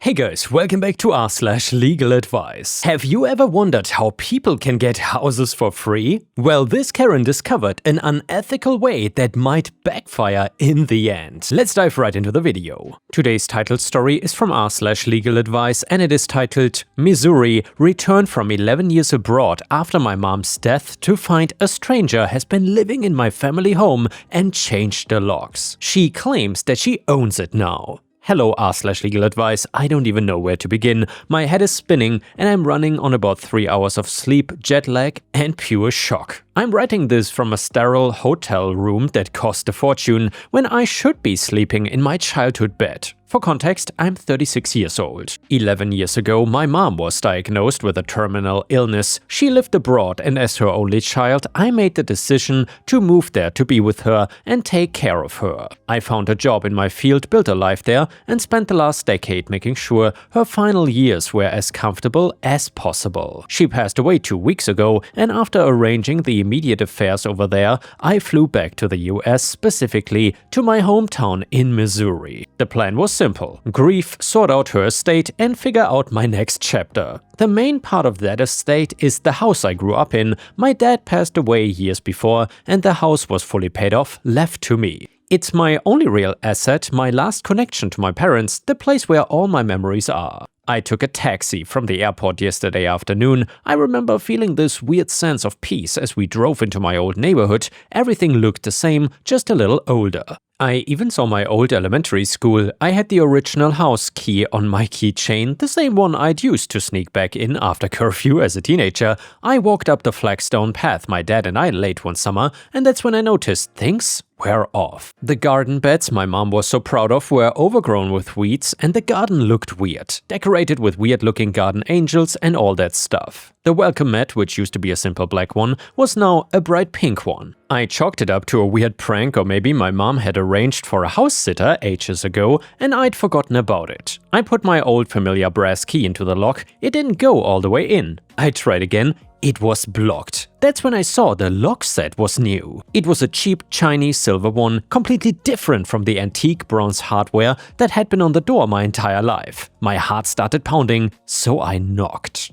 Hey guys, welcome back to r/LegalAdvice. Have you ever wondered how people can get houses for free? Well, this Karen discovered an unethical way that might backfire in the end. Let's dive right into the video. Today's title story is from r/LegalAdvice and it is titled Missouri, Return from 11 years abroad after my mom's death to find a stranger has been living in my family home and changed the locks. She claims that she owns it now. Hello r/LegalAdvice, I don't even know where to begin. My head is spinning and I'm running on about 3 hours of sleep, jet lag and pure shock. I'm writing this from a sterile hotel room that cost a fortune when I should be sleeping in my childhood bed. For context, I'm 36 years old. 11 years ago, my mom was diagnosed with a terminal illness. She lived abroad and as her only child, I made the decision to move there to be with her and take care of her. I found a job in my field, built a life there and spent the last decade making sure her final years were as comfortable as possible. She passed away 2 weeks ago and after arranging the immediate affairs over there, I flew back to the US, specifically to my hometown in Missouri. The plan was simple: grieve, sort out her estate and figure out my next chapter. The main part of that estate is the house I grew up in. My dad passed away years before and the house was fully paid off, left to me. It's my only real asset, my last connection to my parents, the place where all my memories are. I took a taxi from the airport yesterday afternoon. I remember feeling this weird sense of peace as we drove into my old neighborhood. Everything looked the same, just a little older. I even saw my old elementary school. I had the original house key on my keychain, the same one I'd used to sneak back in after curfew as a teenager. I walked up the flagstone path my dad and I laid one summer, and that's when I noticed things were off. The garden beds my mom was so proud of were overgrown with weeds and the garden looked weird, decorated with weird-looking garden angels and all that stuff. The welcome mat, which used to be a simple black one, was now a bright pink one. I chalked it up to a weird prank, or maybe my mom had arranged for a house sitter ages ago and I'd forgotten about it. I put my old familiar brass key into the lock. It didn't go all the way in. I tried again. It was blocked. That's when I saw the lock set was new. It was a cheap Chinese silver one, completely different from the antique bronze hardware that had been on the door my entire life. My heart started pounding, so I knocked.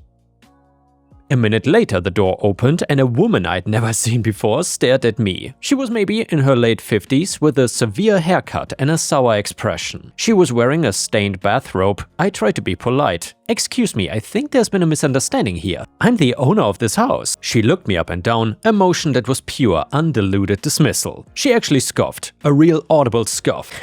A minute later, the door opened and a woman I'd never seen before stared at me. She was maybe in her late 50s with a severe haircut and a sour expression. She was wearing a stained bathrobe. I tried to be polite. "Excuse me, I think there's been a misunderstanding here. I'm the owner of this house." She looked me up and down, a motion that was pure, undiluted dismissal. She actually scoffed, a real audible scoff.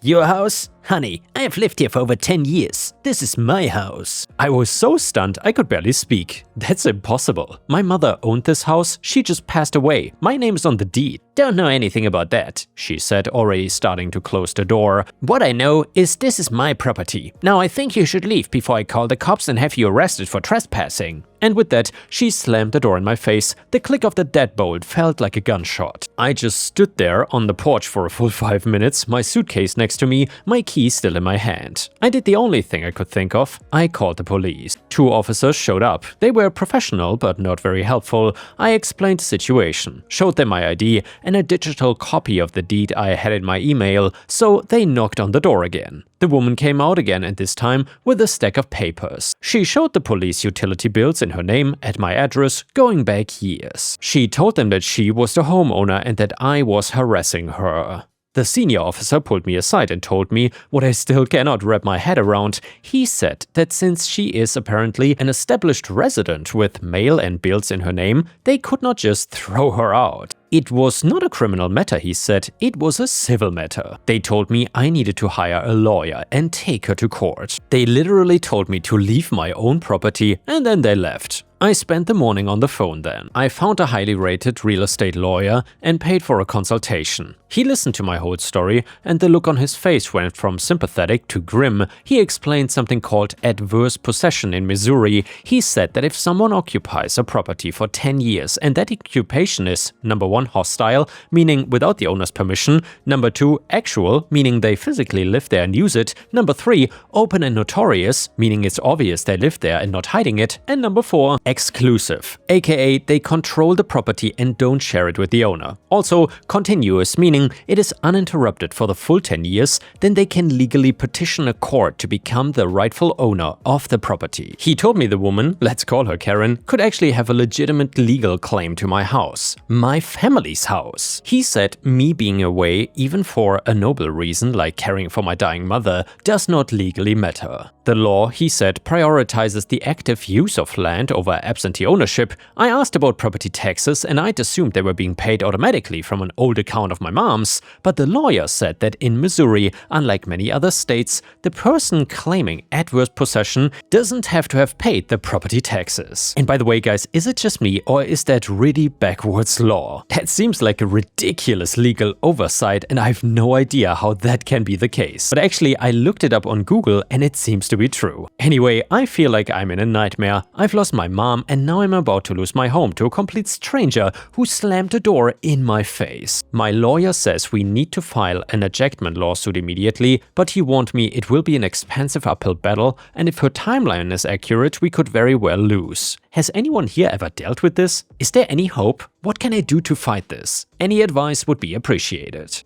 "Your house? Honey, I have lived here for over 10 years. This is my house." I was so stunned I could barely speak. That's impossible. My mother owned this house, she just passed away. My name's on the deed. "Don't know anything about that," she said, already starting to close the door. "What I know is this is my property. Now I think you should leave before I call the cops and have you arrested for trespassing." And with that, she slammed the door in my face. The click of the deadbolt felt like a gunshot. I just stood there on the porch for a full 5 minutes, my suitcase next to me, my key still in my hand. I did the only thing I could think of. I called the police. 2 officers showed up. They were professional but not very helpful. I explained the situation, showed them my ID and a digital copy of the deed I had in my email, so they knocked on the door again. The woman came out again and this time with a stack of papers. She showed the police utility bills in her name at my address going back years. She told them that she was the homeowner and that I was harassing her. The senior officer pulled me aside and told me what I still cannot wrap my head around. He said that since she is apparently an established resident with mail and bills in her name, they could not just throw her out. It was not a criminal matter, he said, it was a civil matter. They told me I needed to hire a lawyer and take her to court. They literally told me to leave my own property and then they left. I spent the morning on the phone then. I found a highly rated real estate lawyer and paid for a consultation. He listened to my whole story and the look on his face went from sympathetic to grim. He explained something called adverse possession in Missouri. He said that if someone occupies a property for 10 years and that occupation is number 1, hostile, meaning without the owner's permission, number 2, actual, meaning they physically live there and use it, number 3, open and notorious, meaning it's obvious they live there and not hiding it, and number 4, exclusive, aka they control the property and don't share it with the owner. Also, continuous, meaning assuming it is uninterrupted for the full 10 years, then they can legally petition a court to become the rightful owner of the property. He told me the woman, let's call her Karen, could actually have a legitimate legal claim to my house, my family's house. He said me being away, even for a noble reason like caring for my dying mother, does not legally matter. The law, he said, prioritizes the active use of land over absentee ownership. I asked about property taxes and I'd assumed they were being paid automatically from an old account of my mom's, but the lawyer said that in Missouri, unlike many other states, the person claiming adverse possession doesn't have to have paid the property taxes. And by the way, guys, is it just me or is that really backwards law? That seems like a ridiculous legal oversight and I have no idea how that can be the case. But actually, I looked it up on Google and it seems to be true. Anyway, I feel like I'm in a nightmare. I've lost my mom and now I'm about to lose my home to a complete stranger who slammed the door in my face. My lawyer says we need to file an ejectment lawsuit immediately, but he warned me it will be an expensive uphill battle and if her timeline is accurate, we could very well lose. Has anyone here ever dealt with this? Is there any hope? What can I do to fight this? Any advice would be appreciated.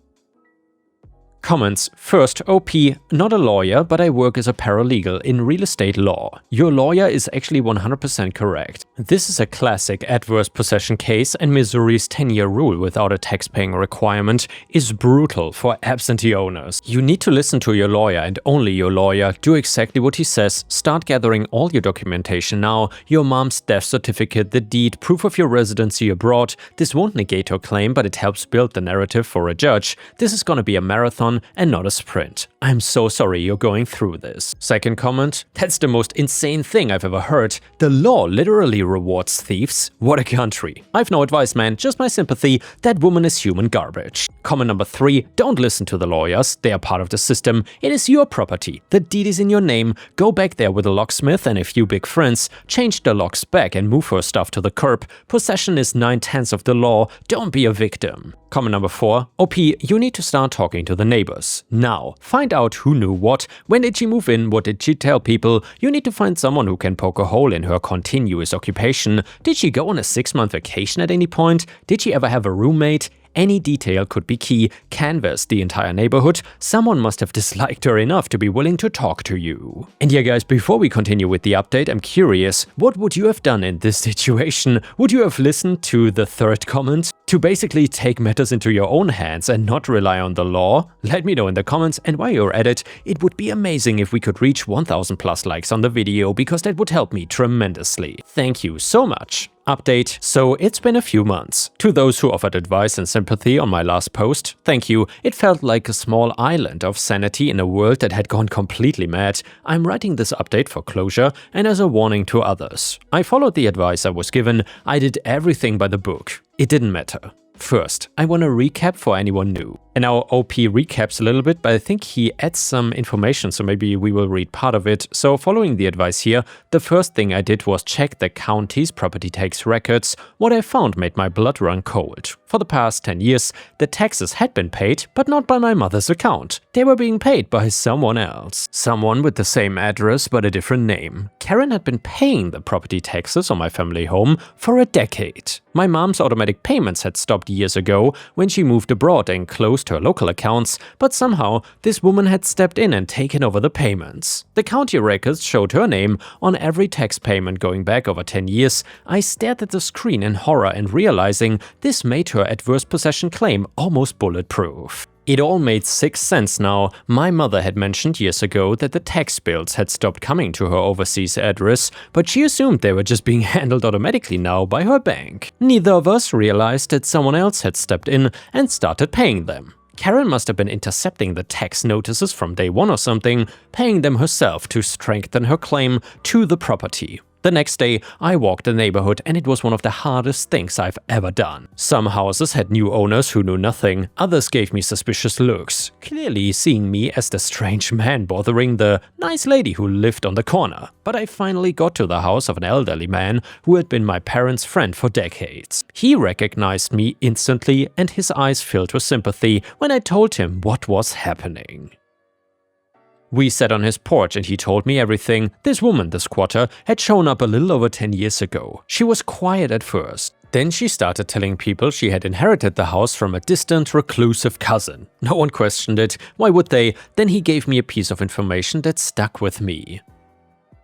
Comments. First, OP, not a lawyer, but I work as a paralegal in real estate law. Your lawyer is actually 100% correct. This is a classic adverse possession case and Missouri's 10-year rule without a tax-paying requirement is brutal for absentee owners. You need to listen to your lawyer and only your lawyer, do exactly what he says, start gathering all your documentation now, your mom's death certificate, the deed, proof of your residency abroad. This won't negate her claim, but it helps build the narrative for a judge. This is gonna be a marathon and not a sprint. I'm so sorry you're going through this. Second comment, that's the most insane thing I've ever heard. The law literally rewards thieves? What a country. I've no advice, man, just my sympathy. That woman is human garbage. Comment number 3, don't listen to the lawyers. They are part of the system. It is your property. The deed is in your name. Go back there with a locksmith and a few big friends. Change the locks back and move her stuff to the curb. Possession is 9/10 of the law. Don't be a victim. Comment number 4, OP, you need to start talking to the neighbors. Now, find out who knew what, when did she move in, what did she tell people. You need to find someone who can poke a hole in her continuous occupation. Did she go on a 6-month vacation at any point? Did she ever have a roommate? Any detail could be key. Canvass the entire neighborhood. Someone must have disliked her enough to be willing to talk to you. And yeah, guys, before we continue with the update, I'm curious, what would you have done in this situation? Would you have listened to the third comment? To basically take matters into your own hands and not rely on the law? Let me know in the comments, and while you're at it, it would be amazing if we could reach 1000 plus likes on the video, because that would help me tremendously. Thank you so much. Update. So it's been a few months. To those who offered advice and sympathy on my last post, thank you. It felt like a small island of sanity in a world that had gone completely mad. I'm writing this update for closure and as a warning to others. I followed the advice I was given. I did everything by the book. It didn't matter. First, I want to recap for anyone new. And now OP recaps a little bit, but I think he adds some information, so maybe we will read part of it. So following the advice here, the first thing I did was check the county's property tax records. What I found made my blood run cold. For the past 10 years, the taxes had been paid, but not by my mother's account. They were being paid by someone else. Someone with the same address but a different name. Karen had been paying the property taxes on my family home for a decade. My mom's automatic payments had stopped years ago when she moved abroad and closed her local accounts, but somehow this woman had stepped in and taken over the payments. The county records showed her name on every tax payment going back over 10 years. I stared at the screen in horror and realizing this made her adverse possession claim almost bulletproof. It all made 6 sense now. My mother had mentioned years ago that the tax bills had stopped coming to her overseas address, but she assumed they were just being handled automatically now by her bank. Neither of us realized that someone else had stepped in and started paying them. Karen must have been intercepting the tax notices from day one or something, paying them herself to strengthen her claim to the property. The next day, I walked the neighborhood and it was one of the hardest things I've ever done. Some houses had new owners who knew nothing, others gave me suspicious looks, clearly seeing me as the strange man bothering the nice lady who lived on the corner. But I finally got to the house of an elderly man who had been my parents' friend for decades. He recognized me instantly and his eyes filled with sympathy when I told him what was happening. We sat on his porch and he told me everything. This woman, the squatter, had shown up a little over 10 years ago. She was quiet at first, Then she started telling people she had inherited the house from a distant, reclusive cousin. No one questioned it. Why would they? Then he gave me a piece of information that stuck with me.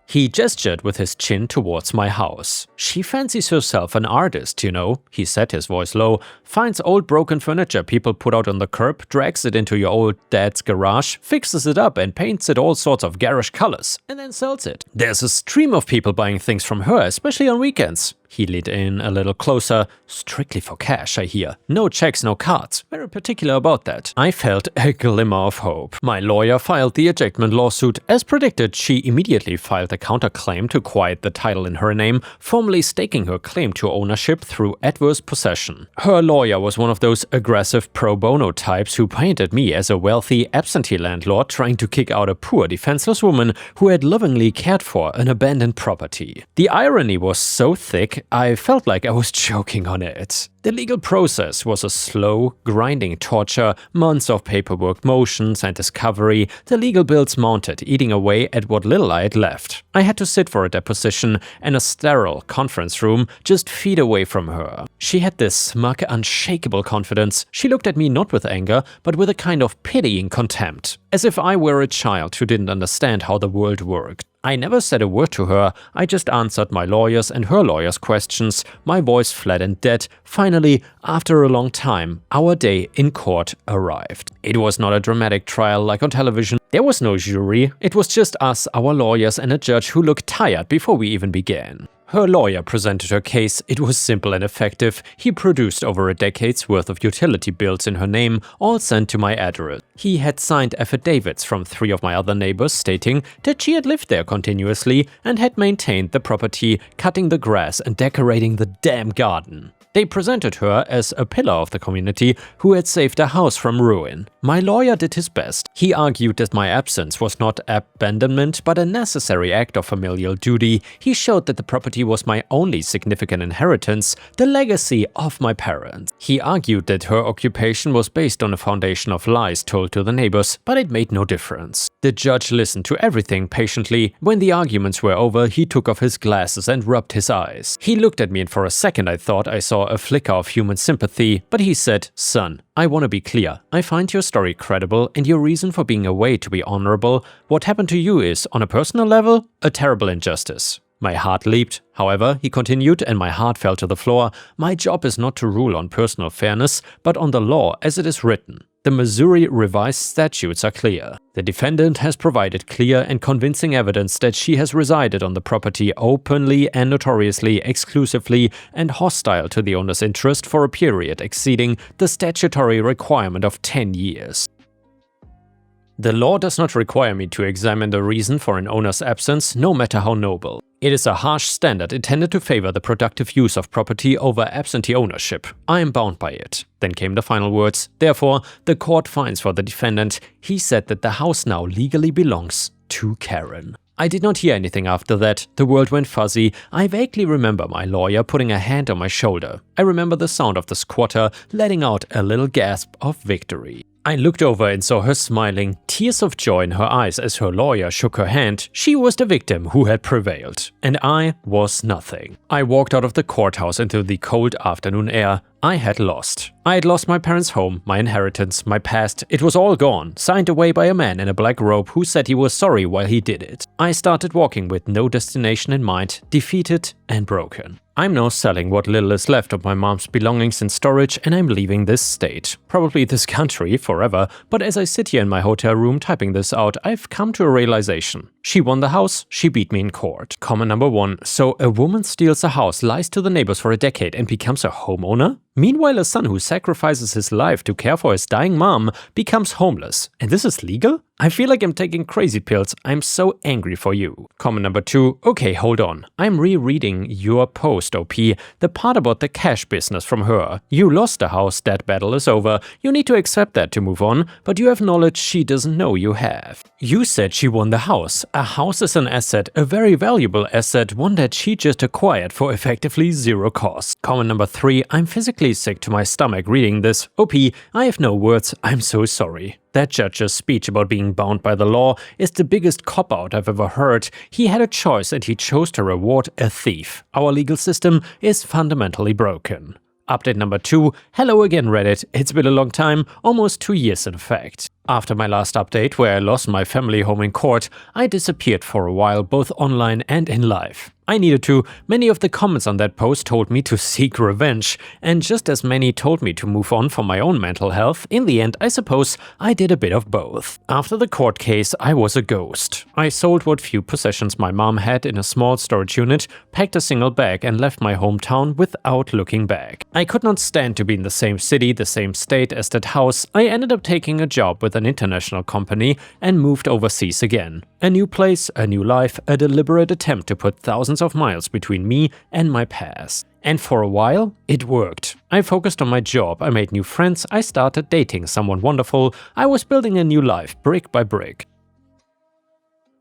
He gestured with his chin towards my house. "She fancies herself an artist, you know," he said, his voice low. "Finds old broken furniture people put out on the curb, drags it into your old dad's garage, fixes it up and paints it all sorts of garish colors, and then sells it. There's a stream of people buying things from her, especially on weekends." He leaned in a little closer. "Strictly for cash, I hear. No checks, no cards. Very particular about that." I felt a glimmer of hope. My lawyer filed the ejectment lawsuit. As predicted, she immediately filed a counterclaim to quiet the title in her name, formally staking her claim to ownership through adverse possession. Her lawyer was one of those aggressive pro bono types who painted me as a wealthy absentee landlord trying to kick out a poor defenseless woman who had lovingly cared for an abandoned property. The irony was so thick, I felt like I was choking on it. The legal process was a slow, grinding torture, months of paperwork, motions, and discovery, the legal bills mounted, eating away at what little I had left. I had to sit for a deposition in a sterile conference room just feet away from her. She had this smug, unshakable confidence. She looked at me not with anger, but with a kind of pitying contempt, as if I were a child who didn't understand how the world worked. I never said a word to her, I just answered my lawyer's and her lawyer's questions, my voice flat and dead. Finally, after a long time, our day in court arrived. It was not a dramatic trial like on television. There was no jury, it was just us, our lawyers, and a judge who looked tired before we even began. Her lawyer presented her case. It was simple and effective. He produced over a decade's worth of utility bills in her name, all sent to my address. He had signed affidavits from 3 of my other neighbors stating that she had lived there continuously and had maintained the property, cutting the grass and decorating the damn garden. They presented her as a pillar of the community who had saved a house from ruin. My lawyer did his best. He argued that my absence was not abandonment but a necessary act of familial duty. He showed that the property was my only significant inheritance, the legacy of my parents. He argued that her occupation was based on a foundation of lies told to the neighbors, but it made no difference. The judge listened to everything patiently. When the arguments were over, he took off his glasses and rubbed his eyes. He looked at me and for a second I thought I saw a flicker of human sympathy, but he said, "Son, I want to be clear. I find your story credible and your reason for being away to be honorable. What happened to you is, on a personal level, a terrible injustice." My heart leaped. However, he continued, and my heart fell to the floor. My job is not to rule on personal fairness, but on the law as it is written. The Missouri revised statutes are clear. The defendant has provided clear and convincing evidence that she has resided on the property openly and notoriously, exclusively, and hostile to the owner's interest for a period exceeding the statutory requirement of 10 years. The law does not require me to examine the reason for an owner's absence, no matter how noble. It is a harsh standard intended to favor the productive use of property over absentee ownership. I am bound by it. Then came the final words. Therefore, the court finds for the defendant. He said that the house now legally belongs to Karen. I did not hear anything after that. The world went fuzzy. I vaguely remember my lawyer putting a hand on my shoulder. I remember the sound of the squatter letting out a little gasp of victory. I looked over and saw her smiling, tears of joy in her eyes as her lawyer shook her hand. She was the victim who had prevailed, and I was nothing. I walked out of the courthouse into the cold afternoon air. I had lost. I had lost my parents' home, my inheritance, my past. It was all gone, signed away by a man in a black robe who said he was sorry while he did it. I started walking with no destination in mind, defeated and broken. I'm now selling what little is left of my mom's belongings in storage and I'm leaving this state. Probably this country forever, but as I sit here in my hotel room typing this out, I've come to a realization. She won the house, she beat me in court. Comment number 1. So a woman steals a house, lies to the neighbors for a decade and becomes a homeowner? Meanwhile, a son who sacrifices his life to care for his dying mom becomes homeless. And this is legal? I feel like I'm taking crazy pills. I'm so angry for you. Comment number 2. Okay, hold on. I'm rereading your post, OP. The part about the cash business from her. You lost the house, that battle is over. You need to accept that to move on, but you have knowledge she doesn't know you have. You said she won the house. A house is an asset, a very valuable asset, one that she just acquired for effectively 0 cost. Comment number 3. I'm physically sick to my stomach reading this. OP, I have no words. I'm so sorry. That judge's speech about being bound by the law is the biggest cop-out I've ever heard. He had a choice and he chose to reward a thief. Our legal system is fundamentally broken. Update number 2. Hello again, Reddit. It's been a long time, almost 2 years in fact. After my last update, where I lost my family home in court, I disappeared for a while, both online and in life. I needed to. Many of the comments on that post told me to seek revenge, and just as many told me to move on for my own mental health. In the end, I suppose I did a bit of both. After the court case, I was a ghost. I sold what few possessions my mom had in a small storage unit, packed a single bag and left my hometown without looking back. I could not stand to be in the same city, the same state as that house. I ended up taking a job with an international company and moved overseas again. A new place, a new life, a deliberate attempt to put thousands of miles between me and my past. And for a while, it worked. I focused on my job, I made new friends, I started dating someone wonderful, I was building a new life brick by brick.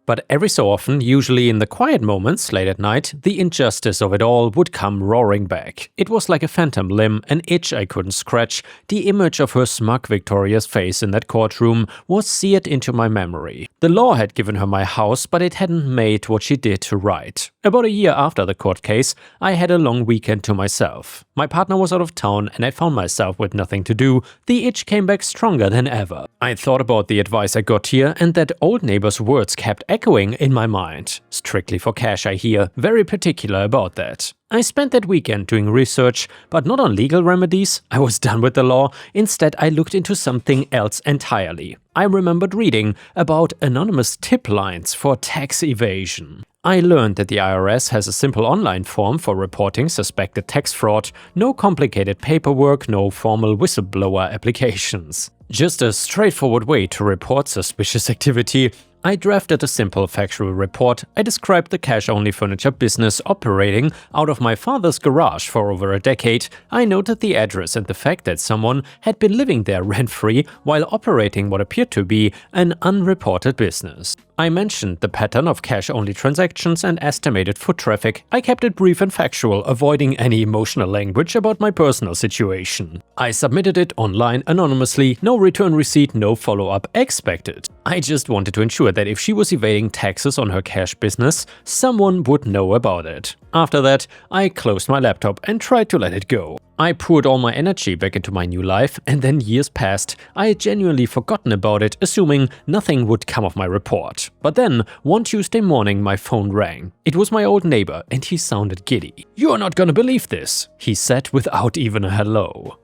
But every so often, usually in the quiet moments late at night, the injustice of it all would come roaring back. It was like a phantom limb, an itch I couldn't scratch. The image of her smug, victorious face in that courtroom was seared into my memory. The law had given her my house, but it hadn't made what she did to right. About a year after the court case, I had a long weekend to myself. My partner was out of town and I found myself with nothing to do. The itch came back stronger than ever. I thought about the advice I got here, and that old neighbor's words kept echoing in my mind. Strictly for cash, I hear. Very particular about that. I spent that weekend doing research, but not on legal remedies. I was done with the law. Instead, I looked into something else entirely. I remembered reading about anonymous tip lines for tax evasion. I learned that the IRS has a simple online form for reporting suspected tax fraud. No complicated paperwork, no formal whistleblower applications. Just a straightforward way to report suspicious activity. I drafted a simple factual report. I described the cash-only furniture business operating out of my father's garage for over a decade. I noted the address and the fact that someone had been living there rent-free while operating what appeared to be an unreported business. I mentioned the pattern of cash-only transactions and estimated foot traffic. I kept it brief and factual, avoiding any emotional language about my personal situation. I submitted it online anonymously, no return receipt, no follow-up expected. I just wanted to ensure that if she was evading taxes on her cash business, someone would know about it. After that, I closed my laptop and tried to let it go. I poured all my energy back into my new life, and then years passed. I had genuinely forgotten about it, assuming nothing would come of my report. But then, one Tuesday morning, my phone rang. It was my old neighbor, and he sounded giddy. "You're not gonna believe this," he said without even a hello.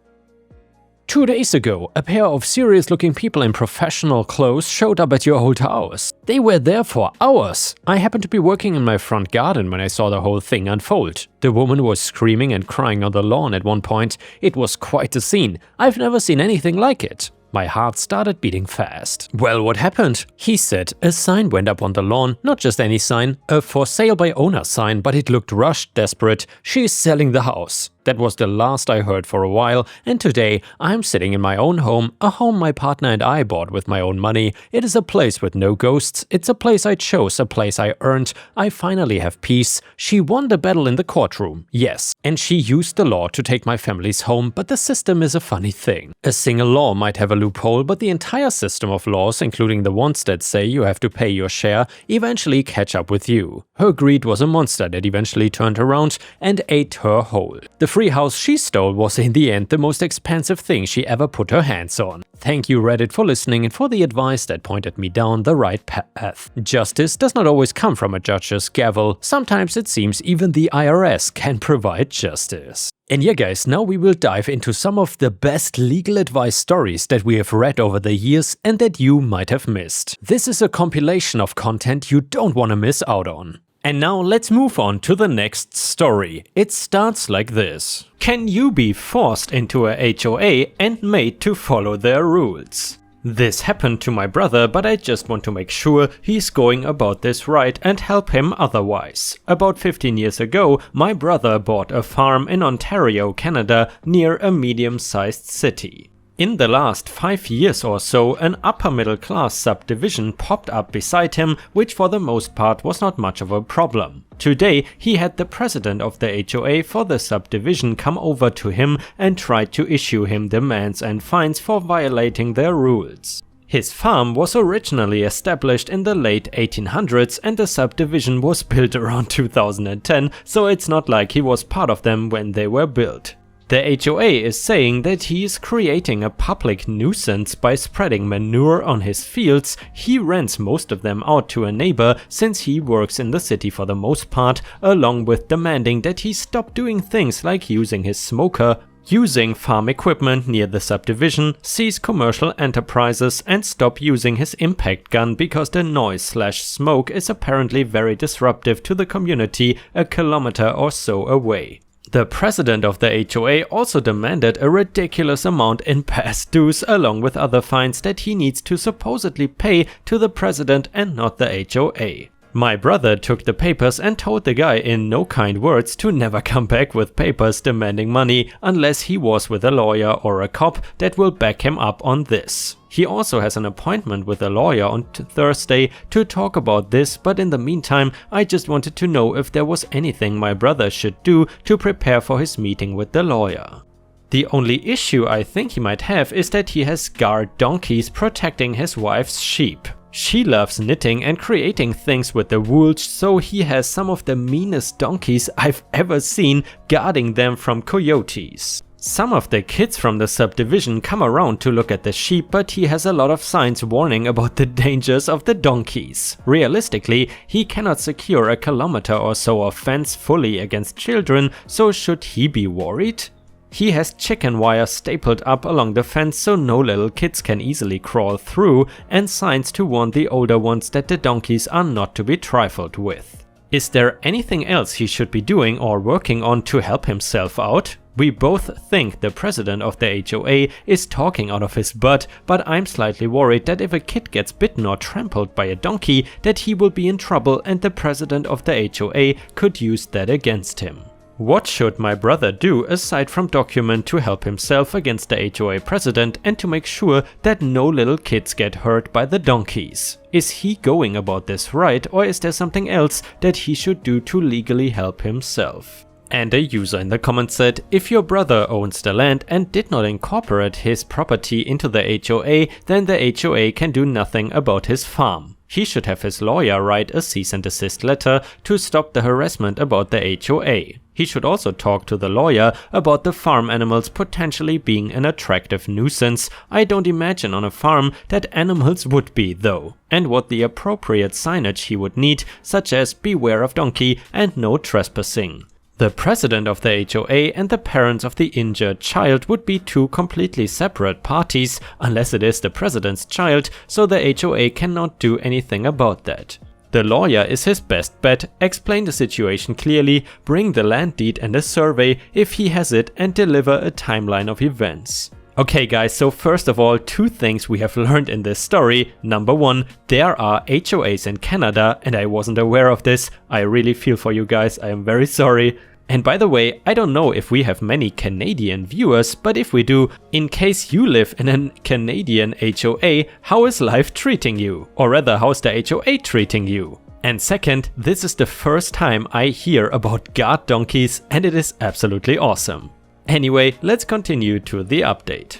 2 days ago, a pair of serious-looking people in professional clothes showed up at your old house. They were there for hours. I happened to be working in my front garden when I saw the whole thing unfold. The woman was screaming and crying on the lawn at one point. It was quite a scene. I've never seen anything like it. My heart started beating fast. "Well, what happened?" he said. A sign went up on the lawn, not just any sign, a for sale by owner sign, but it looked rushed, desperate. She's selling the house. That was the last I heard for a while, and today I'm sitting in my own home, a home my partner and I bought with my own money. It is a place with no ghosts. It's a place I chose, a place I earned. I finally have peace. She won the battle in the courtroom, yes, and she used the law to take my family's home, but the system is a funny thing. A single law might have a loophole, but the entire system of laws, including the ones that say you have to pay your share, eventually catch up with you. Her greed was a monster that eventually turned around and ate her whole. The free house she stole was in the end the most expensive thing she ever put her hands on. Thank you, Reddit, for listening and for the advice that pointed me down the right path. Justice does not always come from a judge's gavel. Sometimes it seems even the IRS can provide justice. And yeah guys, now we will dive into some of the best legal advice stories that we have read over the years and that you might have missed. This is a compilation of content you don't want to miss out on. And now let's move on to the next story. It starts like this. Can you be forced into a HOA and made to follow their rules? This happened to my brother, but I just want to make sure he's going about this right and help him otherwise. About 15 years ago, my brother bought a farm in Ontario, Canada, near a medium-sized city. In the last 5 years or so, an upper-middle-class subdivision popped up beside him, which for the most part was not much of a problem. Today, he had the president of the HOA for the subdivision come over to him and tried to issue him demands and fines for violating their rules. His farm was originally established in the late 1800s and the subdivision was built around 2010, so it's not like he was part of them when they were built. The HOA is saying that he is creating a public nuisance by spreading manure on his fields. He rents most of them out to a neighbor since he works in the city for the most part, along with demanding that he stop doing things like using his smoker, using farm equipment near the subdivision, cease commercial enterprises, and stop using his impact gun because the noise/smoke is apparently very disruptive to the community a kilometer or so away. The president of the HOA also demanded a ridiculous amount in past dues along with other fines that he needs to supposedly pay to the president and not the HOA. My brother took the papers and told the guy in no kind words to never come back with papers demanding money unless he was with a lawyer or a cop that will back him up on this. He also has an appointment with a lawyer on Thursday to talk about this, but in the meantime I just wanted to know if there was anything my brother should do to prepare for his meeting with the lawyer. The only issue I think he might have is that he has guard donkeys protecting his wife's sheep. She loves knitting and creating things with the wool, so he has some of the meanest donkeys I've ever seen guarding them from coyotes. Some of the kids from the subdivision come around to look at the sheep, but he has a lot of signs warning about the dangers of the donkeys. Realistically, he cannot secure a kilometer or so of fence fully against children, so should he be worried? He has chicken wire stapled up along the fence so no little kids can easily crawl through, and signs to warn the older ones that the donkeys are not to be trifled with. Is there anything else he should be doing or working on to help himself out? We both think the president of the HOA is talking out of his butt, but I'm slightly worried that if a kid gets bitten or trampled by a donkey, that he will be in trouble and the president of the HOA could use that against him. What should my brother do aside from document to help himself against the HOA president and to make sure that no little kids get hurt by the donkeys? Is he going about this right, or is there something else that he should do to legally help himself? And a user in the comments said, if your brother owns the land and did not incorporate his property into the HOA, then the HOA can do nothing about his farm. He should have his lawyer write a cease and desist letter to stop the harassment about the HOA. He should also talk to the lawyer about the farm animals potentially being an attractive nuisance. I don't imagine on a farm that animals would be though, and what the appropriate signage he would need, such as beware of donkey and no trespassing. The president of the HOA and the parents of the injured child would be two completely separate parties, unless it is the president's child, so the HOA cannot do anything about that. The lawyer is his best bet. Explain the situation clearly, bring the land deed and a survey if he has it, and deliver a timeline of events. Okay guys, so first of all, two things we have learned in this story. Number one, there are HOAs in Canada and I wasn't aware of this. I really feel for you guys, I am very sorry. And by the way, I don't know if we have many Canadian viewers, but if we do, in case you live in a Canadian HOA, how is life treating you? Or rather, how's the HOA treating you? And second, this is the first time I hear about guard donkeys and it is absolutely awesome. Anyway, let's continue to the update.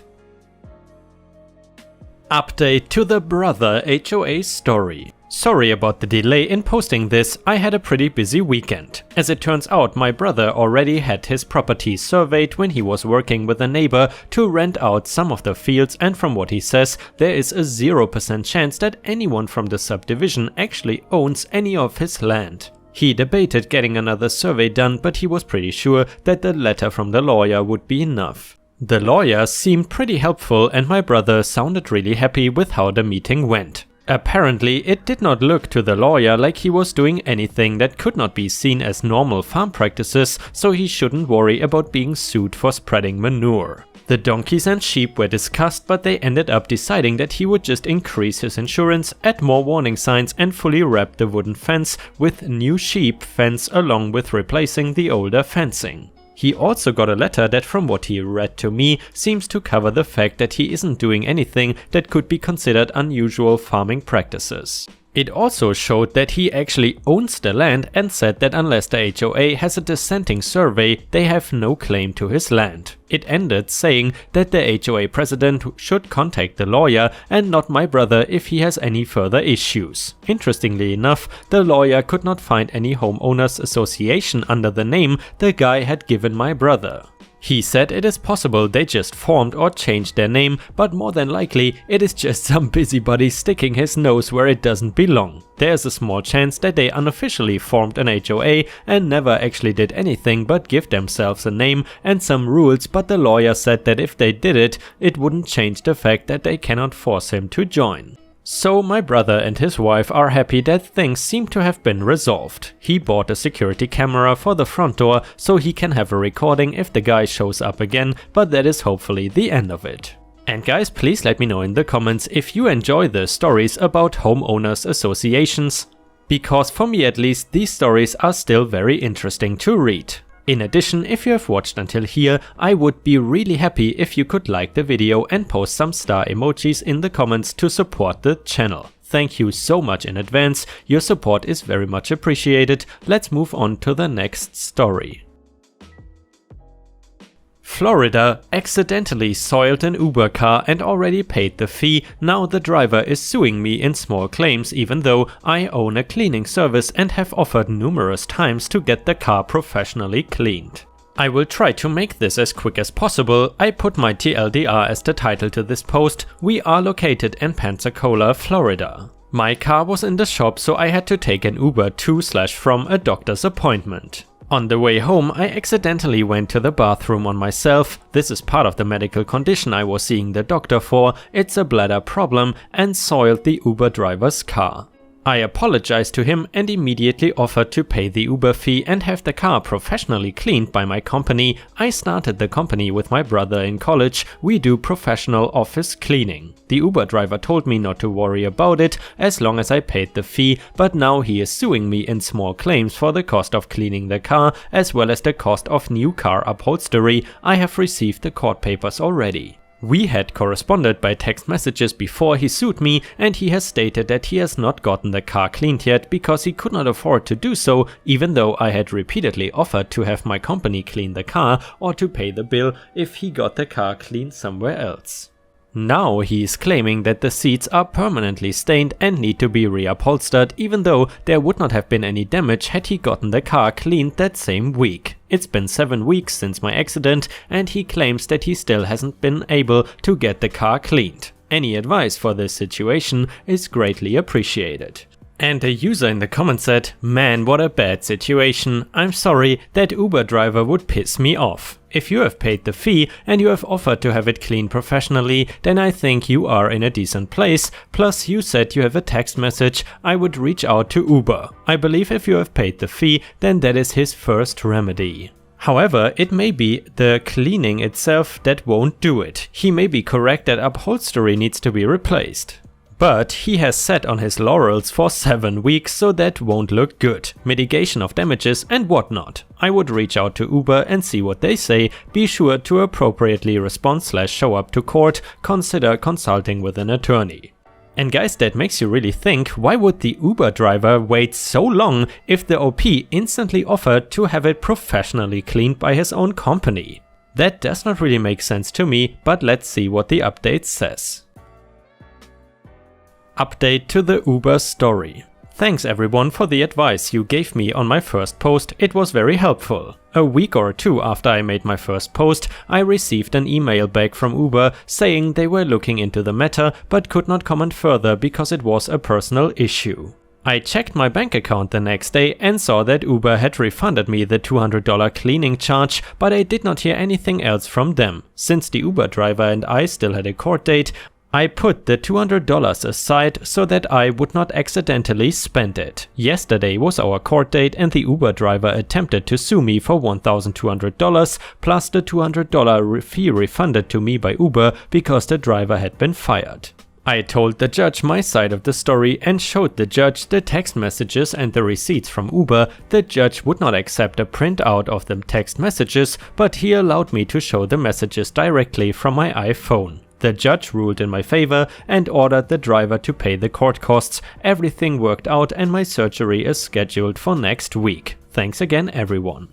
Update to the brother HOA story. Sorry about the delay in posting this, I had a pretty busy weekend. As it turns out, my brother already had his property surveyed when he was working with a neighbor to rent out some of the fields, and from what he says, there is a 0% chance that anyone from the subdivision actually owns any of his land. He debated getting another survey done, but he was pretty sure that the letter from the lawyer would be enough. The lawyer seemed pretty helpful and my brother sounded really happy with how the meeting went. Apparently, it did not look to the lawyer like he was doing anything that could not be seen as normal farm practices, so he shouldn't worry about being sued for spreading manure. The donkeys and sheep were discussed, but they ended up deciding that he would just increase his insurance, add more warning signs and fully wrap the wooden fence with new sheep fence along with replacing the older fencing. He also got a letter that, from what he read to me, seems to cover the fact that he isn't doing anything that could be considered unusual farming practices. It also showed that he actually owns the land and said that unless the HOA has a dissenting survey, they have no claim to his land. It ended saying that the HOA president should contact the lawyer and not my brother if he has any further issues. Interestingly enough, the lawyer could not find any homeowners association under the name the guy had given my brother. He said it is possible they just formed or changed their name, but more than likely it is just some busybody sticking his nose where it doesn't belong. There's a small chance that they unofficially formed an HOA and never actually did anything but give themselves a name and some rules, but the lawyer said that if they did it, it wouldn't change the fact that they cannot force him to join. So my brother and his wife are happy that things seem to have been resolved. He bought a security camera for the front door so he can have a recording if the guy shows up again, but that is hopefully the end of it. And guys, please let me know in the comments if you enjoy the stories about homeowners associations, because for me at least these stories are still very interesting to read. In addition, if you have watched until here, I would be really happy if you could like the video and post some star emojis in the comments to support the channel. Thank you so much in advance, your support is very much appreciated. Let's move on to the next story. Florida accidentally soiled an Uber car and already paid the fee. Now the driver is suing me in small claims even though I own a cleaning service and have offered numerous times to get the car professionally cleaned. I will try to make this as quick as possible. I put my TLDR as the title to this post. We are located in Pensacola, Florida. My car was in the shop, so I had to take an Uber to/from a doctor's appointment. On the way home, I accidentally went to the bathroom on myself. This is part of the medical condition I was seeing the doctor for. It's a bladder problem, and soiled the Uber driver's car. I apologized to him and immediately offered to pay the Uber fee and have the car professionally cleaned by my company. I started the company with my brother in college. We do professional office cleaning. The Uber driver told me not to worry about it as long as I paid the fee, but now he is suing me in small claims for the cost of cleaning the car as well as the cost of new car upholstery. I have received the court papers already. We had corresponded by text messages before he sued me, and he has stated that he has not gotten the car cleaned yet because he could not afford to do so, even though I had repeatedly offered to have my company clean the car or to pay the bill if he got the car cleaned somewhere else. Now he is claiming that the seats are permanently stained and need to be reupholstered, even though there would not have been any damage had he gotten the car cleaned that same week. It's been 7 weeks since my accident and he claims that he still hasn't been able to get the car cleaned. Any advice for this situation is greatly appreciated. And a user in the comments said, "Man, what a bad situation. I'm sorry, that Uber driver would piss me off. If you have paid the fee and you have offered to have it cleaned professionally, then I think you are in a decent place. Plus you said you have a text message. I would reach out to Uber. I believe if you have paid the fee, then that is his first remedy." However, it may be the cleaning itself that won't do it. He may be correct that upholstery needs to be replaced. But he has sat on his laurels for 7 weeks, so that won't look good. Mitigation of damages and whatnot. I would reach out to Uber and see what they say. Be sure to appropriately respond/show up to court. Consider consulting with an attorney. And guys, that makes you really think, why would the Uber driver wait so long if the OP instantly offered to have it professionally cleaned by his own company? That does not really make sense to me, but let's see what the update says. Update to the Uber story. Thanks everyone for the advice you gave me on my first post, it was very helpful. A week or two after I made my first post, I received an email back from Uber saying they were looking into the matter but could not comment further because it was a personal issue. I checked my bank account the next day and saw that Uber had refunded me the $200 cleaning charge, but I did not hear anything else from them. Since the Uber driver and I still had a court date, I put the $200 aside so that I would not accidentally spend it. Yesterday was our court date and the Uber driver attempted to sue me for $1,200 plus the $200 fee refunded to me by Uber because the driver had been fired. I told the judge my side of the story and showed the judge the text messages and the receipts from Uber. The judge would not accept a printout of the text messages, but he allowed me to show the messages directly from my iPhone. The judge ruled in my favor and ordered the driver to pay the court costs. Everything worked out and my surgery is scheduled for next week. Thanks again, everyone.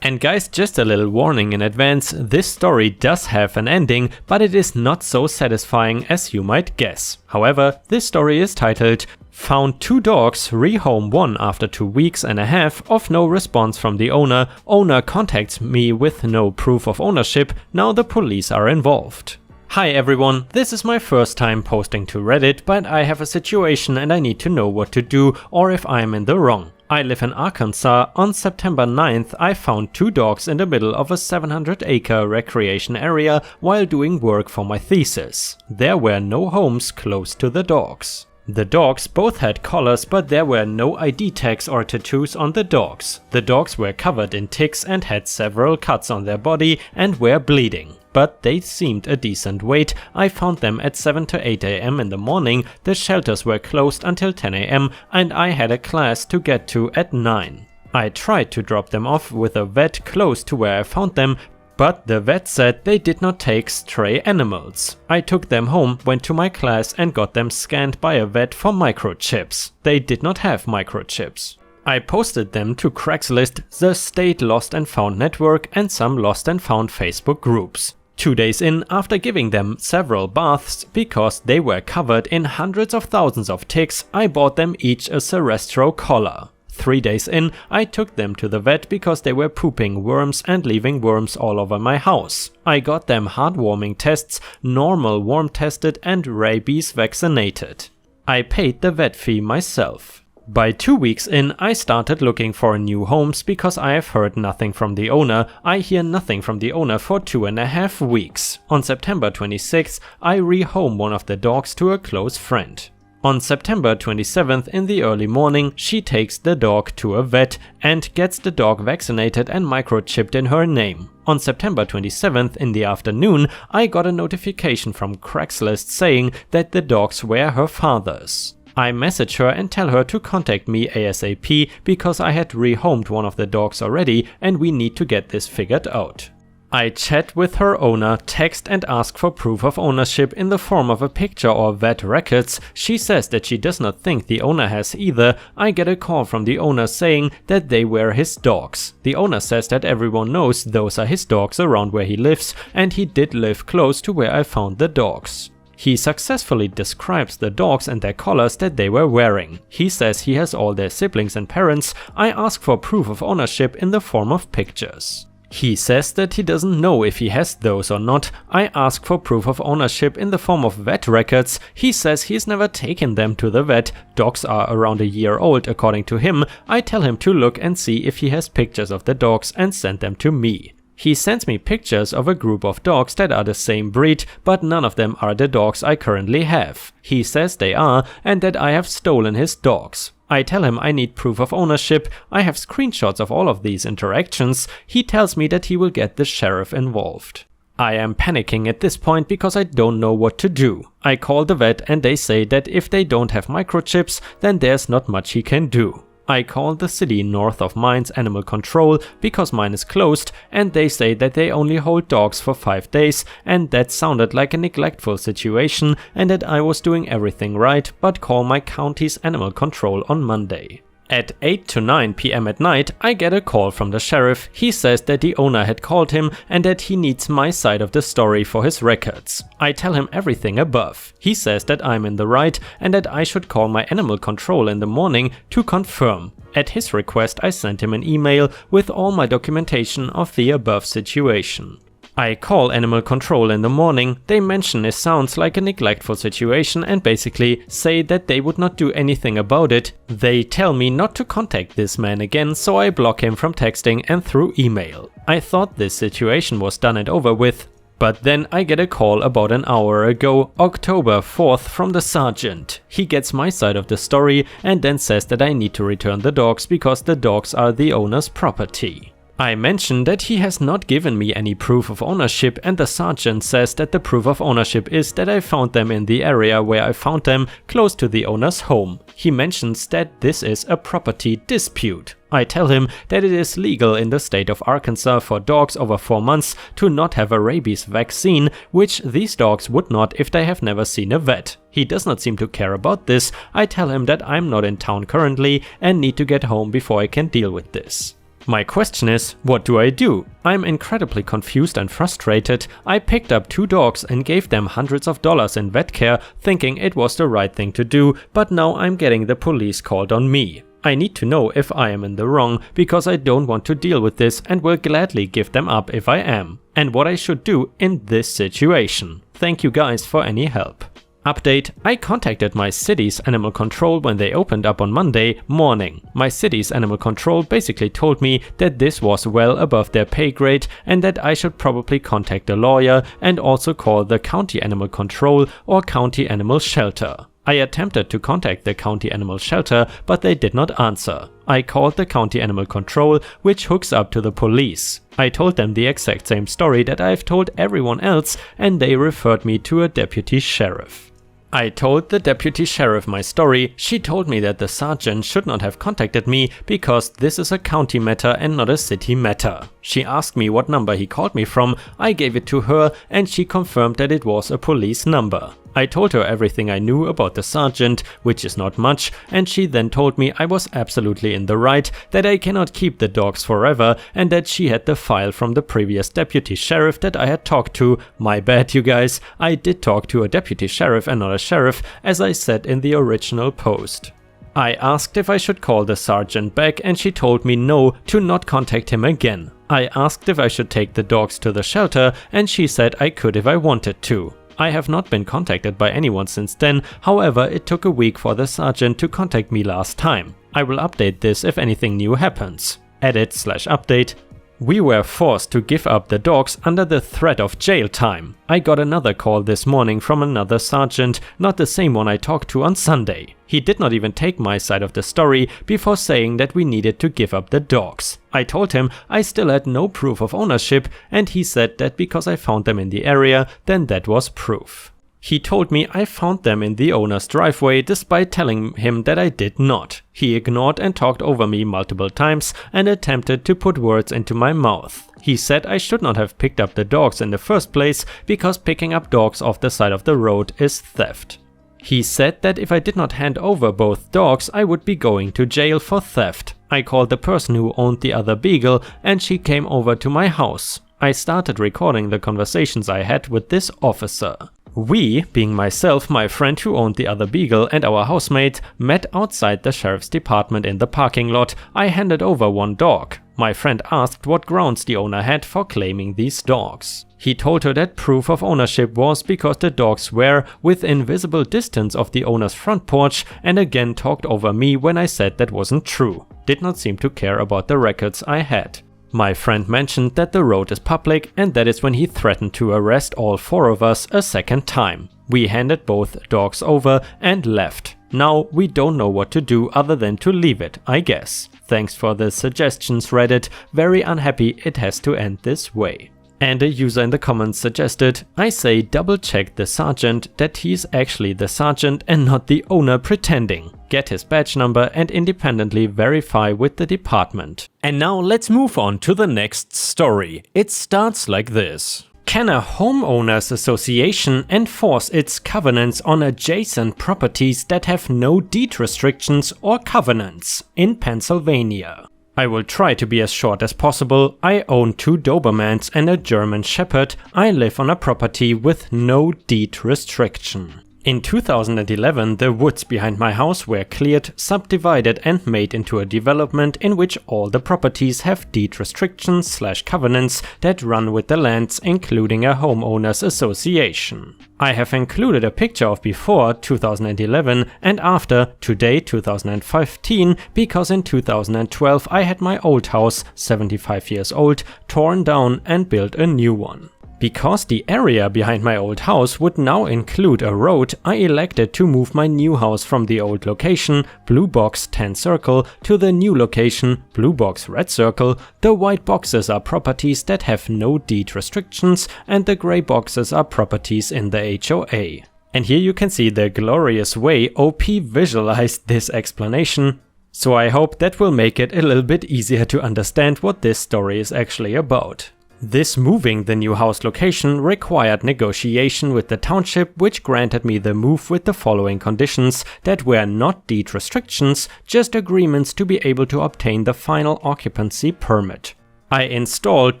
And guys, just a little warning in advance, this story does have an ending, but it is not so satisfying as you might guess. However, this story is titled "Found 2 dogs, rehome 1 after 2 weeks and a half of no response from the owner. Owner contacts me with no proof of ownership. Now the police are involved." Hi everyone, this is my first time posting to Reddit, but I have a situation and I need to know what to do or if I'm in the wrong. I live in Arkansas. On September 9th, I found 2 dogs in the middle of a 700-acre recreation area while doing work for my thesis. There were no homes close to the dogs. The dogs both had collars, but there were no ID tags or tattoos on the dogs. The dogs were covered in ticks and had several cuts on their body and were bleeding. But they seemed a decent weight. I found them at 7 to 8 AM in the morning. The shelters were closed until 10 AM and I had a class to get to at 9. I tried to drop them off with a vet close to where I found them, but the vet said they did not take stray animals. I took them home, went to my class and got them scanned by a vet for microchips. They did not have microchips. I posted them to Craigslist, the State Lost and Found Network and some Lost and Found Facebook groups. 2 days in, after giving them several baths because they were covered in hundreds of thousands of ticks, I bought them each a Serestro collar. 3 days in, I took them to the vet because they were pooping worms and leaving worms all over my house. I got them heartwarming tests, normal worm tested and rabies vaccinated. I paid the vet fee myself. By 2 weeks in, I started looking for new homes because I have heard nothing from the owner. I hear nothing from the owner for 2.5 weeks. On September 26th, I rehome one of the dogs to a close friend. On September 27th in the early morning, she takes the dog to a vet and gets the dog vaccinated and microchipped in her name. On September 27th in the afternoon, I got a notification from Craigslist saying that the dogs were her father's. I message her and tell her to contact me ASAP because I had rehomed one of the dogs already and we need to get this figured out. I chat with her owner, text and ask for proof of ownership in the form of a picture or vet records. She says that she does not think the owner has either. I get a call from the owner saying that they were his dogs. The owner says that everyone knows those are his dogs around where he lives and he did live close to where I found the dogs. He successfully describes the dogs and their collars that they were wearing. He says he has all their siblings and parents. I ask for proof of ownership in the form of pictures. He says that he doesn't know if he has those or not. I ask for proof of ownership in the form of vet records. He says he's never taken them to the vet. Dogs are around a year old according to him. I tell him to look and see if he has pictures of the dogs and send them to me. He sends me pictures of a group of dogs that are the same breed, but none of them are the dogs I currently have. He says they are and that I have stolen his dogs. I tell him I need proof of ownership. I have screenshots of all of these interactions. He tells me that he will get the sheriff involved. I am panicking at this point because I don't know what to do. I call the vet and they say that if they don't have microchips, then there's not much he can do. I called the city north of mine's animal control because mine is closed and they say that they only hold dogs for 5 days and that sounded like a neglectful situation and that I was doing everything right, but call my county's animal control on Monday. At 8 to 9 PM at night, I get a call from the sheriff. He says that the owner had called him and that he needs my side of the story for his records. I tell him everything above. He says that I'm in the right and that I should call my animal control in the morning to confirm. At his request, I sent him an email with all my documentation of the above situation. I call animal control in the morning. They mention it sounds like a neglectful situation and basically say that they would not do anything about it. They tell me not to contact this man again, so I block him from texting and through email. I thought this situation was done and over with, but then I get a call about an hour ago, October 4th, from the sergeant. He gets my side of the story and then says that I need to return the dogs because the dogs are the owner's property. I mentioned that he has not given me any proof of ownership, and the sergeant says that the proof of ownership is that I found them in the area where I found them, close to the owner's home. He mentions that this is a property dispute. I tell him that it is legal in the state of Arkansas for dogs over 4 months to not have a rabies vaccine, which these dogs would not if they have never seen a vet. He does not seem to care about this. I tell him that I'm not in town currently and need to get home before I can deal with this. My question is, what do I do? I'm incredibly confused and frustrated. I picked up 2 dogs and gave them hundreds of dollars in vet care, thinking it was the right thing to do, but now I'm getting the police called on me. I need to know if I am in the wrong, because I don't want to deal with this and will gladly give them up if I am. And what I should do in this situation. Thank you guys for any help. Update: I contacted my city's animal control when they opened up on Monday morning. My city's animal control basically told me that this was well above their pay grade and that I should probably contact a lawyer and also call the county animal control or county animal shelter. I attempted to contact the county animal shelter, but they did not answer. I called the county animal control, which hooks up to the police. I told them the exact same story that I've told everyone else, and they referred me to a deputy sheriff. I told the deputy sheriff my story. She told me that the sergeant should not have contacted me because this is a county matter and not a city matter. She asked me what number he called me from. I gave it to her and she confirmed that it was a police number. I told her everything I knew about the sergeant, which is not much, and she then told me I was absolutely in the right, that I cannot keep the dogs forever, and that she had the file from the previous deputy sheriff that I had talked to. My bad, you guys. I did talk to a deputy sheriff and not a sheriff, as I said in the original post. I asked if I should call the sergeant back and she told me no, to not contact him again. I asked if I should take the dogs to the shelter and she said I could if I wanted to. I have not been contacted by anyone since then, however it took a week for the sergeant to contact me last time. I will update this if anything new happens. Edit/update. We were forced to give up the dogs under the threat of jail time. I got another call this morning from another sergeant, not the same one I talked to on Sunday. He did not even take my side of the story before saying that we needed to give up the dogs. I told him I still had no proof of ownership and he said that because I found them in the area, then that was proof. He told me I found them in the owner's driveway despite telling him that I did not. He ignored and talked over me multiple times and attempted to put words into my mouth. He said I should not have picked up the dogs in the first place because picking up dogs off the side of the road is theft. He said that if I did not hand over both dogs, I would be going to jail for theft. I called the person who owned the other beagle and she came over to my house. I started recording the conversations I had with this officer. We, being myself, my friend who owned the other beagle and our housemate, met outside the sheriff's department in the parking lot. I handed over one dog. My friend asked what grounds the owner had for claiming these dogs. He told her that proof of ownership was because the dogs were within visible distance of the owner's front porch and again talked over me when I said that wasn't true. Did not seem to care about the records I had. My friend mentioned that the road is public and that is when he threatened to arrest all 4 of us a second time. We handed both dogs over and left. Now we don't know what to do other than to leave it, I guess. Thanks for the suggestions, Reddit. Very unhappy it has to end this way. And a user in the comments suggested, I say double check the sergeant that he's actually the sergeant and not the owner pretending. Get his badge number and independently verify with the department. And now let's move on to the next story. It starts like this. Can a homeowners association enforce its covenants on adjacent properties that have no deed restrictions or covenants in Pennsylvania? I will try to be as short as possible. I own 2 Dobermans and a German Shepherd. I live on a property with no deed restriction. In 2011, the woods behind my house were cleared, subdivided and made into a development in which all the properties have deed restrictions/covenants that run with the lands, including a homeowners association. I have included a picture of before 2011 and after today 2015 because in 2012 I had my old house, 75 years old, torn down and built a new one. Because the area behind my old house would now include a road, I elected to move my new house from the old location, blue box 10 circle, to the new location, blue box red circle. The white boxes are properties that have no deed restrictions, and the grey boxes are properties in the HOA. And here you can see the glorious way OP visualized this explanation. So I hope that will make it a little bit easier to understand what this story is actually about. This moving the new house location required negotiation with the township, which granted me the move with the following conditions that were not deed restrictions, just agreements to be able to obtain the final occupancy permit. I installed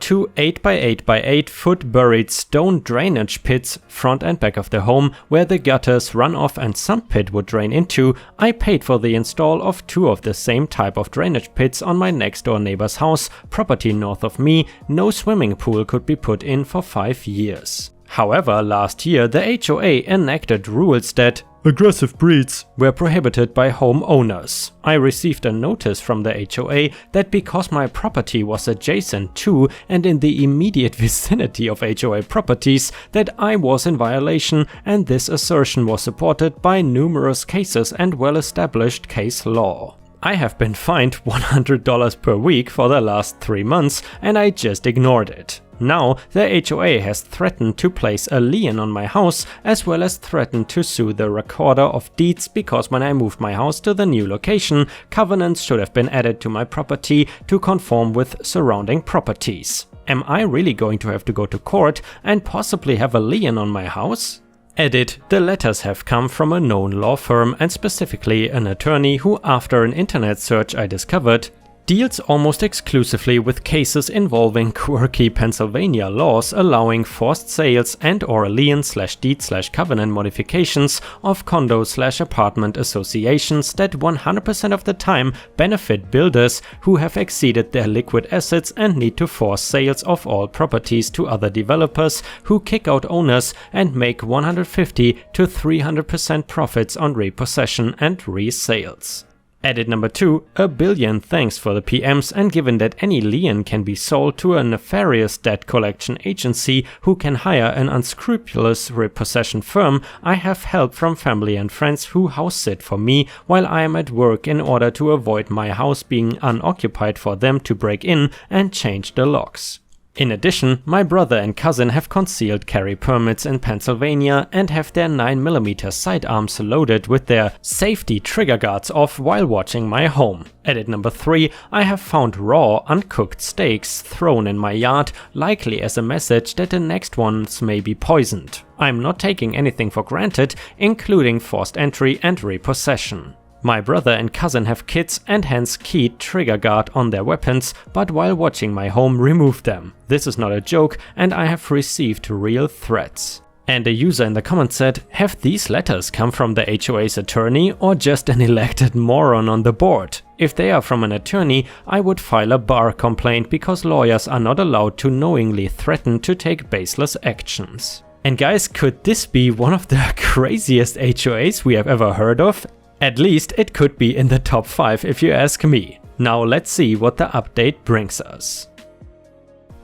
two 8x8x8 foot buried stone drainage pits front and back of the home where the gutters, runoff and sump pit would drain into. I paid for the install of two of the same type of drainage pits on my next door neighbor's house, property north of me. No swimming pool could be put in for 5 years. However, last year the HOA enacted rules that aggressive breeds were prohibited by homeowners. I received a notice from the HOA that because my property was adjacent to and in the immediate vicinity of HOA properties that I was in violation, and this assertion was supported by numerous cases and well-established case law. I have been fined $100 per week for the last 3 months and I just ignored it. Now, the HOA has threatened to place a lien on my house, as well as threatened to sue the recorder of deeds because when I moved my house to the new location, covenants should have been added to my property to conform with surrounding properties. Am I really going to have to go to court and possibly have a lien on my house? Edit: the letters have come from a known law firm and specifically an attorney who, after an internet search I discovered, deals almost exclusively with cases involving quirky Pennsylvania laws allowing forced sales and or lien/deed/covenant modifications of condo/apartment associations that 100% of the time benefit builders who have exceeded their liquid assets and need to force sales of all properties to other developers who kick out owners and make 150 to 300% profits on repossession and resales. Edit number 2, a billion thanks for the PMs, and given that any lien can be sold to a nefarious debt collection agency who can hire an unscrupulous repossession firm, I have help from family and friends who house sit for me while I am at work in order to avoid my house being unoccupied for them to break in and change the locks. In addition, my brother and cousin have concealed carry permits in Pennsylvania and have their 9mm sidearms loaded with their safety trigger guards off while watching my home. Edit number 3, I have found raw, uncooked steaks thrown in my yard, likely as a message that the next ones may be poisoned. I'm not taking anything for granted, including forced entry and repossession. My brother and cousin have kids and hence keyed trigger guard on their weapons, but while watching my home removed them. This is not a joke and I have received real threats. And a user in the comments said, have these letters come from the HOA's attorney or just an elected moron on the board? If they are from an attorney, I would file a bar complaint because lawyers are not allowed to knowingly threaten to take baseless actions. And guys, could this be one of the craziest HOAs we have ever heard of? At least it could be in the top 5 if you ask me. Now let's see what the update brings us.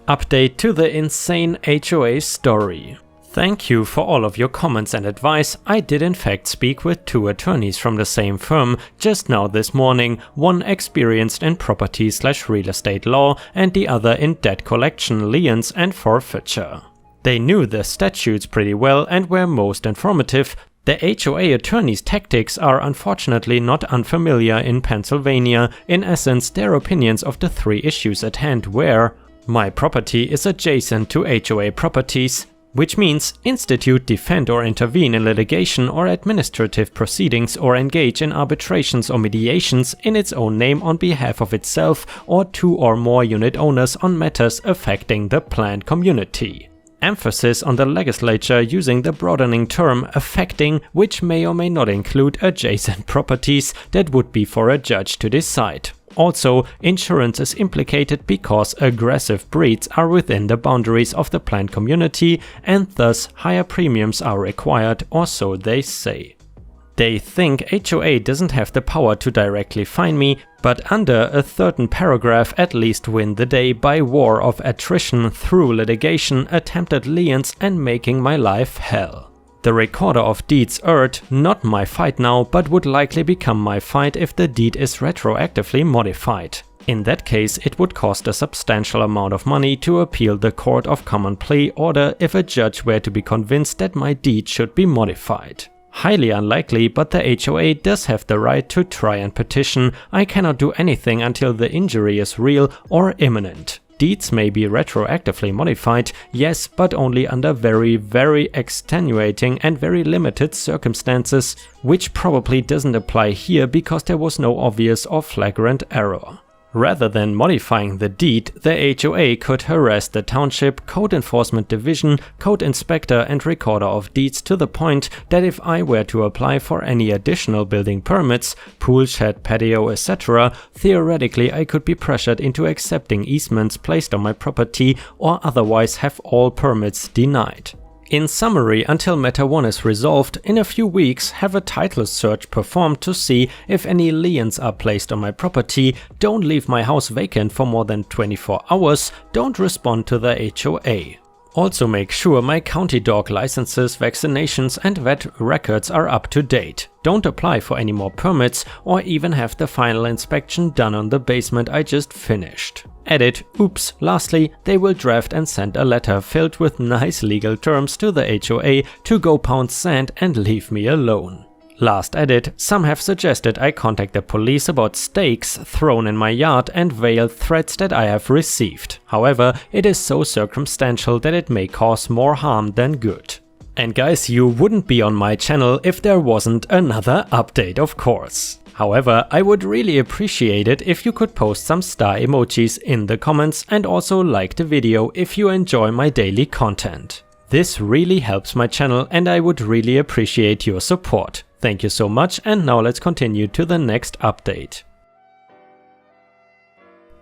Update to the insane HOA story. Thank you for all of your comments and advice. I did in fact speak with 2 attorneys from the same firm just now this morning, one experienced in property/real estate law and the other in debt collection, liens and forfeiture. They knew the statutes pretty well and were most informative. The HOA attorney's tactics are unfortunately not unfamiliar in Pennsylvania. In essence, their opinions of the 3 issues at hand were: my property is adjacent to HOA properties, which means institute, defend or intervene in litigation or administrative proceedings or engage in arbitrations or mediations in its own name on behalf of itself or 2 or more unit owners on matters affecting the planned community. Emphasis on the legislature using the broadening term affecting, which may or may not include adjacent properties that would be for a judge to decide. Also, insurance is implicated because aggressive breeds are within the boundaries of the planned community and thus higher premiums are required, or so they say. They think HOA doesn't have the power to directly fine me, but under a certain paragraph at least win the day by war of attrition through litigation, attempted liens and making my life hell. The recorder of deeds erred, not my fight now, but would likely become my fight if the deed is retroactively modified. In that case, it would cost a substantial amount of money to appeal the Court of Common Plea order if a judge were to be convinced that my deed should be modified. Highly unlikely, but the HOA does have the right to try and petition. I cannot do anything until the injury is real or imminent. Deeds may be retroactively modified, yes, but only under very extenuating and very limited circumstances, which probably doesn't apply here because there was no obvious or flagrant error. Rather than modifying the deed, the HOA could harass the township, code enforcement division, code inspector and recorder of deeds to the point that if I were to apply for any additional building permits, pool, shed, patio, etc., theoretically I could be pressured into accepting easements placed on my property or otherwise have all permits denied. In summary, until matter 1 is resolved, in a few weeks have a title search performed to see if any liens are placed on my property, don't leave my house vacant for more than 24 hours, don't respond to the HOA. Also make sure my county dog licenses, vaccinations and vet records are up to date. Don't apply for any more permits or even have the final inspection done on the basement I just finished. Edit, oops, lastly, they will draft and send a letter filled with nice legal terms to the HOA to go pound sand and leave me alone. Last edit, some have suggested I contact the police about stakes thrown in my yard and veiled threats that I have received. However, it is so circumstantial that it may cause more harm than good. And guys, you wouldn't be on my channel if there wasn't another update, of course. However, I would really appreciate it if you could post some star emojis in the comments and also like the video if you enjoy my daily content. This really helps my channel and I would really appreciate your support. Thank you so much, and now let's continue to the next update.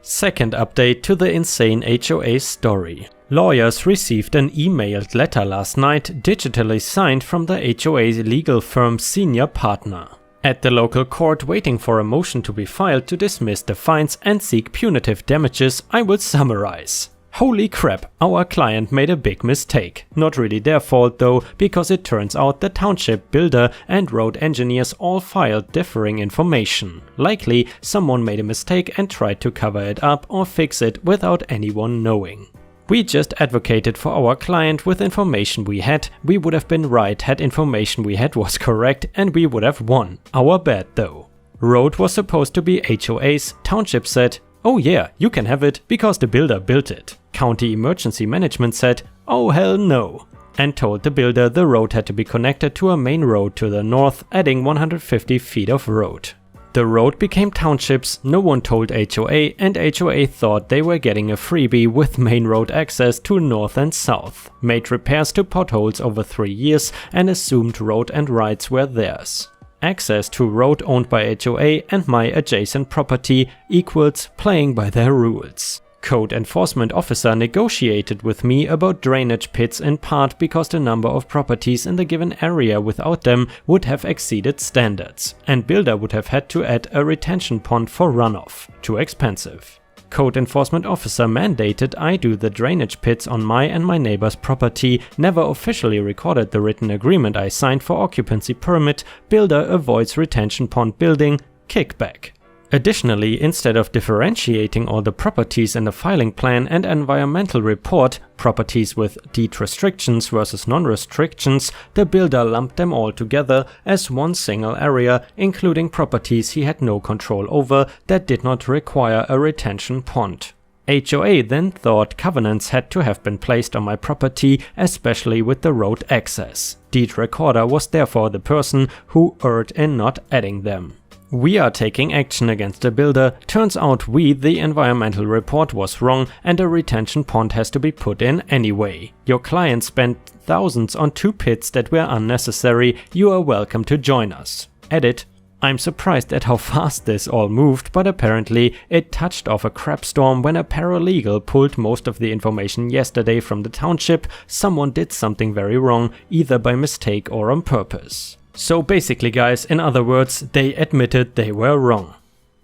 Second update to the insane HOA story. Lawyers received an emailed letter last night, digitally signed from the HOA's legal firm's senior partner. At the local court waiting for a motion to be filed to dismiss the fines and seek punitive damages, I will summarize. Holy crap, our client made a big mistake. Not really their fault though, because it turns out the township, builder and road engineers all filed differing information. Likely, someone made a mistake and tried to cover it up or fix it without anyone knowing. We just advocated for our client with information we had. We would have been right had information we had was correct and we would have won. Our bad though. Road was supposed to be HOA's, township said, oh yeah, you can have it because the builder built it. County Emergency Management said, oh hell no, and told the builder the road had to be connected to a main road to the north, adding 150 feet of road. The road became townships, no one told HOA, and HOA thought they were getting a freebie with main road access to north and south, made repairs to potholes over 3 years and assumed road and rights were theirs. Access to road owned by HOA and my adjacent property equals playing by their rules. Code enforcement officer negotiated with me about drainage pits in part because the number of properties in the given area without them would have exceeded standards, and builder would have had to add a retention pond for runoff. Too expensive. Code enforcement officer mandated I do the drainage pits on my and my neighbor's property, never officially recorded the written agreement I signed for occupancy permit, builder avoids retention pond building, kickback. Additionally, instead of differentiating all the properties in the filing plan and environmental report, properties with deed restrictions versus non-restrictions, the builder lumped them all together as one single area, including properties he had no control over that did not require a retention pond. HOA then thought covenants had to have been placed on my property, especially with the road access. Deed recorder was therefore the person who erred in not adding them. We are taking action against the builder. Turns out the environmental report was wrong and a retention pond has to be put in anyway. Your client spent thousands on 2 pits that were unnecessary. You are welcome to join us. Edit. I'm surprised at how fast this all moved, but apparently it touched off a crap storm when a paralegal pulled most of the information yesterday from the township. Someone did something very wrong, either by mistake or on purpose. So basically guys, in other words, they admitted they were wrong.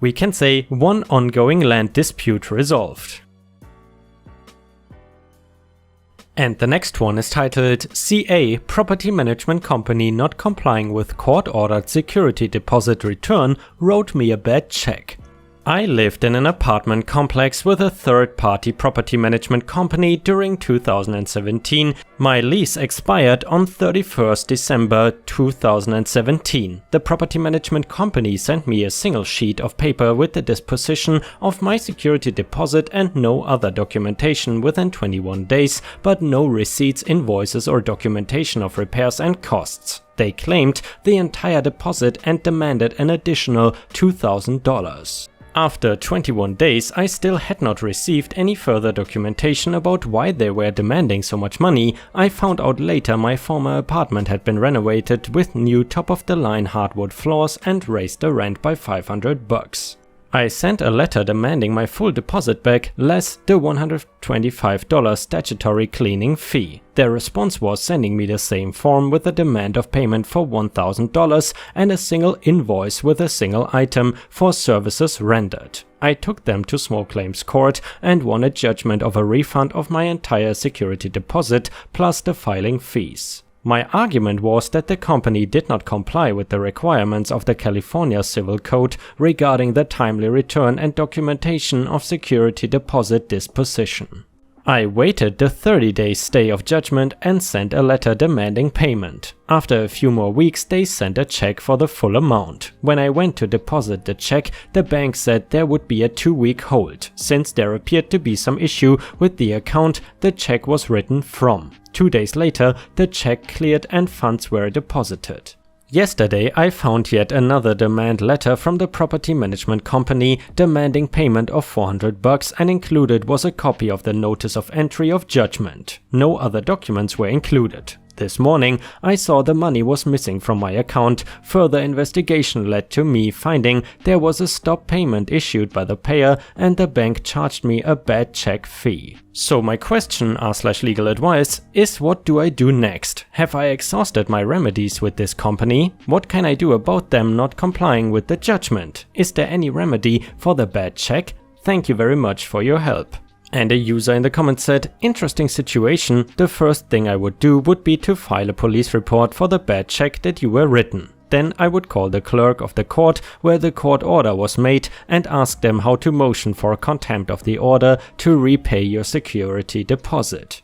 We can say one ongoing land dispute resolved. And the next one is titled CA Property Management Company not complying with court-ordered security deposit return wrote me a bad check. I lived in an apartment complex with a third-party property management company during 2017. My lease expired on 31st December 2017. The property management company sent me a single sheet of paper with the disposition of my security deposit and no other documentation within 21 days, but no receipts, invoices or documentation of repairs and costs. They claimed the entire deposit and demanded an additional $2,000. After 21 days, I still had not received any further documentation about why they were demanding so much money. I found out later my former apartment had been renovated with new top-of-the-line hardwood floors and raised the rent by $500. I sent a letter demanding my full deposit back, less the $125 statutory cleaning fee. Their response was sending me the same form with a demand of payment for $1,000 and a single invoice with a single item for services rendered. I took them to small claims court and won a judgment of a refund of my entire security deposit plus the filing fees. My argument was that the company did not comply with the requirements of the California Civil Code regarding the timely return and documentation of security deposit disposition. I waited the 30-day stay of judgment and sent a letter demanding payment. After a few more weeks, they sent a check for the full amount. When I went to deposit the check, the bank said there would be a 2-week hold. Since there appeared to be some issue with the account the check was written from. 2 days later, the check cleared and funds were deposited. Yesterday, I found yet another demand letter from the property management company demanding payment of $400, and included was a copy of the notice of entry of judgment. No other documents were included. This morning, I saw the money was missing from my account. Further investigation led to me finding there was a stop payment issued by the payer and the bank charged me a bad check fee. So my question r/LegalAdvice is, what do I do next? Have I exhausted my remedies with this company? What can I do about them not complying with the judgment? Is there any remedy for the bad check? Thank you very much for your help. And a user in the comments said, interesting situation, the first thing I would do would be to file a police report for the bad check that you were written. Then I would call the clerk of the court where the court order was made and ask them how to motion for contempt of the order to repay your security deposit.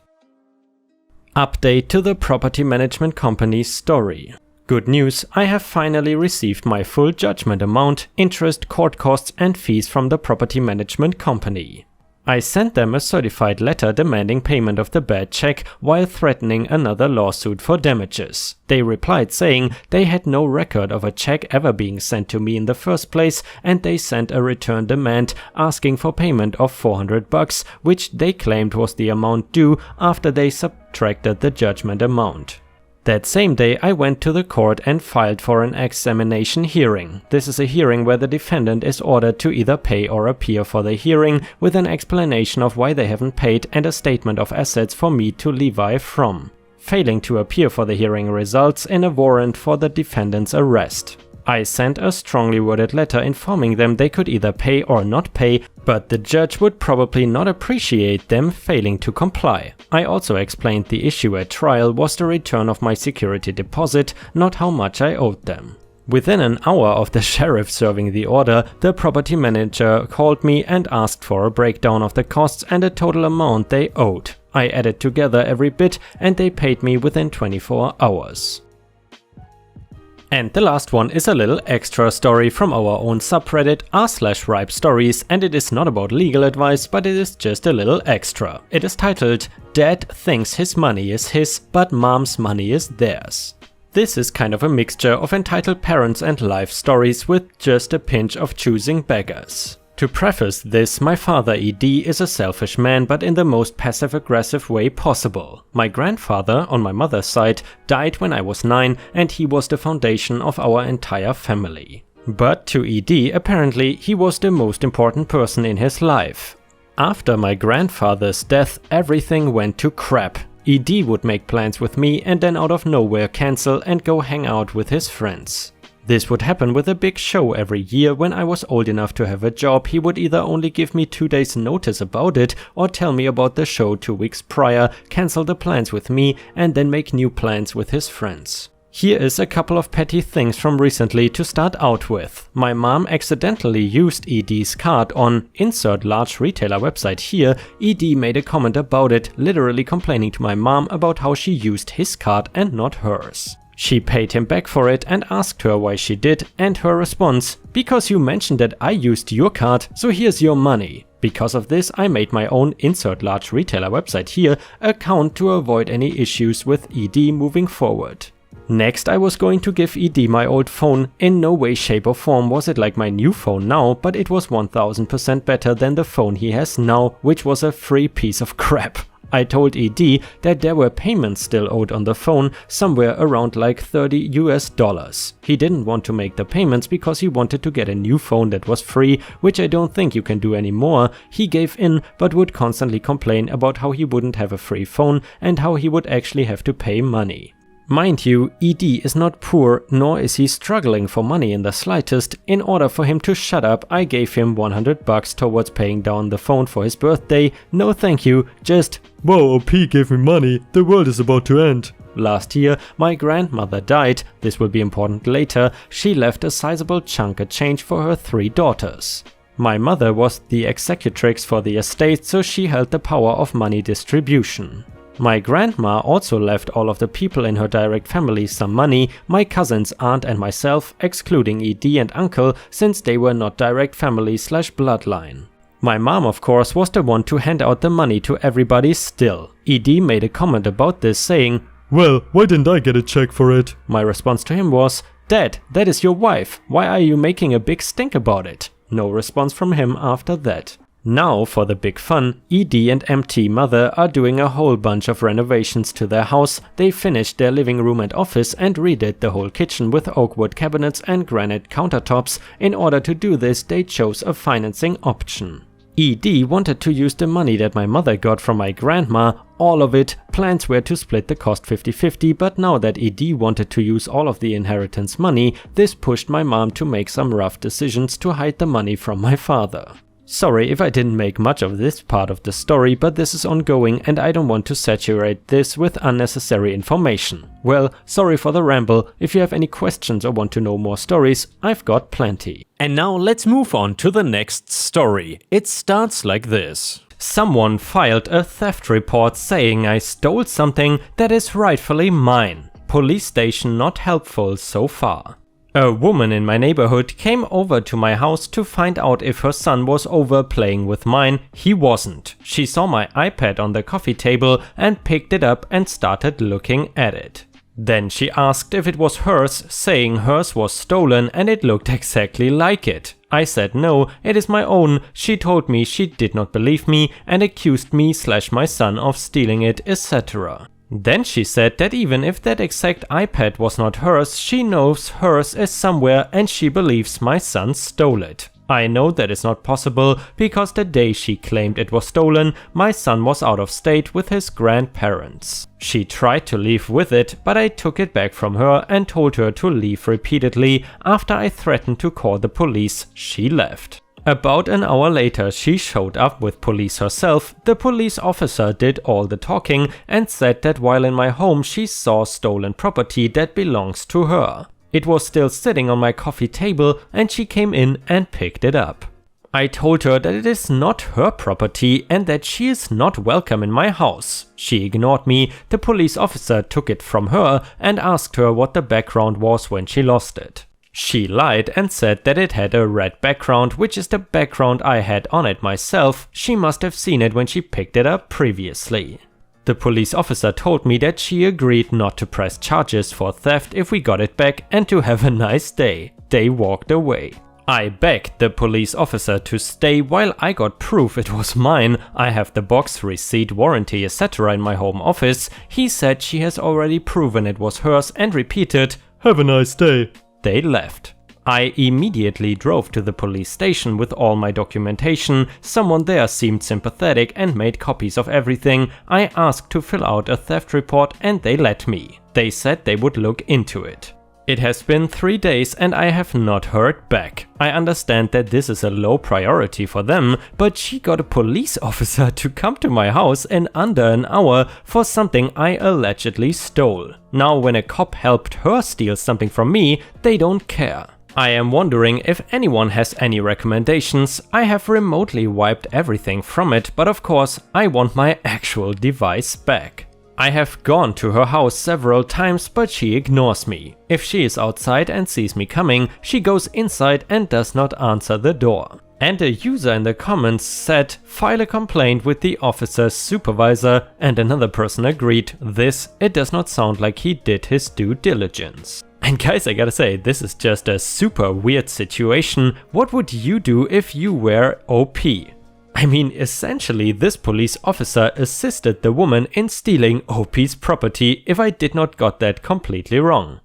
Update to the property management company's story. Good news, I have finally received my full judgment amount, interest, court costs and fees from the property management company. I sent them a certified letter demanding payment of the bad check while threatening another lawsuit for damages. They replied saying they had no record of a check ever being sent to me in the first place, and they sent a return demand asking for payment of $400, which they claimed was the amount due after they subtracted the judgment amount. That same day, I went to the court and filed for an examination hearing. This is a hearing where the defendant is ordered to either pay or appear for the hearing, with an explanation of why they haven't paid and a statement of assets for me to levy from. Failing to appear for the hearing results in a warrant for the defendant's arrest. I sent a strongly worded letter informing them they could either pay or not pay, but the judge would probably not appreciate them failing to comply. I also explained the issue at trial was the return of my security deposit, not how much I owed them. Within an hour of the sheriff serving the order, the property manager called me and asked for a breakdown of the costs and a total amount they owed. I added together every bit and they paid me within 24 hours. And the last one is a little extra story from our own subreddit r/ripe stories, and it is not about legal advice, but it is just a little extra. It is titled, Dad thinks his money is his, but Mom's money is theirs. This is kind of a mixture of entitled parents and life stories with just a pinch of choosing beggars. To preface this, my father ED is a selfish man, but in the most passive-aggressive way possible. My grandfather, on my mother's side, died when I was 9 and he was the foundation of our entire family. But to ED, apparently, he was the most important person in his life. After my grandfather's death, everything went to crap. ED would make plans with me and then out of nowhere cancel and go hang out with his friends. This would happen with a big show every year. When I was old enough to have a job, he would either only give me 2 days notice about it or tell me about the show 2 weeks prior, cancel the plans with me, and then make new plans with his friends. Here is a couple of petty things from recently to start out with. My mom accidentally used ED's card on insert large retailer website here. ED made a comment about it, literally complaining to my mom about how she used his card and not hers. She paid him back for it and asked her why she did, and her response: "Because you mentioned that I used your card, so here's your money." Because of this, I made my own insert large retailer website here account to avoid any issues with ED moving forward. Next, I was going to give ED my old phone. In no way, shape or form was it like my new phone now, but it was 1000% better than the phone he has now, which was a free piece of crap. I told ED that there were payments still owed on the phone, somewhere around like $30 US. He didn't want to make the payments because he wanted to get a new phone that was free, which I don't think you can do anymore. He gave in, but would constantly complain about how he wouldn't have a free phone and how he would actually have to pay money. Mind you, ED is not poor, nor is he struggling for money in the slightest. In order for him to shut up, I gave him $100 towards paying down the phone for his birthday. No thank you, just, "Wow, OP gave me money, the world is about to end." Last year, my grandmother died. This will be important later. She left a sizable chunk of change for her 3 daughters. My mother was the executrix for the estate, so she held the power of money distribution. My grandma also left all of the people in her direct family some money, my cousins, aunt and myself, excluding ED and uncle, since they were not direct family/bloodline. My mom, of course, was the one to hand out the money to everybody still. ED made a comment about this saying, "Well, why didn't I get a check for it?" My response to him was, "Dad, that is your wife. Why are you making a big stink about it?" No response from him after that. Now for the big fun. ED and MT mother are doing a whole bunch of renovations to their house. They finished their living room and office and redid the whole kitchen with oak wood cabinets and granite countertops. In order to do this, they chose a financing option. ED wanted to use the money that my mother got from my grandma, all of it. Plans were to split the cost 50-50, but now that ED wanted to use all of the inheritance money, this pushed my mom to make some rough decisions to hide the money from my father. Sorry if I didn't make much of this part of the story, but this is ongoing and I don't want to saturate this with unnecessary information. Well, sorry for the ramble. If you have any questions or want to know more stories, I've got plenty. And now let's move on to the next story. It starts like this. Someone filed a theft report saying I stole something that is rightfully mine. Police station not helpful so far. A woman in my neighborhood came over to my house to find out if her son was over playing with mine. He wasn't. She saw my iPad on the coffee table and picked it up and started looking at it. Then she asked if it was hers, saying hers was stolen and it looked exactly like it. I said no, it is my own. She told me she did not believe me and accused me/my son of stealing it, etc. Then she said that even if that exact iPad was not hers, she knows hers is somewhere and she believes my son stole it. I know that is not possible because the day she claimed it was stolen, my son was out of state with his grandparents. She tried to leave with it, but I took it back from her and told her to leave repeatedly. After I threatened to call the police, she left. About an hour later, she showed up with police herself. The police officer did all the talking and said that while in my home she saw stolen property that belongs to her. It was still sitting on my coffee table and she came in and picked it up. I told her that it is not her property and that she is not welcome in my house. She ignored me. The police officer took it from her and asked her what the background was when she lost it. She lied and said that it had a red background, which is the background I had on it myself. She must have seen it when she picked it up previously. The police officer told me that she agreed not to press charges for theft if we got it back and to have a nice day. They walked away. I begged the police officer to stay while I got proof it was mine. I have the box, receipt, warranty, etc. in my home office. He said she has already proven it was hers and repeated, "Have a nice day." They left. I immediately drove to the police station with all my documentation. Someone there seemed sympathetic and made copies of everything. I asked to fill out a theft report and they let me. They said they would look into it. It has been 3 days and I have not heard back. I understand that this is a low priority for them, but she got a police officer to come to my house in under an hour for something I allegedly stole. Now when a cop helped her steal something from me, they don't care. I am wondering if anyone has any recommendations. I have remotely wiped everything from it, but of course I want my actual device back. I have gone to her house several times, but she ignores me. If she is outside and sees me coming, she goes inside and does not answer the door. And a user in the comments said, file a complaint with the officer's supervisor, and another person agreed, it does not sound like he did his due diligence. And guys, I gotta say, this is just a super weird situation. What would you do if you were OP? I mean, essentially, this police officer assisted the woman in stealing OP's property, if I did not got that completely wrong.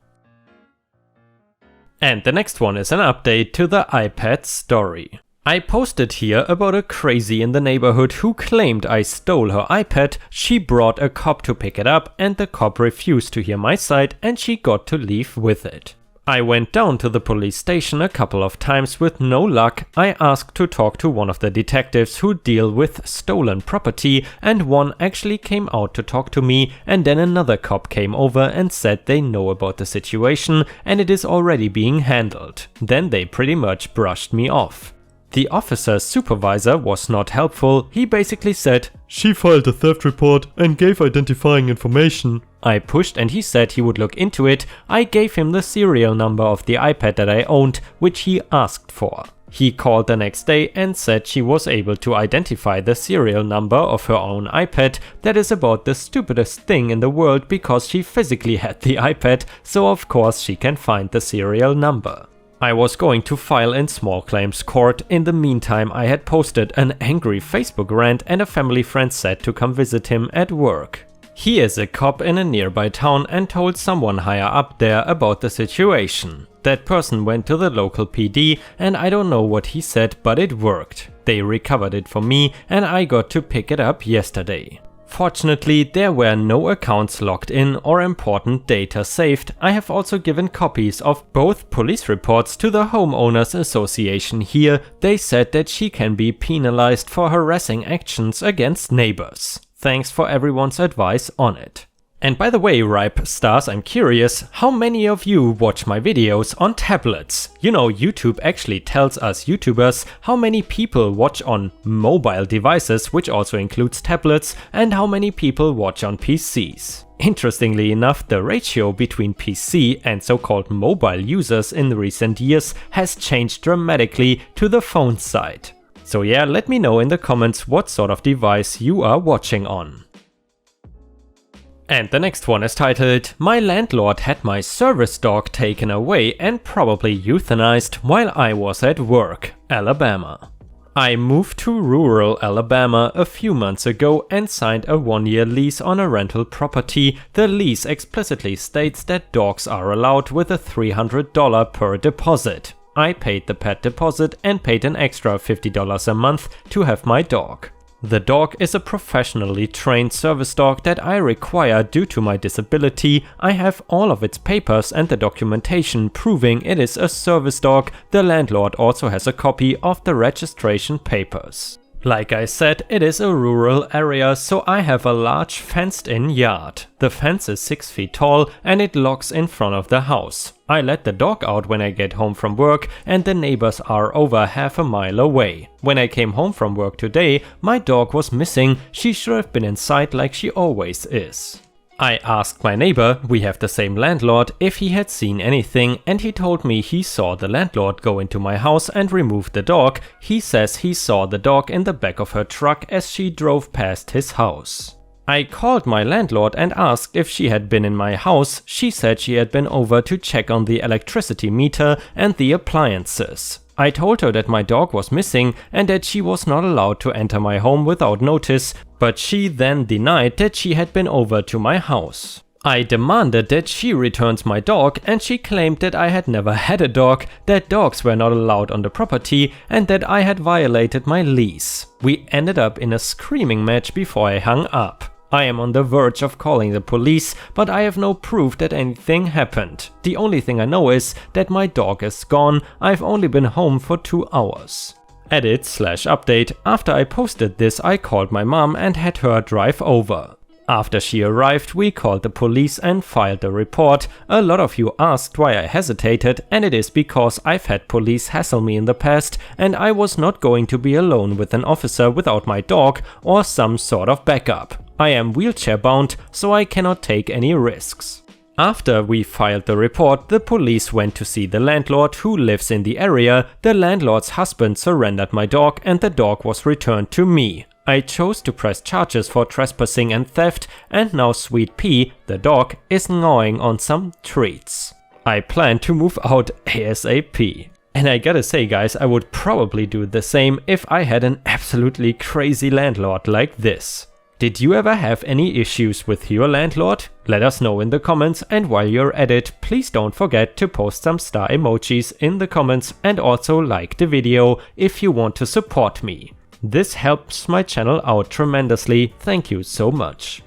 And the next one is an update to the iPad story. I posted here about a crazy in the neighborhood who claimed I stole her iPad. She brought a cop to pick it up and the cop refused to hear my side and she got to leave with it. I went down to the police station a couple of times with no luck. I asked to talk to one of the detectives who deal with stolen property, and one actually came out to talk to me, and then another cop came over and said they know about the situation and it is already being handled. Then they pretty much brushed me off. The officer's supervisor was not helpful. He basically said, "She filed a theft report and gave identifying information." I pushed and he said he would look into it. I gave him the serial number of the iPad that I owned, which he asked for. He called the next day and said she was able to identify the serial number of her own iPad. That is about the stupidest thing in the world because she physically had the iPad, so of course she can find the serial number. I was going to file in small claims court. In the meantime, I had posted an angry Facebook rant and a family friend said to come visit him at work. He is a cop in a nearby town and told someone higher up there about the situation. That person went to the local PD and I don't know what he said, but it worked. They recovered it for me and I got to pick it up yesterday. Fortunately, there were no accounts logged in or important data saved. I have also given copies of both police reports to the homeowners association here. They said that she can be penalized for harassing actions against neighbors. Thanks for everyone's advice on it. And by the way, Ripe Stars, I'm curious, how many of you watch my videos on tablets? You know, YouTube actually tells us YouTubers how many people watch on mobile devices, which also includes tablets, and how many people watch on PCs. Interestingly enough, the ratio between PC and so-called mobile users in recent years has changed dramatically to the phone side. So yeah, let me know in the comments what sort of device you are watching on. And the next one is titled, "My landlord had my service dog taken away and probably euthanized while I was at work, Alabama." I moved to rural Alabama a few months ago and signed a 1-year lease on a rental property. The lease explicitly states that dogs are allowed with a $300 per deposit. I paid the pet deposit and paid an extra $50 a month to have my dog. The dog is a professionally trained service dog that I require due to my disability. I have all of its papers and the documentation proving it is a service dog. The landlord also has a copy of the registration papers. Like I said, it is a rural area, so I have a large fenced-in yard. The fence is 6 feet tall and it locks in front of the house. I let the dog out when I get home from work and the neighbors are over half a mile away. When I came home from work today, my dog was missing. She should have been inside like she always is. I asked my neighbor, we have the same landlord, if he had seen anything, and he told me he saw the landlord go into my house and remove the dog. He says he saw the dog in the back of her truck as she drove past his house. I called my landlord and asked if she had been in my house. She said she had been over to check on the electricity meter and the appliances. I told her that my dog was missing and that she was not allowed to enter my home without notice, but she then denied that she had been over to my house. I demanded that she returns my dog and she claimed that I had never had a dog, that dogs were not allowed on the property and that I had violated my lease. We ended up in a screaming match before I hung up. I am on the verge of calling the police, but I have no proof that anything happened. The only thing I know is that my dog is gone. I've only been home for 2 hours. Edit/update. After I posted this, I called my mom and had her drive over. After she arrived, we called the police and filed a report. A lot of you asked why I hesitated, and it is because I've had police hassle me in the past and I was not going to be alone with an officer without my dog or some sort of backup. I am wheelchair bound, so I cannot take any risks. After we filed the report, the police went to see the landlord who lives in the area. The landlord's husband surrendered my dog and the dog was returned to me. I chose to press charges for trespassing and theft, and now Sweet Pea, the dog, is gnawing on some treats. I plan to move out ASAP. And I gotta say guys, I would probably do the same if I had an absolutely crazy landlord like this. Did you ever have any issues with your landlord? Let us know in the comments, and while you're at it, please don't forget to post some star emojis in the comments and also like the video if you want to support me. This helps my channel out tremendously, thank you so much.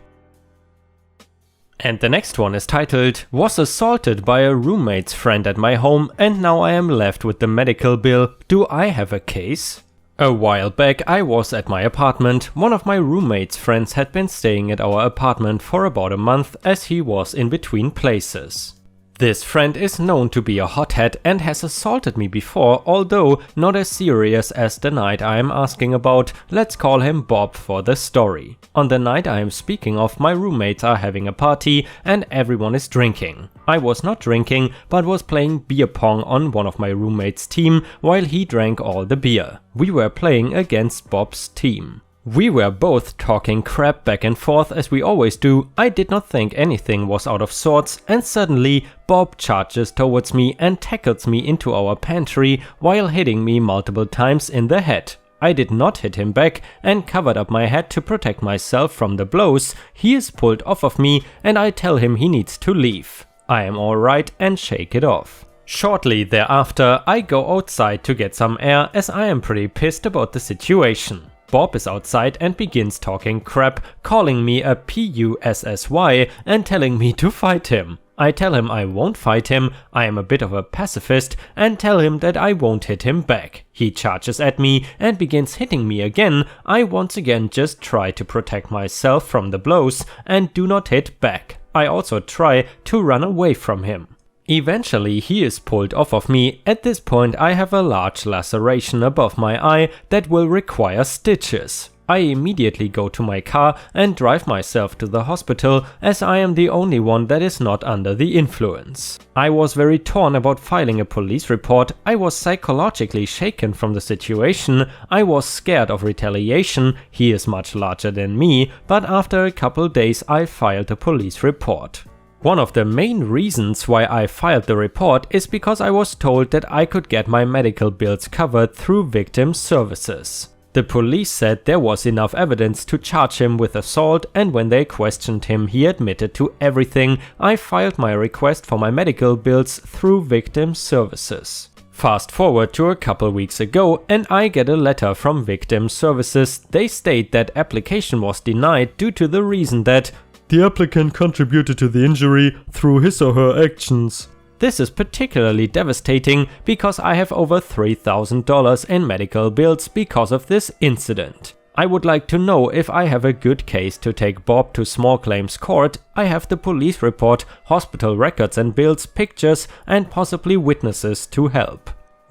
And the next one is titled, "Was assaulted by a roommate's friend at my home and now I am left with the medical bill. Do I have a case?" A while back I was at my apartment. One of my roommate's friends had been staying at our apartment for about a month as he was in between places. This friend is known to be a hothead and has assaulted me before, although not as serious as the night I am asking about. Let's call him Bob for the story. On the night I am speaking of, my roommates are having a party and everyone is drinking. I was not drinking, but was playing beer pong on one of my roommates' team while he drank all the beer. We were playing against Bob's team. We were both talking crap back and forth as we always do. I did not think anything was out of sorts, and suddenly Bob charges towards me and tackles me into our pantry while hitting me multiple times in the head. I did not hit him back and covered up my head to protect myself from the blows. He is pulled off of me and I tell him he needs to leave. I am alright and shake it off. Shortly thereafter, I go outside to get some air as I am pretty pissed about the situation. Bob is outside and begins talking crap, calling me a PUSSY and telling me to fight him. I tell him I won't fight him, I am a bit of a pacifist, and tell him that I won't hit him back. He charges at me and begins hitting me again. I once again just try to protect myself from the blows and do not hit back. I also try to run away from him. Eventually he is pulled off of me. At this point I have a large laceration above my eye that will require stitches. I immediately go to my car and drive myself to the hospital as I am the only one that is not under the influence. I was very torn about filing a police report. I was psychologically shaken from the situation. I was scared of retaliation. He is much larger than me, but after a couple days I filed a police report. One of the main reasons why I filed the report is because I was told that I could get my medical bills covered through victim services. The police said there was enough evidence to charge him with assault, and when they questioned him he admitted to everything. I filed my request for my medical bills through victim services. Fast forward to a couple weeks ago and I get a letter from victim services. They state that application was denied due to the reason that the applicant contributed to the injury through his or her actions. This is particularly devastating because I have over $3,000 in medical bills because of this incident. I would like to know if I have a good case to take Bob to small claims court. I have the police report, hospital records and bills, pictures, and possibly witnesses to help.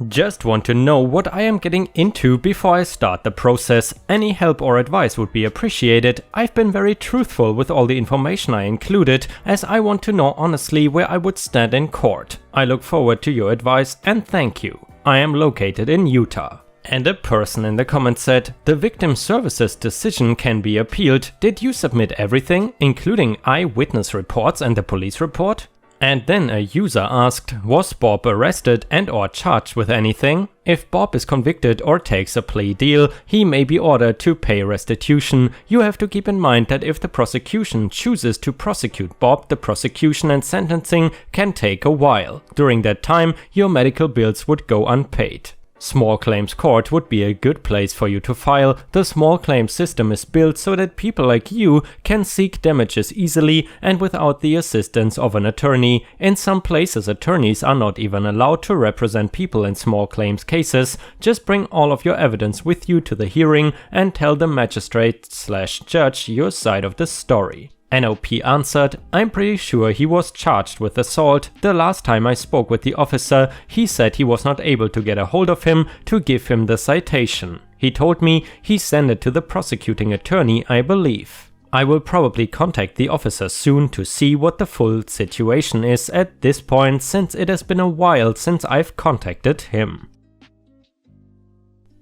Just want to know what I am getting into before I start the process. Any help or advice would be appreciated. I've been very truthful with all the information I included, as I want to know honestly where I would stand in court. I look forward to your advice and thank you. I am located in Utah. And a person in the comments said, the victim services decision can be appealed. Did you submit everything, including eyewitness reports and the police report? And then a user asked, was Bob arrested and or charged with anything? If Bob is convicted or takes a plea deal, he may be ordered to pay restitution. You have to keep in mind that if the prosecution chooses to prosecute Bob, the prosecution and sentencing can take a while. During that time, your medical bills would go unpaid. Small claims court would be a good place for you to file. The small claims system is built so that people like you can seek damages easily and without the assistance of an attorney. In some places, attorneys are not even allowed to represent people in small claims cases. Just bring all of your evidence with you to the hearing and tell the magistrate/judge your side of the story. NOP answered, I'm pretty sure he was charged with assault. The last time I spoke with the officer, he said he was not able to get a hold of him to give him the citation. He told me he sent it to the prosecuting attorney, I believe. I will probably contact the officer soon to see what the full situation is at this point, since it has been a while since I've contacted him.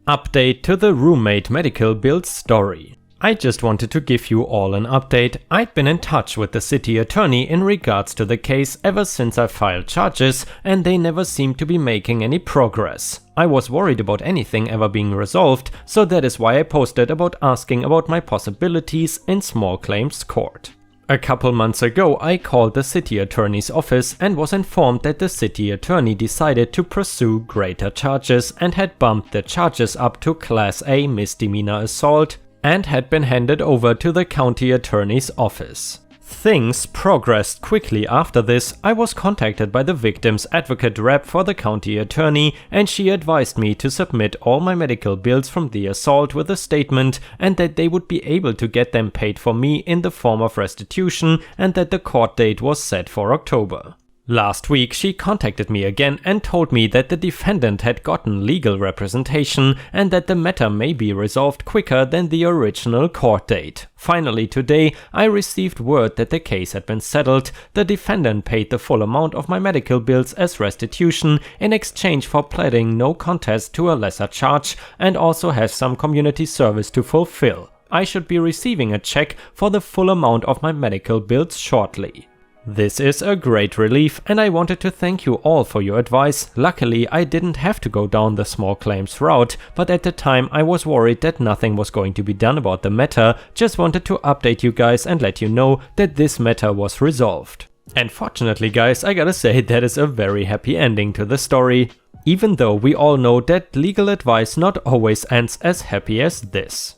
Update to the roommate medical bill story. I just wanted to give you all an update. I'd been in touch with the city attorney in regards to the case ever since I filed charges, and they never seemed to be making any progress. I was worried about anything ever being resolved, so that is why I posted about asking about my possibilities in small claims court. A couple months ago, I called the city attorney's office and was informed that the city attorney decided to pursue greater charges and had bumped the charges up to Class A misdemeanor assault and had been handed over to the county attorney's office. Things progressed quickly after this. I was contacted by the victim's advocate rep for the county attorney, and she advised me to submit all my medical bills from the assault with a statement, and that they would be able to get them paid for me in the form of restitution, and that the court date was set for October. Last week she contacted me again and told me that the defendant had gotten legal representation and that the matter may be resolved quicker than the original court date. Finally today I received word that the case had been settled. The defendant paid the full amount of my medical bills as restitution in exchange for pleading no contest to a lesser charge, and also has some community service to fulfill. I should be receiving a check for the full amount of my medical bills shortly. This is a great relief, and I wanted to thank you all for your advice. Luckily, I didn't have to go down the small claims route, but at the time I was worried that nothing was going to be done about the matter. Just wanted to update you guys and let you know that this matter was resolved. And fortunately guys, I gotta say that is a very happy ending to the story, even though we all know that legal advice not always ends as happy as this.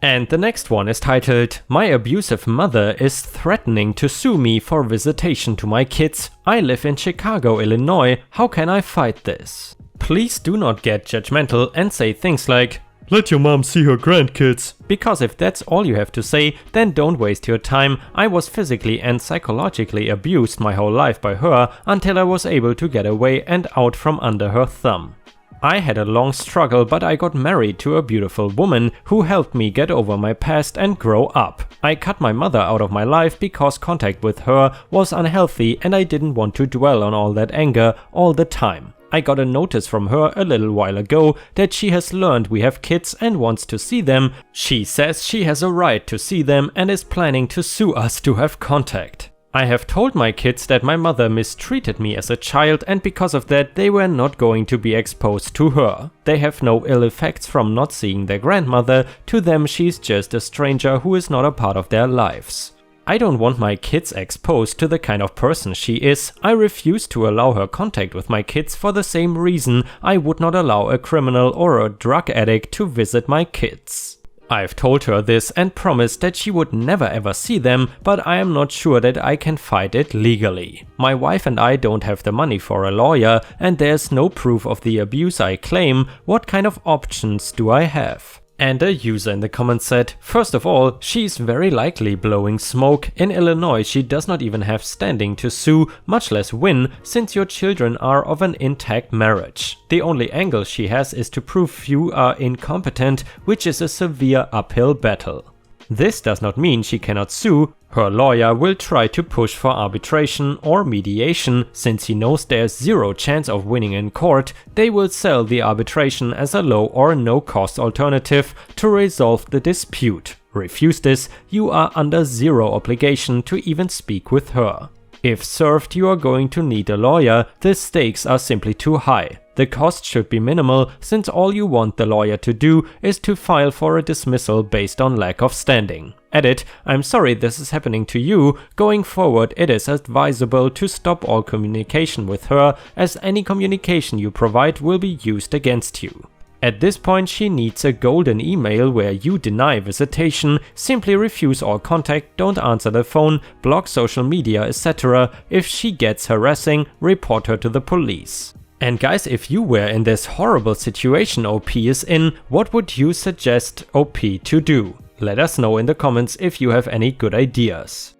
And the next one is titled, My abusive mother is threatening to sue me for visitation to my kids. I live in Chicago, Illinois. How can I fight this? Please do not get judgmental and say things like, let your mom see her grandkids. Because if that's all you have to say, then don't waste your time. I was physically and psychologically abused my whole life by her until I was able to get away and out from under her thumb. I had a long struggle, but I got married to a beautiful woman who helped me get over my past and grow up. I cut my mother out of my life because contact with her was unhealthy and I didn't want to dwell on all that anger all the time. I got a notice from her a little while ago that she has learned we have kids and wants to see them. She says she has a right to see them and is planning to sue us to have contact. I have told my kids that my mother mistreated me as a child, and because of that they were not going to be exposed to her. They have no ill effects from not seeing their grandmother. To them she's just a stranger who is not a part of their lives. I don't want my kids exposed to the kind of person she is. I refuse to allow her contact with my kids for the same reason I would not allow a criminal or a drug addict to visit my kids. I've told her this and promised that she would never ever see them, but I am not sure that I can fight it legally. My wife and I don't have the money for a lawyer, and there's no proof of the abuse I claim. What kind of options do I have? And a user in the comments said, first of all, she's very likely blowing smoke. In Illinois she does not even have standing to sue, much less win, since your children are of an intact marriage. The only angle she has is to prove you are incompetent, which is a severe uphill battle. This does not mean she cannot sue. Her lawyer will try to push for arbitration or mediation. Since he knows there's zero chance of winning in court, they will sell the arbitration as a low or no cost alternative to resolve the dispute. Refuse this, you are under zero obligation to even speak with her. If served, you are going to need a lawyer. The stakes are simply too high. The cost should be minimal, since all you want the lawyer to do is to file for a dismissal based on lack of standing. Edit: I'm sorry this is happening to you. Going forward, it is advisable to stop all communication with her, as any communication you provide will be used against you. At this point, she needs a golden email where you deny visitation, simply refuse all contact, don't answer the phone, block social media, etc. If she gets harassing, report her to the police. And guys, if you were in this horrible situation OP is in, what would you suggest OP to do? Let us know in the comments if you have any good ideas.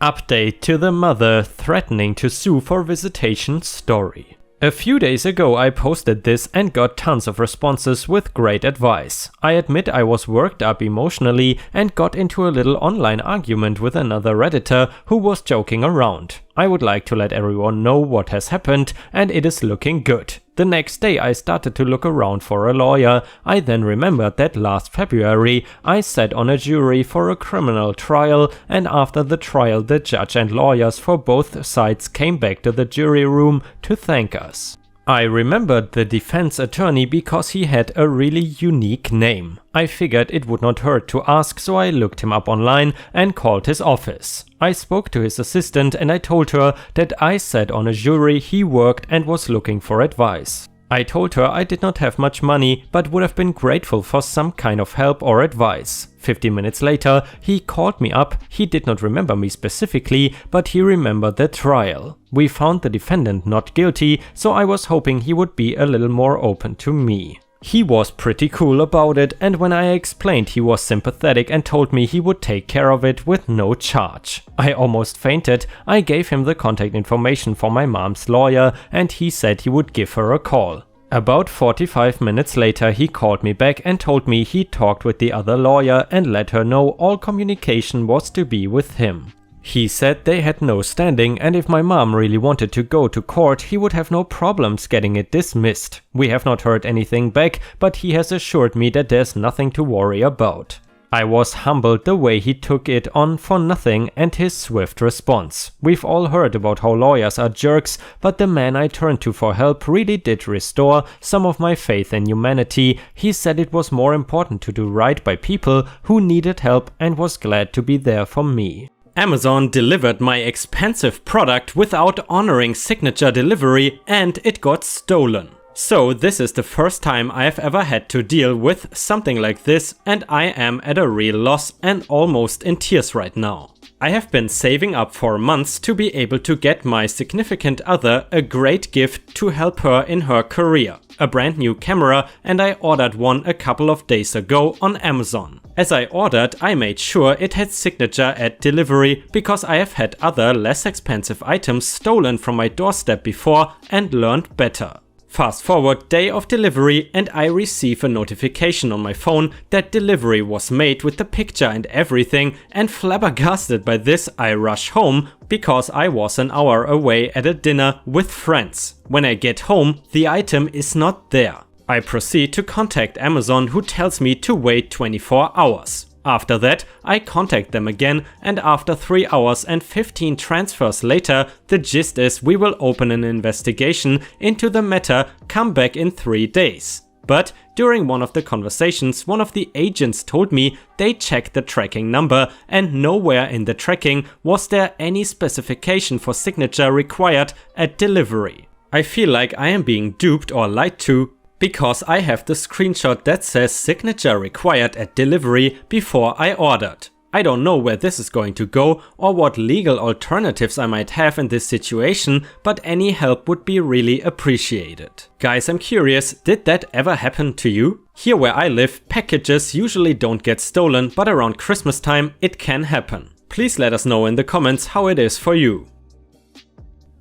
Update to the mother threatening to sue for visitation story. A few days ago I posted this and got tons of responses with great advice. I admit I was worked up emotionally and got into a little online argument with another Redditor who was joking around. I would like to let everyone know what has happened, and it is looking good. The next day I started to look around for a lawyer. I then remembered that last February I sat on a jury for a criminal trial, and after the trial the judge and lawyers for both sides came back to the jury room to thank us. I remembered the defense attorney because he had a really unique name. I figured it would not hurt to ask, so I looked him up online and called his office. I spoke to his assistant and I told her that I sat on a jury he worked and was looking for advice. I told her I did not have much money, but would have been grateful for some kind of help or advice. 15 minutes later, he called me up. He did not remember me specifically, but he remembered the trial. We found the defendant not guilty, so I was hoping he would be a little more open to me. He was pretty cool about it, and when I explained, he was sympathetic and told me he would take care of it with no charge. I almost fainted. I gave him the contact information for my mom's lawyer and he said he would give her a call. About 45 minutes later he called me back and told me he talked with the other lawyer and let her know all communication was to be with him. He said they had no standing, and if my mom really wanted to go to court, he would have no problems getting it dismissed. We have not heard anything back, but he has assured me that there's nothing to worry about. I was humbled the way he took it on for nothing and his swift response. We've all heard about how lawyers are jerks, but the man I turned to for help really did restore some of my faith in humanity. He said it was more important to do right by people who needed help and was glad to be there for me. Amazon delivered my expensive product without honoring signature delivery and it got stolen. So this is the first time I have ever had to deal with something like this, and I am at a real loss and almost in tears right now. I have been saving up for months to be able to get my significant other a great gift to help her in her career. A brand new camera, and I ordered one a couple of days ago on Amazon. As I ordered, I made sure it had signature at delivery because I have had other less expensive items stolen from my doorstep before and learned better. Fast forward day of delivery and I receive a notification on my phone that delivery was made with the picture and everything, and flabbergasted by this I rush home because I was an hour away at a dinner with friends. When I get home, the item is not there. I proceed to contact Amazon, who tells me to wait 24 hours. After that, I contact them again, and after 3 hours and 15 transfers later, the gist is we will open an investigation into the matter, come back in 3 days. But during one of the conversations, one of the agents told me they checked the tracking number and nowhere in the tracking was there any specification for signature required at delivery. I feel like I am being duped or lied to, because I have the screenshot that says signature required at delivery before I ordered. I don't know where this is going to go or what legal alternatives I might have in this situation, but any help would be really appreciated. Guys, I'm curious, did that ever happen to you? Here where I live, packages usually don't get stolen, but around Christmas time it can happen. Please let us know in the comments how it is for you.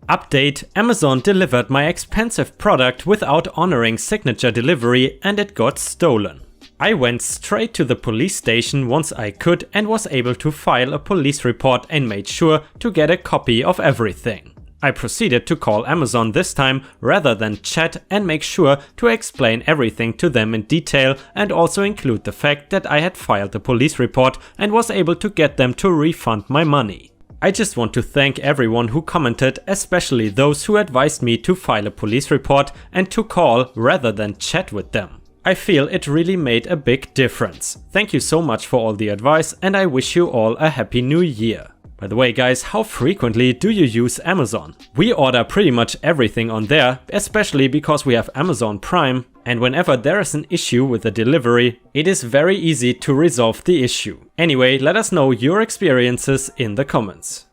Update: Amazon delivered my expensive product without honoring signature delivery and it got stolen. I went straight to the police station once I could and was able to file a police report and made sure to get a copy of everything. I proceeded to call Amazon this time rather than chat and make sure to explain everything to them in detail and also include the fact that I had filed a police report and was able to get them to refund my money. I just want to thank everyone who commented, especially those who advised me to file a police report and to call rather than chat with them. I feel it really made a big difference. Thank you so much for all the advice, and I wish you all a happy new year. By the way guys, how frequently do you use Amazon? We order pretty much everything on there, especially because we have Amazon Prime, and whenever there is an issue with the delivery, it is very easy to resolve the issue. Anyway, let us know your experiences in the comments.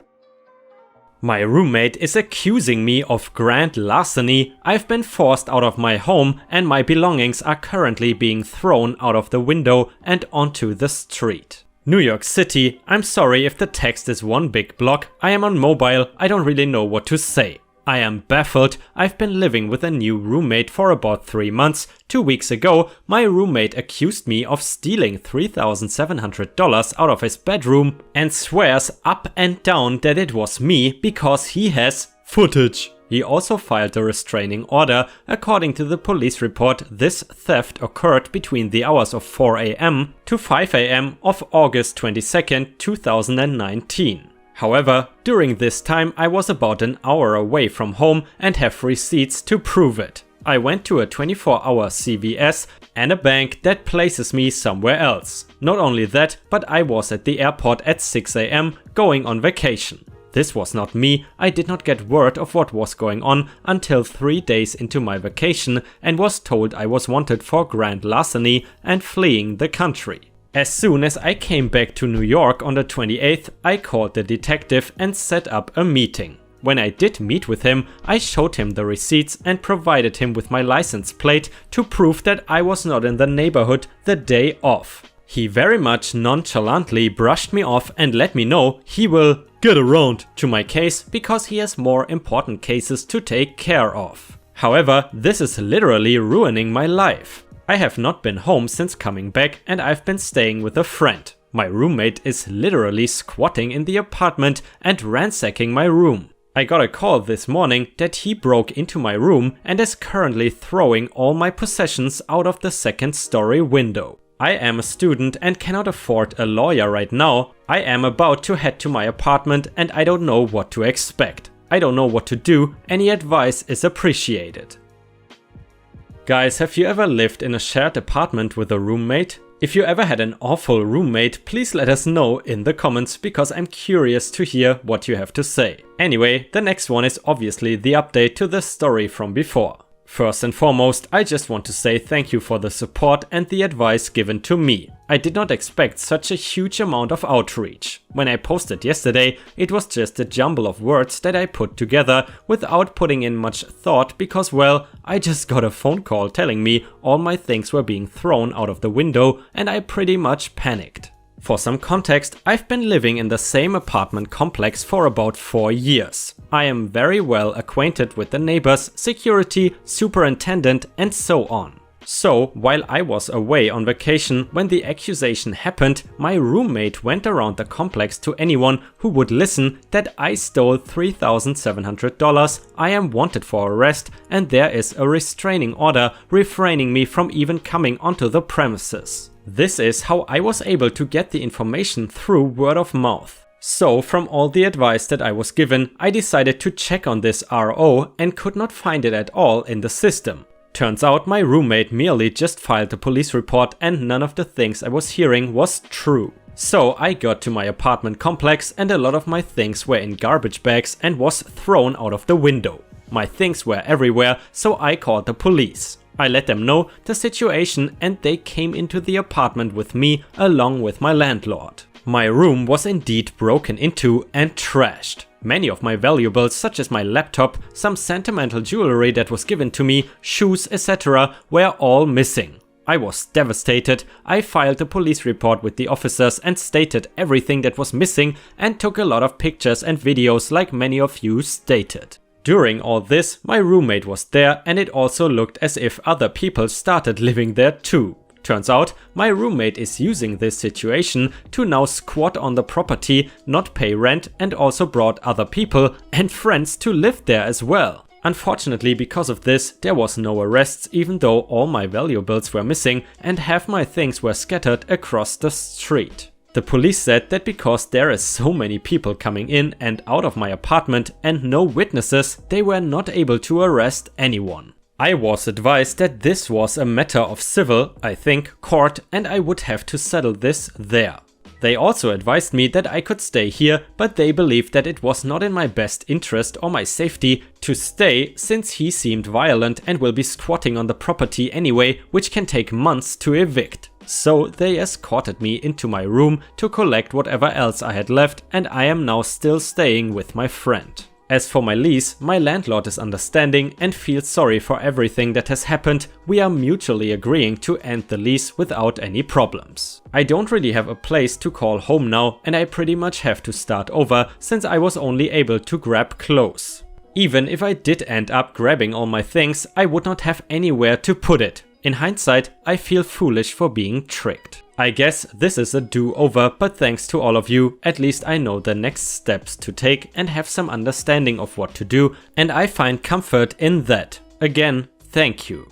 My roommate is accusing me of grand larceny. I've been forced out of my home and my belongings are currently being thrown out of the window and onto the street. New York City, I'm sorry if the text is one big block. I am on mobile, I don't really know what to say. I am baffled. I've been living with a new roommate for about 3 months. 2 weeks ago, my roommate accused me of stealing $3,700 out of his bedroom and swears up and down that it was me because he has footage. He also filed a restraining order. According to the police report, this theft occurred between the hours of 4 AM to 5 AM of August 22nd, 2019. However, during this time I was about an hour away from home and have receipts to prove it. I went to a 24-hour CVS and a bank that places me somewhere else. Not only that, but I was at the airport at 6 AM going on vacation. This was not me. I did not get word of what was going on until 3 days into my vacation and was told I was wanted for grand larceny and fleeing the country. As soon as I came back to New York on the 28th, I called the detective and set up a meeting. When I did meet with him, I showed him the receipts and provided him with my license plate to prove that I was not in the neighborhood the day of. He very much nonchalantly brushed me off and let me know he will get around to my case because he has more important cases to take care of. However, this is literally ruining my life. I have not been home since coming back and I've been staying with a friend. My roommate is literally squatting in the apartment and ransacking my room. I got a call this morning that he broke into my room and is currently throwing all my possessions out of the second-story window. I am a student and cannot afford a lawyer right now. I am about to head to my apartment and I don't know what to expect. I don't know what to do. Any advice is appreciated. Guys, have you ever lived in a shared apartment with a roommate? If you ever had an awful roommate, please let us know in the comments because I'm curious to hear what you have to say. Anyway, the next one is obviously the update to the story from before. First and foremost, I just want to say thank you for the support and the advice given to me. I did not expect such a huge amount of outreach. When I posted yesterday, it was just a jumble of words that I put together without putting in much thought because, well, I just got a phone call telling me all my things were being thrown out of the window and I pretty much panicked. For some context, I've been living in the same apartment complex for about 4 years. I am very well acquainted with the neighbors, security, superintendent, and so on. So, while I was away on vacation when the accusation happened, my roommate went around the complex to anyone who would listen that I stole $3,700, I am wanted for arrest, and there is a restraining order refraining me from even coming onto the premises. This is how I was able to get the information through word of mouth. So, from all the advice that I was given, I decided to check on this RO and could not find it at all in the system. Turns out my roommate merely just filed a police report and none of the things I was hearing was true. So I got to my apartment complex and a lot of my things were in garbage bags and was thrown out of the window. My things were everywhere, so I called the police. I let them know the situation and they came into the apartment with me along with my landlord. My room was indeed broken into and trashed. Many of my valuables, such as my laptop, some sentimental jewelry that was given to me, shoes, etc., were all missing. I was devastated. I filed a police report with the officers and stated everything that was missing and took a lot of pictures and videos like many of you stated. During all this, my roommate was there and it also looked as if other people started living there too. Turns out, my roommate is using this situation to now squat on the property, not pay rent, and also brought other people and friends to live there as well. Unfortunately, because of this, there was no arrests even though all my valuables were missing and half my things were scattered across the street. The police said that because there is so many people coming in and out of my apartment and no witnesses, they were not able to arrest anyone. I was advised that this was a matter of civil, I think, court, and I would have to settle this there. They also advised me that I could stay here, but they believed that it was not in my best interest or my safety to stay, since he seemed violent and will be squatting on the property anyway, which can take months to evict. So they escorted me into my room to collect whatever else I had left, and I am now still staying with my friend. As for my lease, my landlord is understanding and feels sorry for everything that has happened. We are mutually agreeing to end the lease without any problems. I don't really have a place to call home now, and I pretty much have to start over since I was only able to grab clothes. Even if I did end up grabbing all my things, I would not have anywhere to put it. In hindsight, I feel foolish for being tricked. I guess this is a do-over, but thanks to all of you, at least I know the next steps to take and have some understanding of what to do, and I find comfort in that. Again, thank you.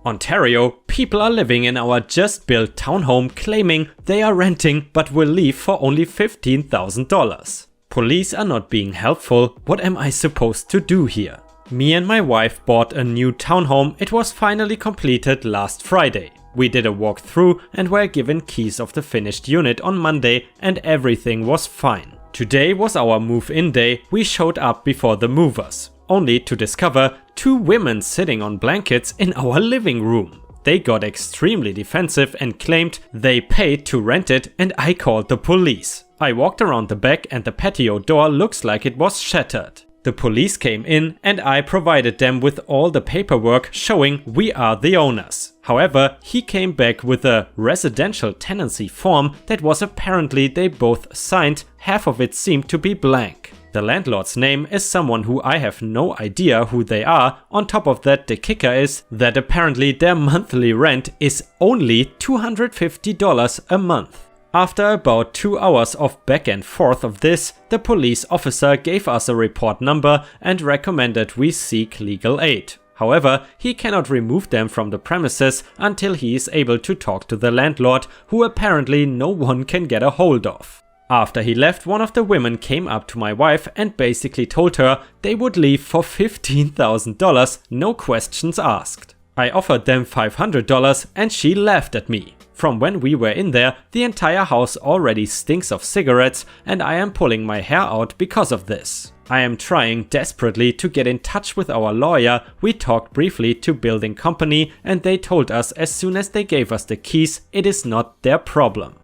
Ontario, people are living in our just-built townhome claiming they are renting but will leave for only $15,000. Police are not being helpful. What am I supposed to do here? Me and my wife bought a new townhome. It was finally completed last Friday. We did a walkthrough and were given keys of the finished unit on Monday, and everything was fine. Today was our move-in day. We showed up before the movers, only to discover 2 women sitting on blankets in our living room. They got extremely defensive and claimed they paid to rent it, and I called the police. I walked around the back and the patio door looks like it was shattered. The police came in and I provided them with all the paperwork showing we are the owners. However, he came back with a residential tenancy form that was apparently they both signed. Half of it seemed to be blank. The landlord's name is someone who I have no idea who they are. On top of that, the kicker is that apparently their monthly rent is only $250 a month. After about 2 hours of back and forth of this, the police officer gave us a report number and recommended we seek legal aid. However, he cannot remove them from the premises until he is able to talk to the landlord, who apparently no one can get a hold of. After he left, one of the women came up to my wife and basically told her they would leave for $15,000, no questions asked. I offered them $500 and she laughed at me. From when we were in there, the entire house already stinks of cigarettes and I am pulling my hair out because of this. I am trying desperately to get in touch with our lawyer. We talked briefly to building company and they told us as soon as they gave us the keys, it is not their problem.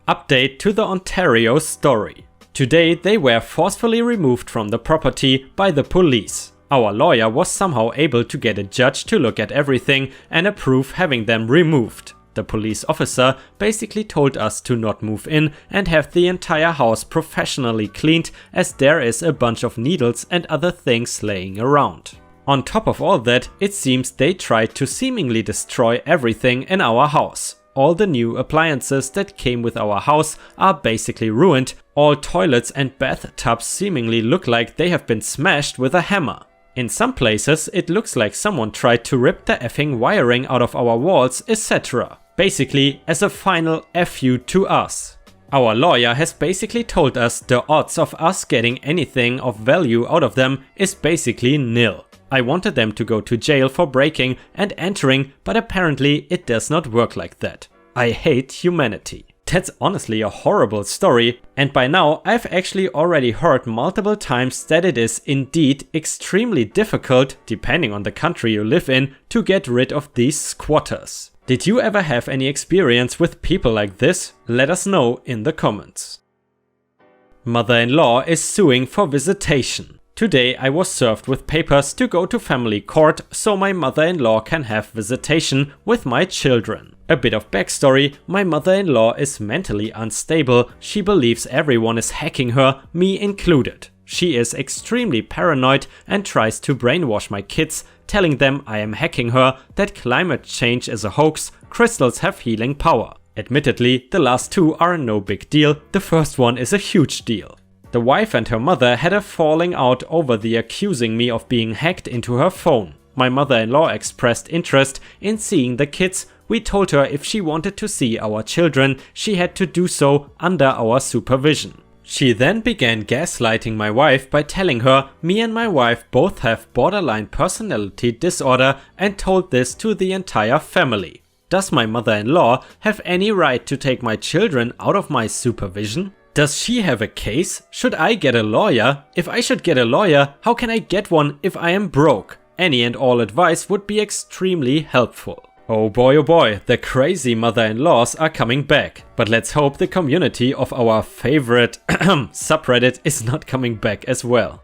Update to the Ontario story. Today they were forcefully removed from the property by the police. Our lawyer was somehow able to get a judge to look at everything and approve having them removed. The police officer basically told us to not move in and have the entire house professionally cleaned, as there is a bunch of needles and other things laying around. On top of all that, it seems they tried to seemingly destroy everything in our house. All the new appliances that came with our house are basically ruined. All toilets and bathtubs seemingly look like they have been smashed with a hammer. In some places, it looks like someone tried to rip the effing wiring out of our walls, etc. Basically, as a final FU to us. Our lawyer has basically told us the odds of us getting anything of value out of them is basically nil. I wanted them to go to jail for breaking and entering, but apparently it does not work like that. I hate humanity. That's honestly a horrible story, and by now I've actually already heard multiple times that it is indeed extremely difficult, depending on the country you live in, to get rid of these squatters. Did you ever have any experience with people like this? Let us know in the comments. Mother-in-law is suing for visitation. Today I was served with papers to go to family court so my mother-in-law can have visitation with my children. A bit of backstory, my mother-in-law is mentally unstable. She believes everyone is hacking her, me included. She is extremely paranoid and tries to brainwash my kids, telling them I am hacking her, that climate change is a hoax, crystals have healing power. Admittedly, the last 2 are no big deal, the first one is a huge deal. The wife and her mother had a falling out over the accusing me of being hacked into her phone. My mother-in-law expressed interest in seeing the kids, we told her if she wanted to see our children, she had to do so under our supervision. She then began gaslighting my wife by telling her me and my wife both have borderline personality disorder and told this to the entire family. Does my mother-in-law have any right to take my children out of my supervision? Does she have a case? Should I get a lawyer? If I should get a lawyer, how can I get one if I am broke? Any and all advice would be extremely helpful. Oh boy, the crazy mother-in-laws are coming back. But let's hope the community of our favorite subreddit is not coming back as well.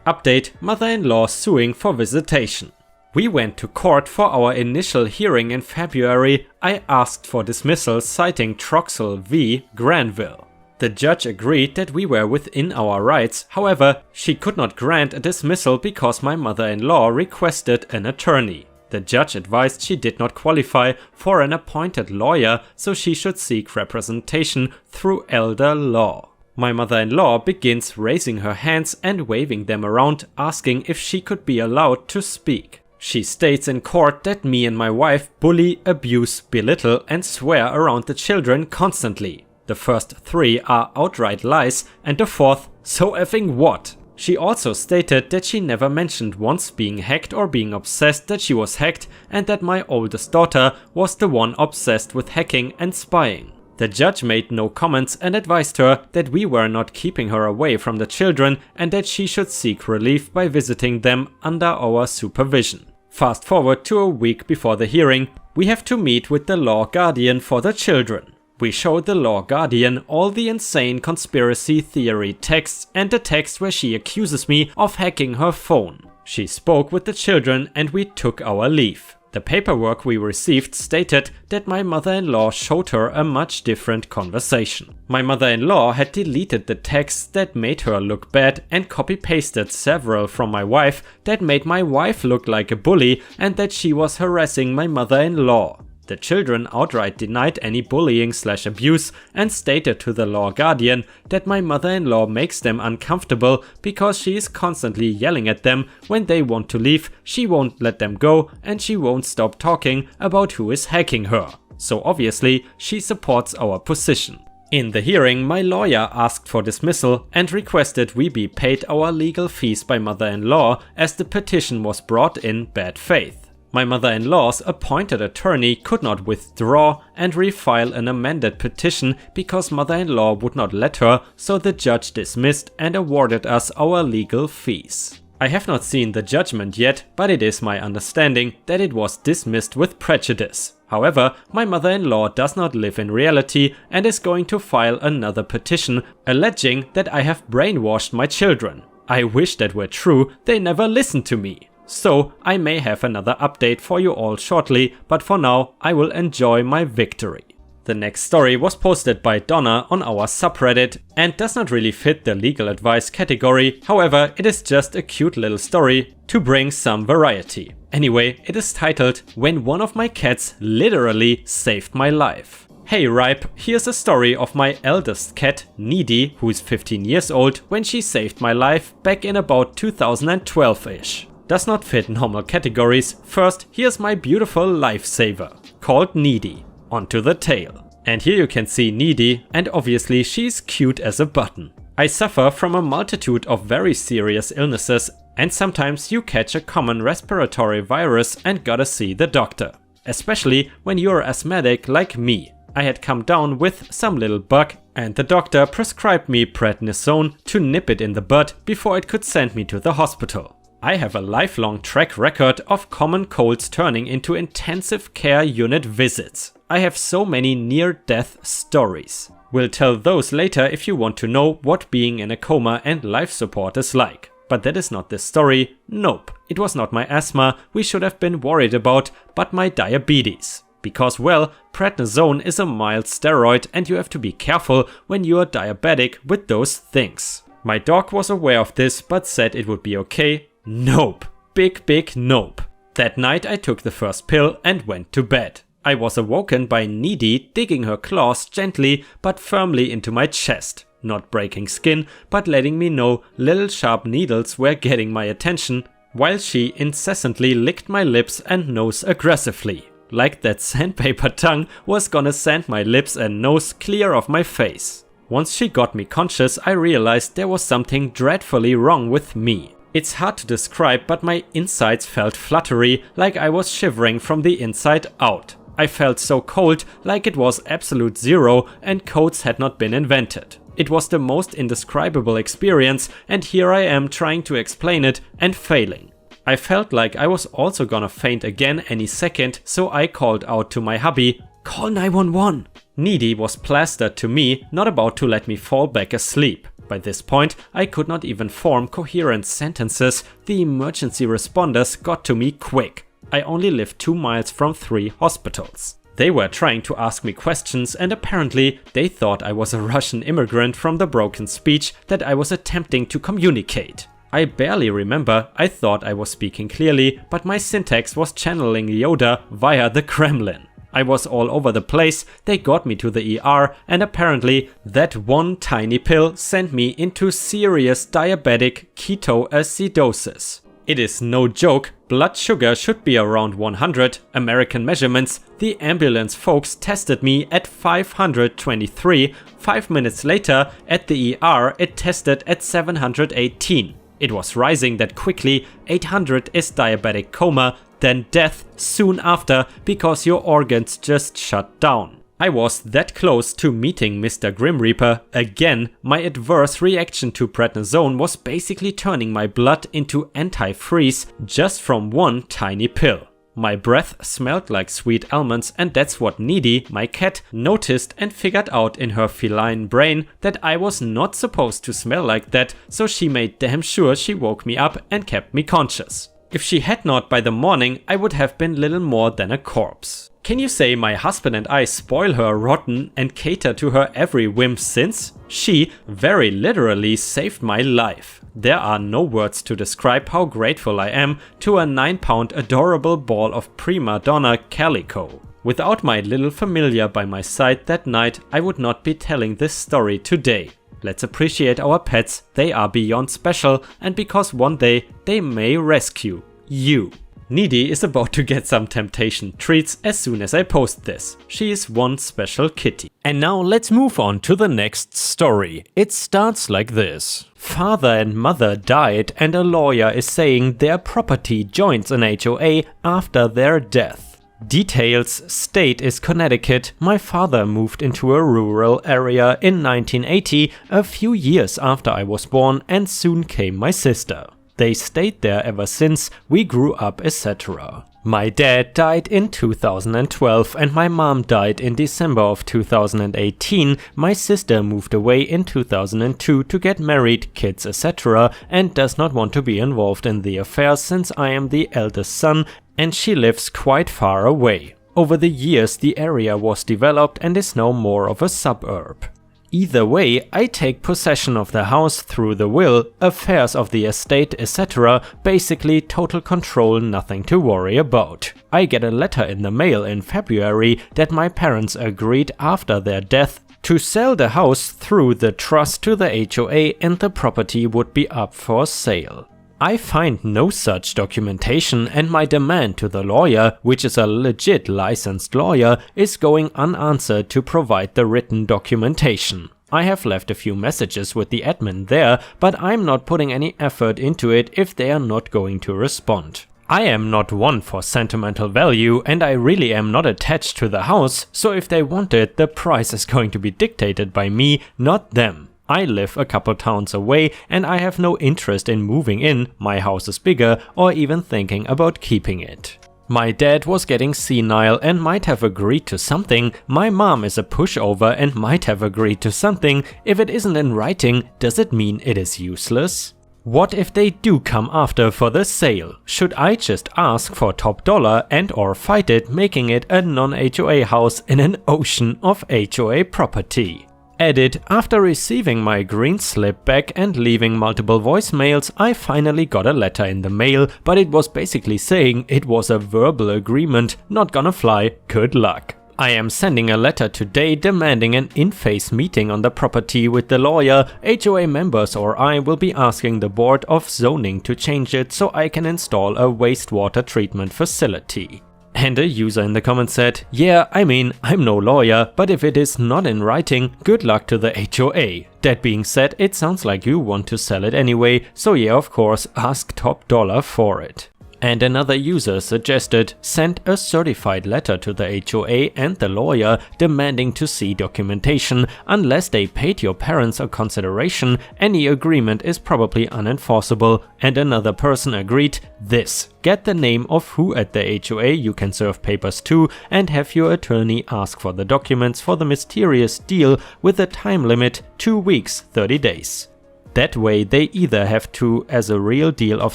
Update: mother-in-law suing for visitation. We went to court for our initial hearing in February. I asked for dismissal citing Troxel v. Granville. The judge agreed that we were within our rights, however, she could not grant a dismissal because my mother-in-law requested an attorney. The judge advised she did not qualify for an appointed lawyer, so she should seek representation through elder law. My mother-in-law begins raising her hands and waving them around, asking if she could be allowed to speak. She states in court that me and my wife bully, abuse, belittle and swear around the children constantly. The first 3 are outright lies and the 4th, so effing what? She also stated that she never mentioned once being hacked or being obsessed that she was hacked, and that my oldest daughter was the one obsessed with hacking and spying. The judge made no comments and advised her that we were not keeping her away from the children and that she should seek relief by visiting them under our supervision. Fast forward to a week before the hearing, we have to meet with the law guardian for the children. We showed the law guardian all the insane conspiracy theory texts and the text where she accuses me of hacking her phone. She spoke with the children and we took our leave. The paperwork we received stated that my mother-in-law showed her a much different conversation. My mother-in-law had deleted the texts that made her look bad and copy-pasted several from my wife that made my wife look like a bully and that she was harassing my mother-in-law. The children outright denied any bullying/abuse and stated to the law guardian that my mother-in-law makes them uncomfortable because she is constantly yelling at them. When they want to leave, she won't let them go and she won't stop talking about who is hacking her. So obviously she supports our position. In the hearing, my lawyer asked for dismissal and requested we be paid our legal fees by mother-in-law as the petition was brought in bad faith. My mother-in-law's appointed attorney could not withdraw and refile an amended petition because mother-in-law would not let her, so the judge dismissed and awarded us our legal fees. I have not seen the judgment yet, but it is my understanding that it was dismissed with prejudice. However, my mother-in-law does not live in reality and is going to file another petition alleging that I have brainwashed my children. I wish that were true, they never listened to me. So I may have another update for you all shortly, but for now I will enjoy my victory. The next story was posted by Donna on our subreddit and does not really fit the legal advice category, however it is just a cute little story to bring some variety. Anyway, it is titled "When One of My Cats Literally Saved My Life." Hey Ripe, here's a story of my eldest cat, Needy, who is 15 years old, when she saved my life back in about 2012-ish. Does not fit normal categories. First, here's my beautiful lifesaver, called Needy. Onto the tale. And here you can see Needy, and obviously she's cute as a button. I suffer from a multitude of very serious illnesses, and sometimes you catch a common respiratory virus and gotta see the doctor. Especially when you're asthmatic like me. I had come down with some little bug, and the doctor prescribed me prednisone to nip it in the bud before it could send me to the hospital. I have a lifelong track record of common colds turning into intensive care unit visits. I have so many near-death stories. We'll tell those later if you want to know what being in a coma and life support is like. But that is not this story. Nope, it was not my asthma we should have been worried about, but my diabetes. Because, well, prednisone is a mild steroid and you have to be careful when you are diabetic with those things. My dog was aware of this but said it would be okay. Nope. Big nope. That night I took the first pill and went to bed. I was awoken by Needy digging her claws gently but firmly into my chest. Not breaking skin, but letting me know little sharp needles were getting my attention, while she incessantly licked my lips and nose aggressively. like that sandpaper tongue was gonna sand my lips and nose clear of my face. Once she got me conscious, I realized there was something dreadfully wrong with me. It's hard to describe, but my insides felt fluttery, like I was shivering from the inside out. I felt so cold, like it was absolute zero and coats had not been invented. It was the most indescribable experience, and here I am trying to explain it and failing. I felt like I was also gonna faint again any second, so I called out to my hubby, "Call 911! Needy was plastered to me, not about to let me fall back asleep. By this point, I could not even form coherent sentences. The emergency responders got to me quick. I only lived 2 miles from 3 hospitals. They were trying to ask me questions, and apparently they thought I was a Russian immigrant from the broken speech that I was attempting to communicate. I barely remember, I thought I was speaking clearly, but my syntax was channeling Yoda via the Kremlin. I was all over the place, they got me to the ER, and apparently that one tiny pill sent me into serious diabetic ketoacidosis. It is no joke, blood sugar should be around 100, American measurements. The ambulance folks tested me at 523, 5 minutes later at the ER it tested at 718. It was rising that quickly, 800 is diabetic coma, then death soon after because your organs just shut down. I was that close to meeting Mr. Grim Reaper. Again, my adverse reaction to prednisone was basically turning my blood into antifreeze just from one tiny pill. My breath smelled like sweet almonds, and that's what Needy, my cat, noticed and figured out in her feline brain that I was not supposed to smell like that, so she made damn sure she woke me up and kept me conscious. If she had not by the morning, I would have been little more than a corpse. Can you say my husband and I spoil her rotten and cater to her every whim since? She very literally saved my life. There are no words to describe how grateful I am to a 9-pound adorable ball of prima donna calico. Without my little familiar by my side that night, I would not be telling this story today. Let's appreciate our pets, they are beyond special, and because one day they may rescue you. Needy is about to get some temptation treats as soon as I post this. She is one special kitty. And now let's move on to the next story. It starts like this. Father and mother died and a lawyer is saying their property joins an HOA after their death. Details: state is Connecticut. My father moved into a rural area in 1980, a few years after I was born, and soon came my sister. They stayed there ever since, we grew up, etc. My dad died in 2012 and my mom died in December of 2018. My sister moved away in 2002 to get married, kids, etc. and does not want to be involved in the affair since I am the eldest son and she lives quite far away. Over the years the area was developed and is now more of a suburb. Either way, I take possession of the house through the will, affairs of the estate, etc. Basically total control, nothing to worry about. I get a letter in the mail in February that my parents agreed after their death to sell the house through the trust to the HOA and the property would be up for sale. I find no such documentation and my demand to the lawyer, which is a legit licensed lawyer, is going unanswered to provide the written documentation. I have left a few messages with the admin there, but I'm not putting any effort into it if they are not going to respond. I am not one for sentimental value and I really am not attached to the house, so if they want it, the price is going to be dictated by me, not them. I live a couple towns away and I have no interest in moving in, my house is bigger, or even thinking about keeping it. My dad was getting senile and might have agreed to something, my mom is a pushover and might have agreed to something. If it isn't in writing, does it mean it is useless? What if they do come after for the sale? Should I just ask for top dollar and or fight it, making it a non-HOA house in an ocean of HOA property? Edit: after receiving my green slip back and leaving multiple voicemails, I finally got a letter in the mail, but it was basically saying it was a verbal agreement, not gonna fly, good luck. I am sending a letter today demanding an in-face meeting on the property with the lawyer. HOA members or I will be asking the Board of Zoning to change it so I can install a wastewater treatment facility. And a user in the comments said, yeah, I mean, I'm no lawyer, but if it is not in writing, good luck to the HOA. That being said, it sounds like you want to sell it anyway, so yeah, of course, ask top dollar for it. And another user suggested, send a certified letter to the HOA and the lawyer demanding to see documentation. Unless they paid your parents a consideration, any agreement is probably unenforceable. And another person agreed, this. Get the name of who at the HOA you can serve papers to and have your attorney ask for the documents for the mysterious deal with a time limit 2 weeks, 30 days. That way they either have to as a real deal of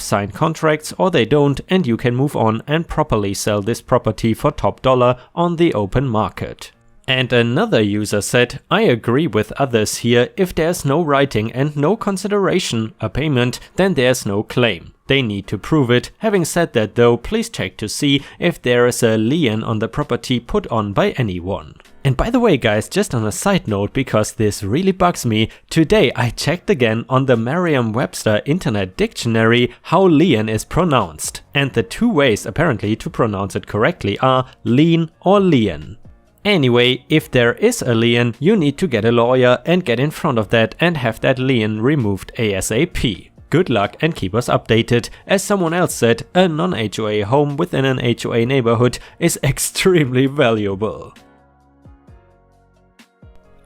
signed contracts or they don't, and you can move on and properly sell this property for top dollar on the open market. And another user said, I agree with others here, if there's no writing and no consideration, a payment, then there's no claim. They need to prove it. Having said that though, please check to see if there is a lien on the property put on by anyone. And by the way guys, just on a side note, because this really bugs me, today I checked again on the Merriam-Webster Internet Dictionary how lien is pronounced. And the two ways apparently to pronounce it correctly are lien or lien. Anyway, if there is a lien, you need to get a lawyer and get in front of that and have that lien removed ASAP. Good luck and keep us updated. As someone else said, a non-HOA home within an HOA neighborhood is extremely valuable.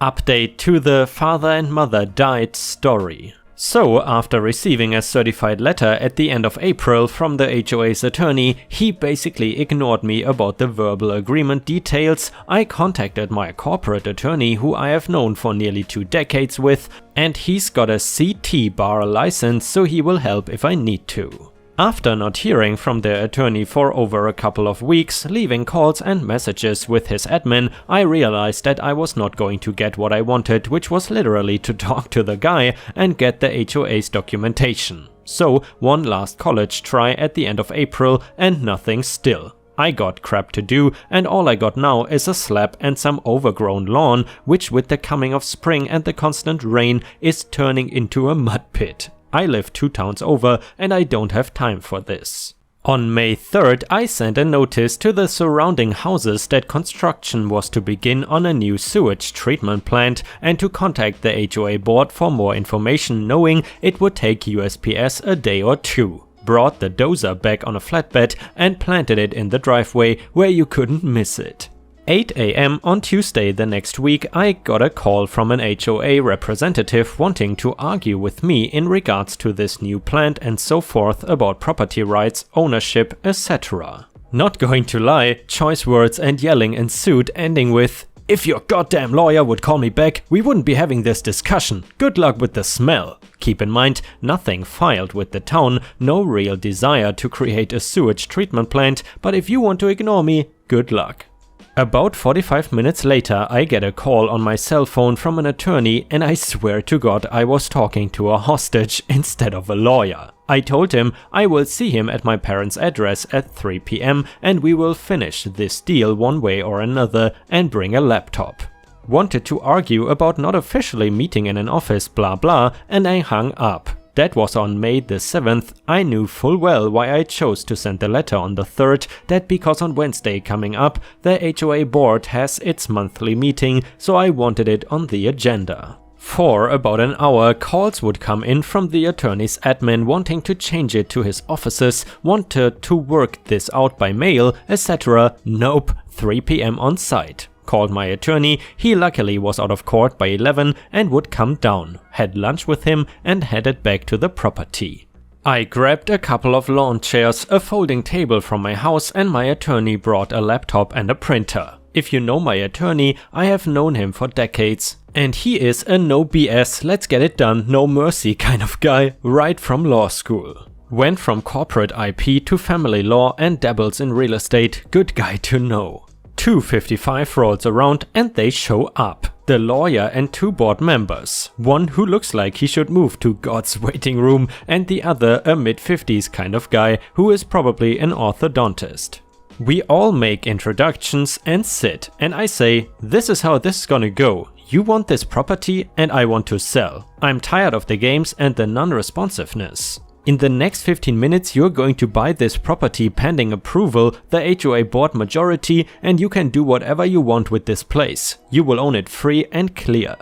Update to the father and mother died story. So, after receiving a certified letter at the end of April from the HOA's attorney, he basically ignored me about the verbal agreement details. I contacted my corporate attorney, who I have known for nearly 2 decades with, and he's got a CT bar license, so he will help if I need to. After not hearing from their attorney for over a couple of weeks, leaving calls and messages with his admin, I realized that I was not going to get what I wanted, which was literally to talk to the guy and get the HOA's documentation. So, one last college try at the end of April and nothing still. I got crap to do, and all I got now is a slab and some overgrown lawn, which with the coming of spring and the constant rain is turning into a mud pit. I live 2 towns over and I don't have time for this. On May 3rd, I sent a notice to the surrounding houses that construction was to begin on a new sewage treatment plant and to contact the HOA board for more information, knowing it would take USPS a day or 2. Brought the dozer back on a flatbed and planted it in the driveway where you couldn't miss it. 8 AM on Tuesday the next week, I got a call from an HOA representative wanting to argue with me in regards to this new plant and so forth about property rights, ownership, etc. Not going to lie, choice words and yelling ensued, ending with, "If your goddamn lawyer would call me back, we wouldn't be having this discussion. Good luck with the smell." Keep in mind, nothing filed with the town, no real desire to create a sewage treatment plant, but if you want to ignore me, good luck. About 45 minutes later, I get a call on my cell phone from an attorney, and I swear to God I was talking to a hostage instead of a lawyer. I told him I will see him at my parents' address at 3 PM and we will finish this deal one way or another and bring a laptop. Wanted to argue about not officially meeting in an office blah blah, and I hung up. That was on May the 7th. I knew full well why I chose to send the letter on the 3rd, that because on Wednesday coming up, the HOA board has its monthly meeting, so I wanted it on the agenda. For about an hour, calls would come in from the attorney's admin wanting to change it to his offices, wanted to work this out by mail, etc. Nope, 3 PM on site. Called my attorney, he luckily was out of court by 11 and would come down, had lunch with him and headed back to the property. I grabbed a couple of lawn chairs, a folding table from my house, and my attorney brought a laptop and a printer. If you know my attorney, I have known him for decades, and he is a no BS, let's get it done, no mercy kind of guy, right from law school. Went from corporate IP to family law and dabbles in real estate, good guy to know. 2:55 rolls around and they show up. The lawyer and 2 board members. One who looks like he should move to God's waiting room and the other a mid-50s kind of guy who is probably an orthodontist. We all make introductions and sit, and I say, this is how this is gonna go. You want this property and I want to sell. I'm tired of the games and the non-responsiveness. In the next 15 minutes you're going to buy this property pending approval, the HOA board majority, and you can do whatever you want with this place. You will own it free and clear.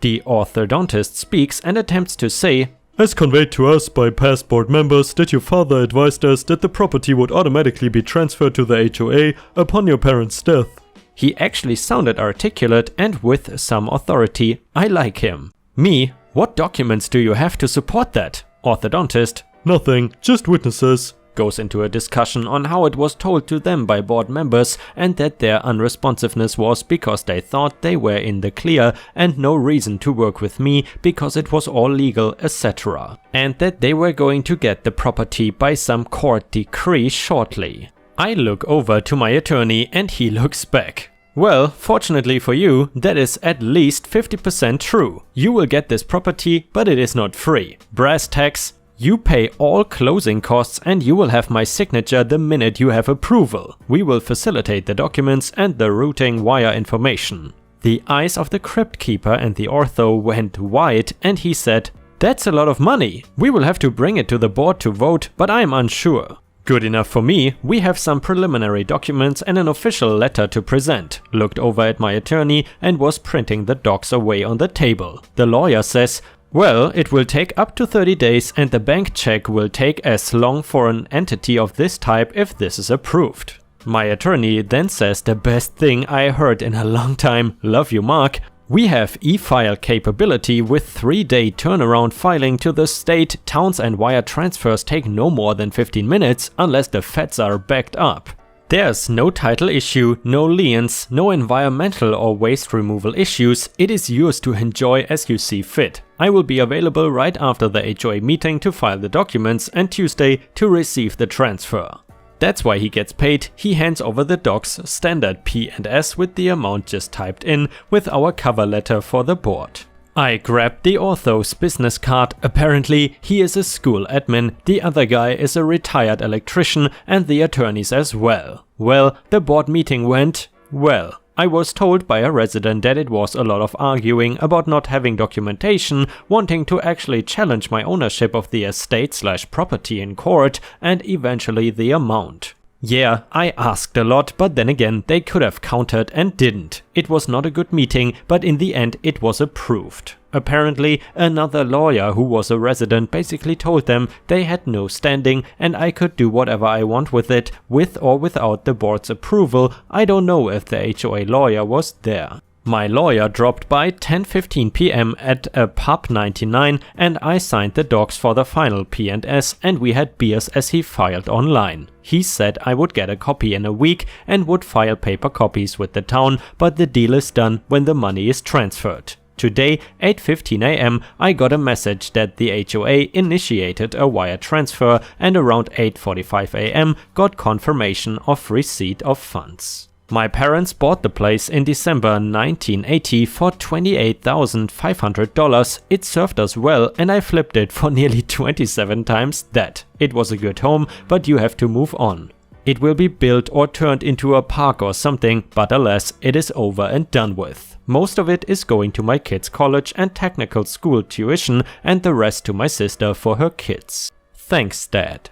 The orthodontist speaks and attempts to say, as conveyed to us by past board members that your father advised us that the property would automatically be transferred to the HOA upon your parents' death. He actually sounded articulate and with some authority. I like him. Me, what documents do you have to support that? Orthodontist, nothing, just witnesses. Goes into a discussion on how it was told to them by board members and that their unresponsiveness was because they thought they were in the clear and no reason to work with me because it was all legal, etc. And that they were going to get the property by some court decree shortly. I look over to my attorney and he looks back. Well, fortunately for you, that is at least 50% true. You will get this property, but it is not free. Brass tacks. You pay all closing costs and you will have my signature the minute you have approval. We will facilitate the documents and the routing wire information. The eyes of the crypt keeper and the ortho went wide and he said, that's a lot of money. We will have to bring it to the board to vote, but I'm unsure. Good enough for me, we have some preliminary documents and an official letter to present. Looked over at my attorney and was printing the docs away on the table. The lawyer says, well, it will take up to 30 days and the bank check will take as long for an entity of this type if this is approved. My attorney then says the best thing I heard in a long time, love you Mark. We have e-file capability with 3-day turnaround filing to the state. Towns and wire transfers take no more than 15 minutes unless the feds are backed up. There's no title issue, no liens, no environmental or waste removal issues. It is yours to enjoy as you see fit. I will be available right after the HOA meeting to file the documents and Tuesday to receive the transfer. That's why he gets paid. He hands over the docs, standard P&S with the amount just typed in, with our cover letter for the board. I grabbed the ortho's business card. Apparently he is a school admin, the other guy is a retired electrician and the attorneys as well. Well, the board meeting went well. I was told by a resident that it was a lot of arguing about not having documentation, wanting to actually challenge my ownership of the estate/property in court, and eventually the amount. Yeah, I asked a lot, but then again they could have countered and didn't. It was not a good meeting, but in the end it was approved. Apparently another lawyer who was a resident basically told them they had no standing and I could do whatever I want with it, with or without the board's approval. I don't know if the HOA lawyer was there. My lawyer dropped by 10:15 p.m. at a pub 99 and I signed the docs for the final P&S and we had beers as he filed online. He said I would get a copy in a week and would file paper copies with the town, but the deal is done when the money is transferred. Today, 8:15 a.m., I got a message that the HOA initiated a wire transfer and around 8:45 a.m. got confirmation of receipt of funds. My parents bought the place in December 1980 for $28,500. It served us well and I flipped it for nearly 27 times that. It was a good home, but you have to move on. It will be built or turned into a park or something, but alas, it is over and done with. Most of it is going to my kids' college and technical school tuition and the rest to my sister for her kids. Thanks, Dad.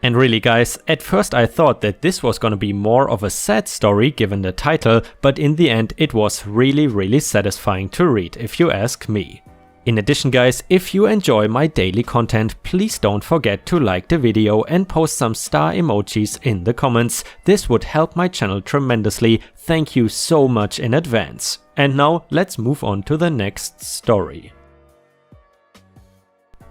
And really guys, at first I thought that this was gonna be more of a sad story given the title, but in the end it was really satisfying to read if you ask me. In addition guys, if you enjoy my daily content, please don't forget to like the video and post some star emojis in the comments. This would help my channel tremendously. Thank you so much in advance. And now let's move on to the next story.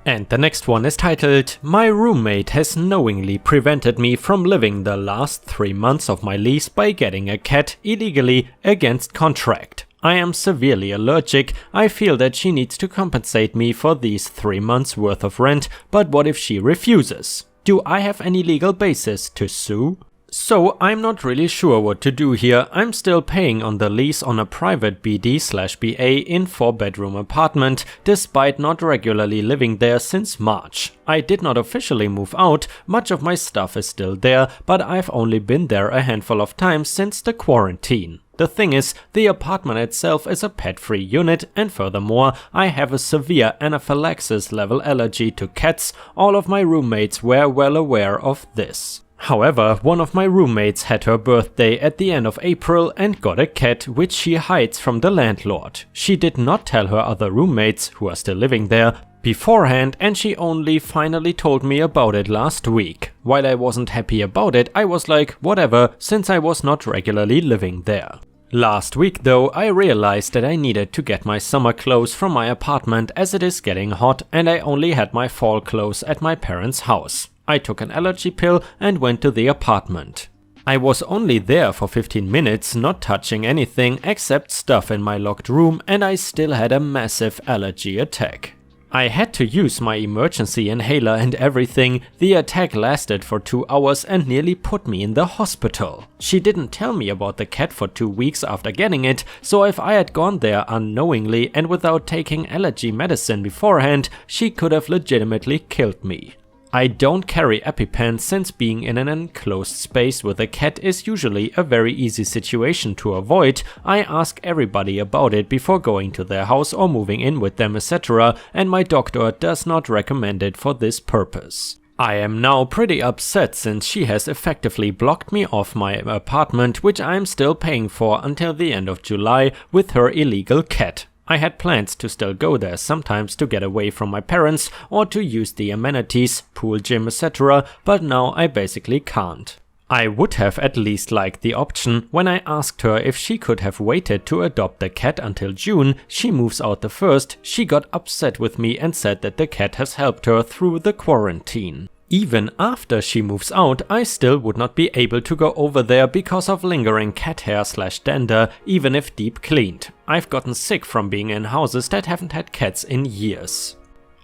And the next one is titled, My roommate has knowingly prevented me from living the last 3 months of my lease by getting a cat illegally against contract. I am severely allergic. I feel that she needs to compensate me for these 3 months worth of rent, but what if she refuses? Do I have any legal basis to sue? So I'm not really sure what to do here. I'm still paying on the lease on a private BD/BA in 4-bedroom apartment, despite not regularly living there since March. I did not officially move out, much of my stuff is still there, but I've only been there a handful of times since the quarantine. The thing is, the apartment itself is a pet-free unit, and furthermore, I have a severe anaphylaxis level allergy to cats. All of my roommates were well aware of this. However, one of my roommates had her birthday at the end of April and got a cat which she hides from the landlord. She did not tell her other roommates, who are still living there, beforehand, and she only finally told me about it last week. While I wasn't happy about it, I was like, whatever, since I was not regularly living there. Last week though, I realized that I needed to get my summer clothes from my apartment as it is getting hot and I only had my fall clothes at my parents' house. I took an allergy pill and went to the apartment. I was only there for 15 minutes, not touching anything except stuff in my locked room, and I still had a massive allergy attack. I had to use my emergency inhaler and everything. The attack lasted for 2 hours and nearly put me in the hospital. She didn't tell me about the cat for 2 weeks after getting it, so if I had gone there unknowingly and without taking allergy medicine beforehand, she could have legitimately killed me. I don't carry EpiPen since being in an enclosed space with a cat is usually a very easy situation to avoid. I ask everybody about it before going to their house or moving in with them, etc., and my doctor does not recommend it for this purpose. I am now pretty upset since she has effectively blocked me off my apartment, which I am still paying for until the end of July with her illegal cat. I had plans to still go there sometimes to get away from my parents or to use the amenities, pool, gym, etc., but now I basically can't. I would have at least liked the option. When I asked her if she could have waited to adopt the cat until June, she moves out the first, she got upset with me and said that the cat has helped her through the quarantine. Even after she moves out, I still would not be able to go over there because of lingering cat hair/dander, even if deep cleaned. I've gotten sick from being in houses that haven't had cats in years.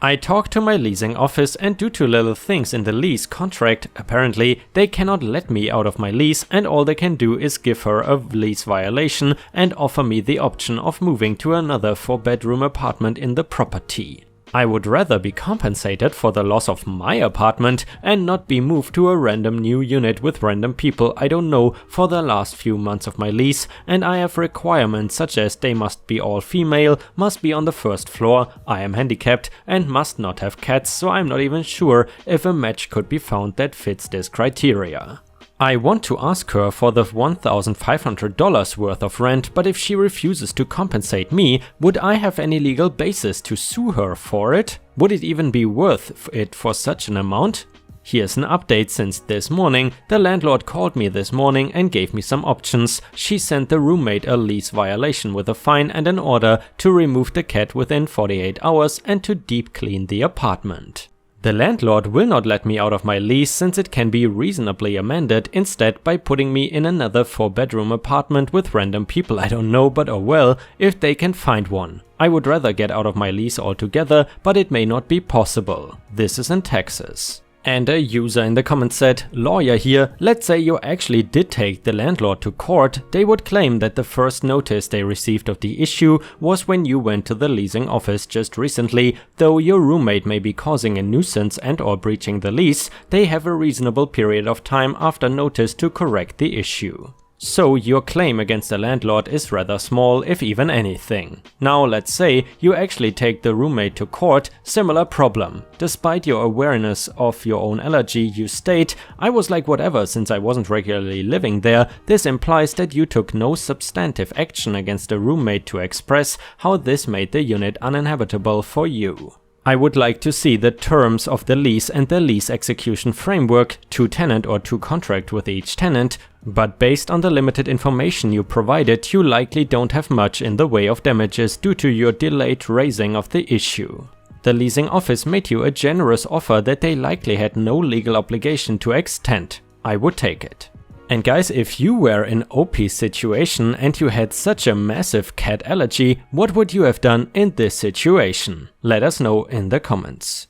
I talked to my leasing office, and due to little things in the lease contract, apparently they cannot let me out of my lease, and all they can do is give her a lease violation and offer me the option of moving to another 4-bedroom apartment in the property. I would rather be compensated for the loss of my apartment and not be moved to a random new unit with random people I don't know for the last few months of my lease, and I have requirements such as they must be all female, must be on the first floor, I am handicapped, and must not have cats, so I'm not even sure if a match could be found that fits this criteria. I want to ask her for the $1,500 worth of rent, but if she refuses to compensate me, would I have any legal basis to sue her for it? Would it even be worth it for such an amount? Here's an update since this morning. The landlord called me this morning and gave me some options. She sent the roommate a lease violation with a fine and an order to remove the cat within 48 hours and to deep clean the apartment. The landlord will not let me out of my lease since it can be reasonably amended instead by putting me in another 4-bedroom apartment with random people I don't know, but oh well, if they can find one. I would rather get out of my lease altogether, but it may not be possible. This is in Texas. And a user in the comments said, lawyer here, let's say you actually did take the landlord to court, they would claim that the first notice they received of the issue was when you went to the leasing office just recently. Though your roommate may be causing a nuisance and or breaching the lease, they have a reasonable period of time after notice to correct the issue. So your claim against the landlord is rather small, if even anything. Now let's say you actually take the roommate to court, similar problem. Despite your awareness of your own allergy, you state, I was like whatever since I wasn't regularly living there. This implies that you took no substantive action against the roommate to express how this made the unit uninhabitable for you. I would like to see the terms of the lease and the lease execution framework, 2-tenant or 2-contract with each tenant, but based on the limited information you provided, you likely don't have much in the way of damages due to your delayed raising of the issue. The leasing office made you a generous offer that they likely had no legal obligation to extend. I would take it. And guys, if you were in OP's situation and you had such a massive cat allergy, what would you have done in this situation? Let us know in the comments.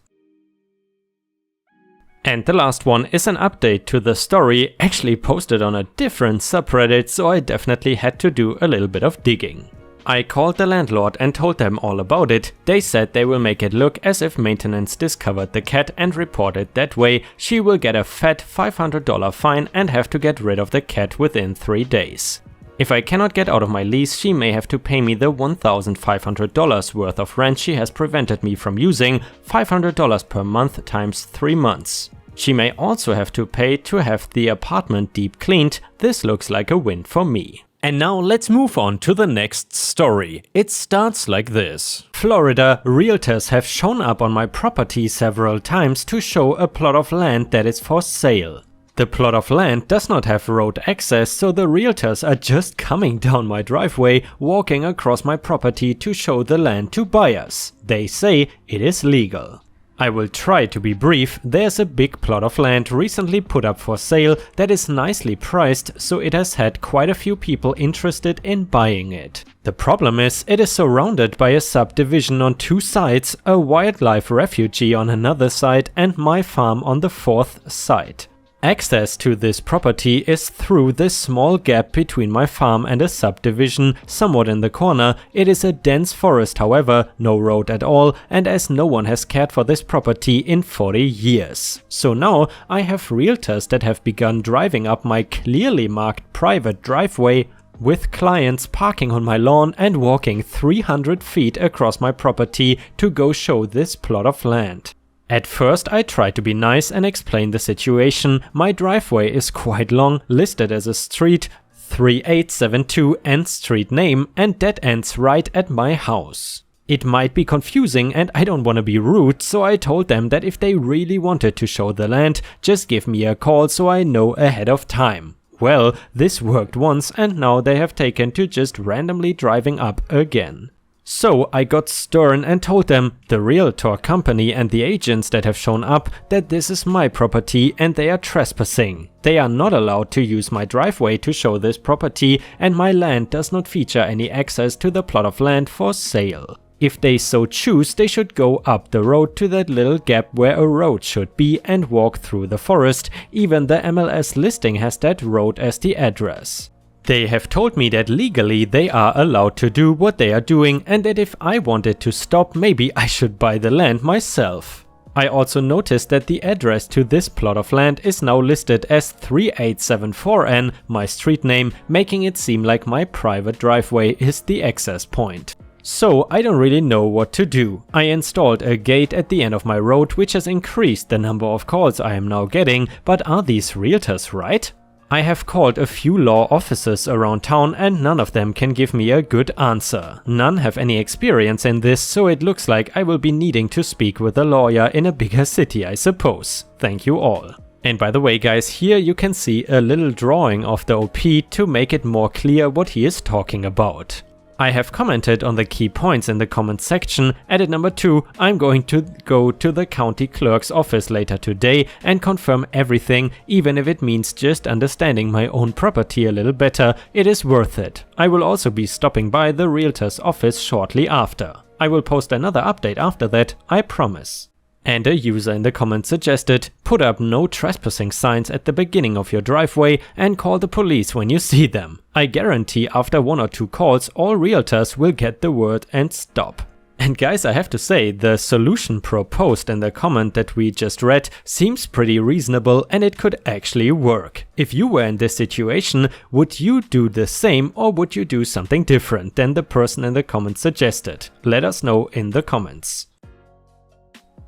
And the last one is an update to the story, actually posted on a different subreddit, so I definitely had to do a little bit of digging. I called the landlord and told them all about it. They said they will make it look as if maintenance discovered the cat and reported that way. She will get a fat $500 fine and have to get rid of the cat within 3 days. If I cannot get out of my lease, she may have to pay me the $1,500 worth of rent she has prevented me from using, $500 per month times 3 months. She may also have to pay to have the apartment deep cleaned. This looks like a win for me. And now let's move on to the next story. It starts like this. Florida, realtors have shown up on my property several times to show a plot of land that is for sale. The plot of land does not have road access, so the realtors are just coming down my driveway, walking across my property to show the land to buyers. They say it is legal. I will try to be brief. There's a big plot of land recently put up for sale that is nicely priced, so it has had quite a few people interested in buying it. The problem is, it is surrounded by a subdivision on 2 sides, a wildlife refuge on another side, and my farm on the 4th side. Access to this property is through this small gap between my farm and a subdivision, somewhat in the corner. It is a dense forest, however, no road at all, and as no one has cared for this property in 40 years. So now I have realtors that have begun driving up my clearly marked private driveway, with clients parking on my lawn and walking 300 feet across my property to go show this plot of land. At first I tried to be nice and explain the situation. My driveway is quite long, listed as a street, 3872 and street name, and that ends right at my house. It might be confusing and I don't want to be rude, so I told them that if they really wanted to show the land, just give me a call so I know ahead of time. Well, this worked once and now they have taken to just randomly driving up again. So I got stern and told them, the realtor company and the agents that have shown up, that this is my property and they are trespassing. They are not allowed to use my driveway to show this property, and my land does not feature any access to the plot of land for sale. If they so choose, they should go up the road to that little gap where a road should be and walk through the forest. Even the MLS listing has that road as the address. They have told me that legally they are allowed to do what they are doing, and that if I wanted to stop, maybe I should buy the land myself. I also noticed that the address to this plot of land is now listed as 3874N, my street name, making it seem like my private driveway is the access point. So I don't really know what to do. I installed a gate at the end of my road, which has increased the number of calls I am now getting, but are these realtors right? I have called a few law offices around town and none of them can give me a good answer. None have any experience in this, so it looks like I will be needing to speak with a lawyer in a bigger city, I suppose. Thank you all. And by the way guys, here you can see a little drawing of the OP to make it more clear what he is talking about. I have commented on the key points in the comment section. Edit number 2, I'm going to go to the county clerk's office later today and confirm everything, even if it means just understanding my own property a little better. It is worth it. I will also be stopping by the realtor's office shortly after. I will post another update after that, I promise. And a user in the comments suggested, put up no trespassing signs at the beginning of your driveway and call the police when you see them. I guarantee after 1 or 2 calls, all realtors will get the word and stop. And guys, I have to say, the solution proposed in the comment that we just read seems pretty reasonable and it could actually work. If you were in this situation, would you do the same or would you do something different than the person in the comments suggested? Let us know in the comments.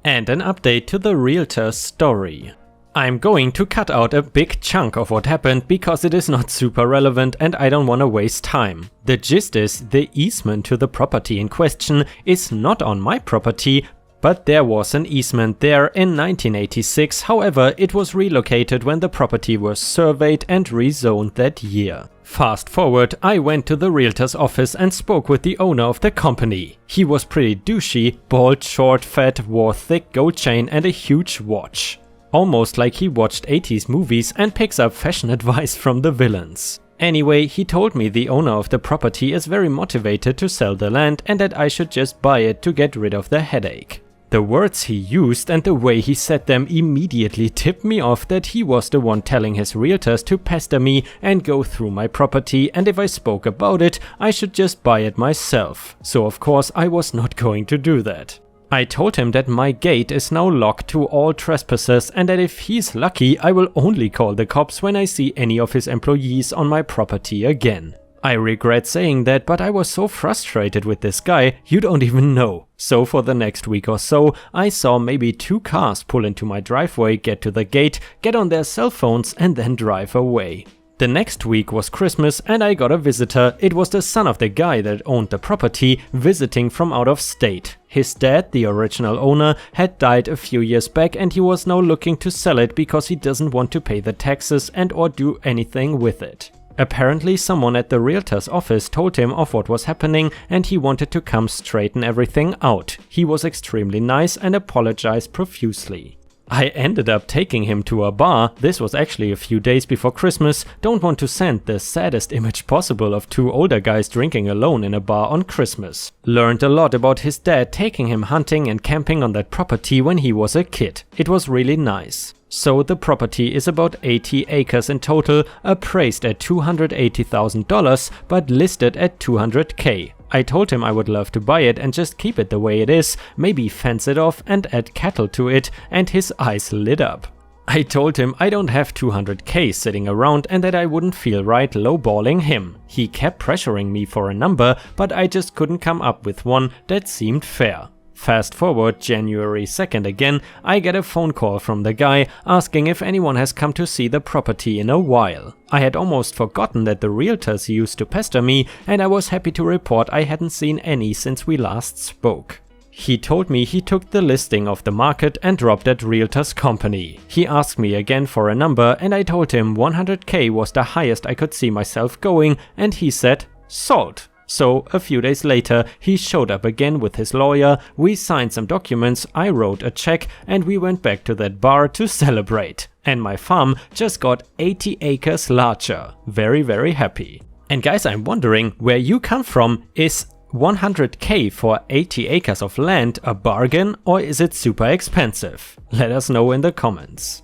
And an update to the realtor's story. I'm going to cut out a big chunk of what happened because it is not super relevant and I don't want to waste time. The gist is, the easement to the property in question is not on my property, but there was an easement there in 1986, however it was relocated when the property was surveyed and rezoned that year. Fast forward, I went to the realtor's office and spoke with the owner of the company. He was pretty douchey, bald, short, fat, wore thick gold chain and a huge watch. Almost like he watched 80s movies and picks up fashion advice from the villains. Anyway, he told me the owner of the property is very motivated to sell the land and that I should just buy it to get rid of the headache. The words he used and the way he said them immediately tipped me off that he was the one telling his realtors to pester me and go through my property, and if I spoke about it, I should just buy it myself. So of course I was not going to do that. I told him that my gate is now locked to all trespassers and that if he's lucky I will only call the cops when I see any of his employees on my property again. I regret saying that, but I was so frustrated with this guy, you don't even know. So for the next week or so, I saw maybe 2 cars pull into my driveway, get to the gate, get on their cell phones and then drive away. The next week was Christmas and I got a visitor. It was the son of the guy that owned the property, visiting from out of state. His dad, the original owner, had died a few years back and he was now looking to sell it because he doesn't want to pay the taxes and or do anything with it. Apparently someone at the realtor's office told him of what was happening and he wanted to come straighten everything out. He was extremely nice and apologized profusely. I ended up taking him to a bar. This was actually a few days before Christmas. Don't want to send the saddest image possible of 2 older guys drinking alone in a bar on Christmas. Learned a lot about his dad taking him hunting and camping on that property when he was a kid. It was really nice. So the property is about 80 acres in total, appraised at $280,000 but listed at $200K. I told him I would love to buy it and just keep it the way it is, maybe fence it off and add cattle to it, and his eyes lit up. I told him I don't have $200K sitting around and that I wouldn't feel right lowballing him. He kept pressuring me for a number, but I just couldn't come up with one that seemed fair. Fast forward January 2nd again, I get a phone call from the guy asking if anyone has come to see the property in a while. I had almost forgotten that the realtors used to pester me and I was happy to report I hadn't seen any since we last spoke. He told me he took the listing off the market and dropped that realtor's company. He asked me again for a number and I told him 100K was the highest I could see myself going and he said, "Sold." So a few days later he showed up again with his lawyer, we signed some documents, I wrote a check and we went back to that bar to celebrate. And my farm just got 80 acres larger. Very, very happy. And guys, I'm wondering where you come from. Is 100K for 80 acres of land a bargain or is it super expensive? Let us know in the comments.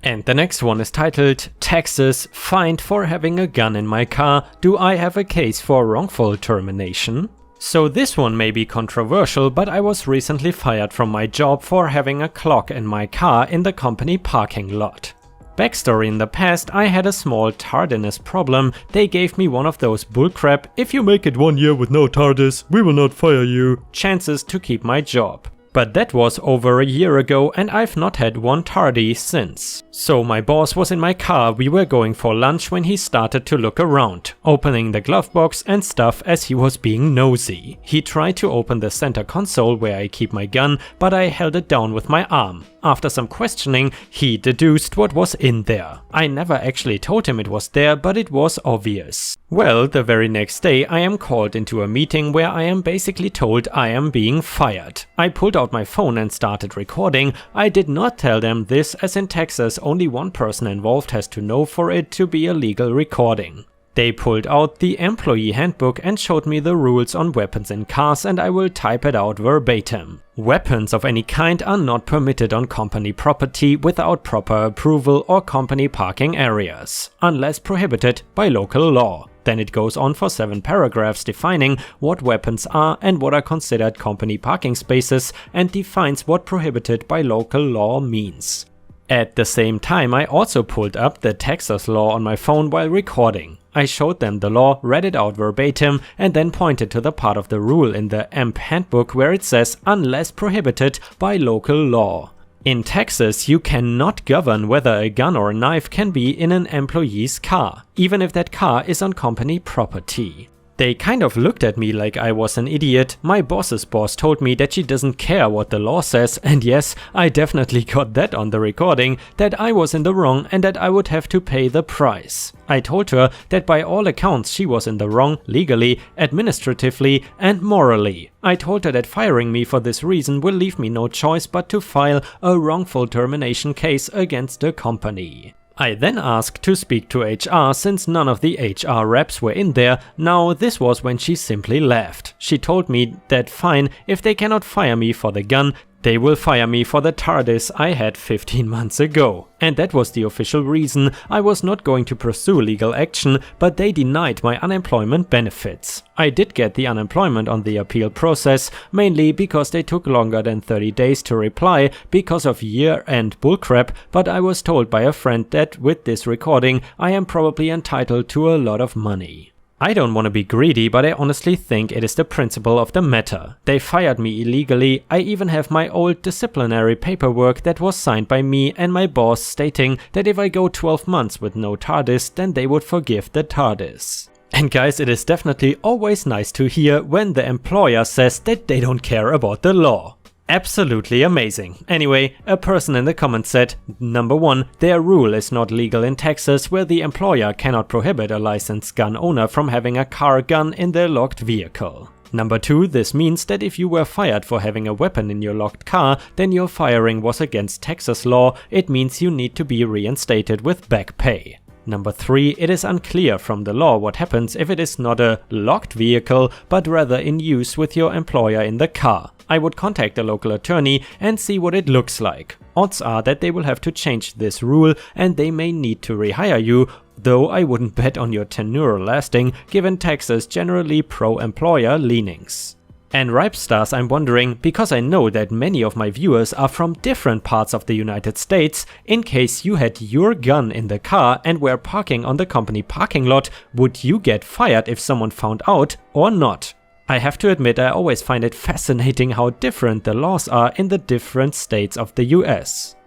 And the next one is titled Taxes, Fined for Having a Gun in My Car. Do I have a case for wrongful termination? So this one may be controversial, but I was recently fired from my job for having a clock in my car in the company parking lot. Backstory: in the past I had a small tardiness problem. They gave me one of those bullcrap, if you make it 1 year with no TARDIS, we will not fire you, chances to keep my job. But that was over a year ago and I've not had one tardy since. So my boss was in my car, we were going for lunch when he started to look around, opening the glove box and stuff as he was being nosy. He tried to open the center console where I keep my gun, but I held it down with my arm. After some questioning, he deduced what was in there. I never actually told him it was there, but it was obvious. Well, the very next day I am called into a meeting where I am basically told I am being fired. I pulled out my phone and started recording. I did not tell them this, as in Texas only one person involved has to know for it to be a legal recording. They pulled out the employee handbook and showed me the rules on weapons in cars, and I will type it out verbatim. Weapons of any kind are not permitted on company property without proper approval or company parking areas, unless prohibited by local law. Then it goes on for 7 paragraphs defining what weapons are and what are considered company parking spaces, and defines what prohibited by local law means. At the same time, I also pulled up the Texas law on my phone while recording. I showed them the law, read it out verbatim, and then pointed to the part of the rule in the EMP handbook where it says unless prohibited by local law. In Texas, you cannot govern whether a gun or a knife can be in an employee's car, even if that car is on company property. They kind of looked at me like I was an idiot. My boss's boss told me that she doesn't care what the law says, and yes, I definitely got that on the recording, that I was in the wrong and that I would have to pay the price. I told her that by all accounts she was in the wrong legally, administratively and morally. I told her that firing me for this reason will leave me no choice but to file a wrongful termination case against the company. I then asked to speak to HR since none of the HR reps were in there. Now this was when she simply left. She told me that fine, if they cannot fire me for the gun, they will fire me for the TARDIS I had 15 months ago. And that was the official reason. I was not going to pursue legal action, but they denied my unemployment benefits. I did get the unemployment on the appeal process, mainly because they took longer than 30 days to reply because of year-end bullcrap, but I was told by a friend that with this recording I am probably entitled to a lot of money. I don't want to be greedy, but I honestly think it is the principle of the matter. They fired me illegally. I even have my old disciplinary paperwork that was signed by me and my boss stating that if I go 12 months with no TARDIS, then they would forgive the TARDIS. And guys, it is definitely always nice to hear when the employer says that they don't care about the law. Absolutely amazing. Anyway, a person in the comments said, number 1, their rule is not legal in Texas, where the employer cannot prohibit a licensed gun owner from having a car gun in their locked vehicle. Number 2, this means that if you were fired for having a weapon in your locked car, then your firing was against Texas law. It means you need to be reinstated with back pay. Number 3, it is unclear from the law what happens if it is not a locked vehicle, but rather in use with your employer in the car. I would contact a local attorney and see what it looks like. Odds are that they will have to change this rule and they may need to rehire you, though I wouldn't bet on your tenure lasting given Texas' generally pro-employer leanings. And Ripestars, I'm wondering, because I know that many of my viewers are from different parts of the United States, in case you had your gun in the car and were parking on the company parking lot, would you get fired if someone found out or not? I have to admit, I always find it fascinating how different the laws are in the different states of the US.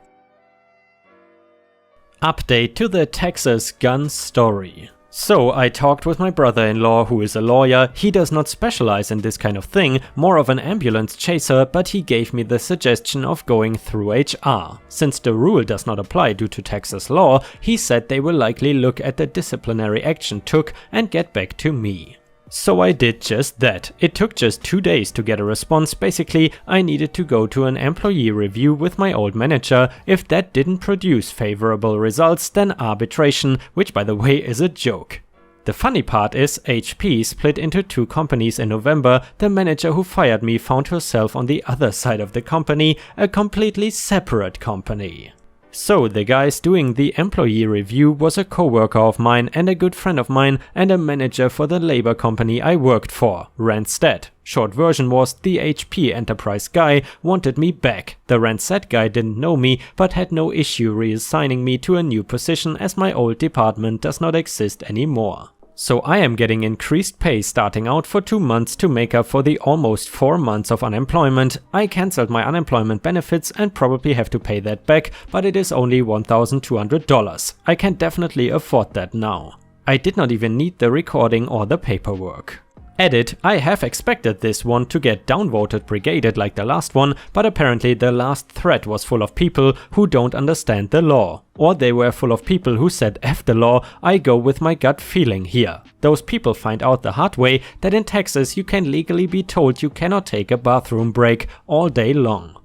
Update to the Texas gun story. So I talked with my brother-in-law, who is a lawyer. He does not specialize in this kind of thing, more of an ambulance chaser, but he gave me the suggestion of going through HR. Since the rule does not apply due to Texas law, he said they will likely look at the disciplinary action took and get back to me. So I did just that. It took just 2 days to get a response. Basically, I needed to go to an employee review with my old manager. If that didn't produce favorable results, then arbitration, which by the way is a joke. The funny part is HP split into 2 companies in November. The manager who fired me found herself on the other side of the company, a completely separate company. So the guys doing the employee review was a coworker of mine and a good friend of mine and a manager for the labor company I worked for, Randstad. Short version was the HP enterprise guy wanted me back. The Randstad guy didn't know me but had no issue reassigning me to a new position as my old department does not exist anymore. So I am getting increased pay starting out for 2 months to make up for the almost 4 months of unemployment. I cancelled my unemployment benefits and probably have to pay that back, but it is only $1,200. I can definitely afford that now. I did not even need the recording or the paperwork. Edit, I have expected this one to get downvoted brigaded like the last one, but apparently the last thread was full of people who don't understand the law. Or they were full of people who said F the law, I go with my gut feeling here. Those people find out the hard way that in Texas you can legally be told you cannot take a bathroom break all day long.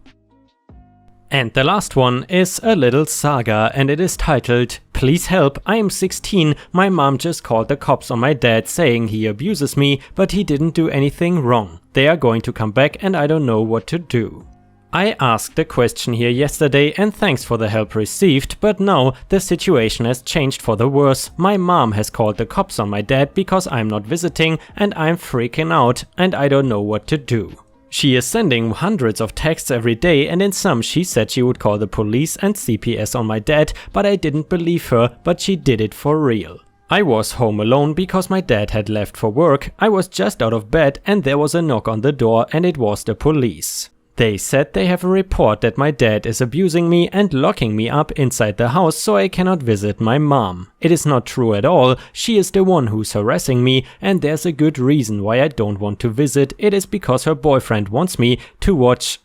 And the last one is a little saga and it is titled, Please help, I am 16, my mom just called the cops on my dad saying he abuses me, but he didn't do anything wrong. They are going to come back and I don't know what to do. I asked a question here yesterday and thanks for the help received, but now the situation has changed for the worse. My mom has called the cops on my dad because I'm not visiting and I'm freaking out and I don't know what to do. She is sending hundreds of texts every day and in some she said she would call the police and CPS on my dad, but I didn't believe her, but she did it for real. I was home alone because my dad had left for work. I was just out of bed and there was a knock on the door and it was the police. They said they have a report that my dad is abusing me and locking me up inside the house so I cannot visit my mom. It is not true at all, she is the one who's harassing me and there's a good reason why I don't want to visit. It is because her boyfriend wants me to watch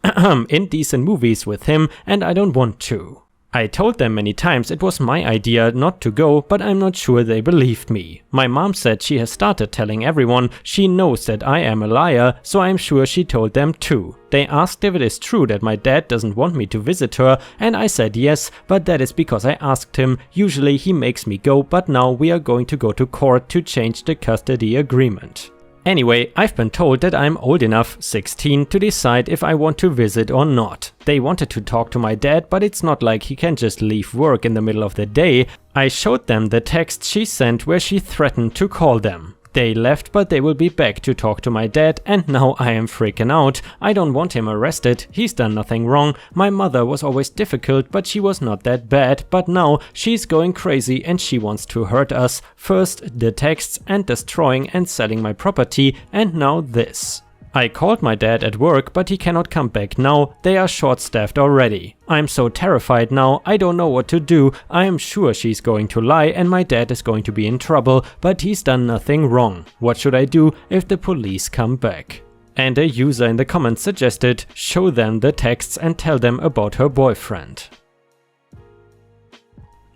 indecent movies with him and I don't want to. I told them many times it was my idea not to go, but I'm not sure they believed me. My mom said she has started telling everyone. She knows that I am a liar, so I'm sure she told them too. They asked if it is true that my dad doesn't want me to visit her, and I said yes, but that is because I asked him. Usually he makes me go, but now we are going to go to court to change the custody agreement. Anyway, I've been told that I'm old enough, 16, to decide if I want to visit or not. They wanted to talk to my dad, but it's not like he can just leave work in the middle of the day. I showed them the text she sent where she threatened to call them. They left, but they will be back to talk to my dad, and now I am freaking out. I don't want him arrested, he's done nothing wrong. My mother was always difficult, but she was not that bad, but now she's going crazy and she wants to hurt us. First the texts and destroying and selling my property, and now this. I called my dad at work, but he cannot come back now, they are short-staffed already. I'm so terrified now, I don't know what to do. I am sure she's going to lie and my dad is going to be in trouble, but he's done nothing wrong. What should I do if the police come back? And a user in the comments suggested, show them the texts and tell them about her boyfriend.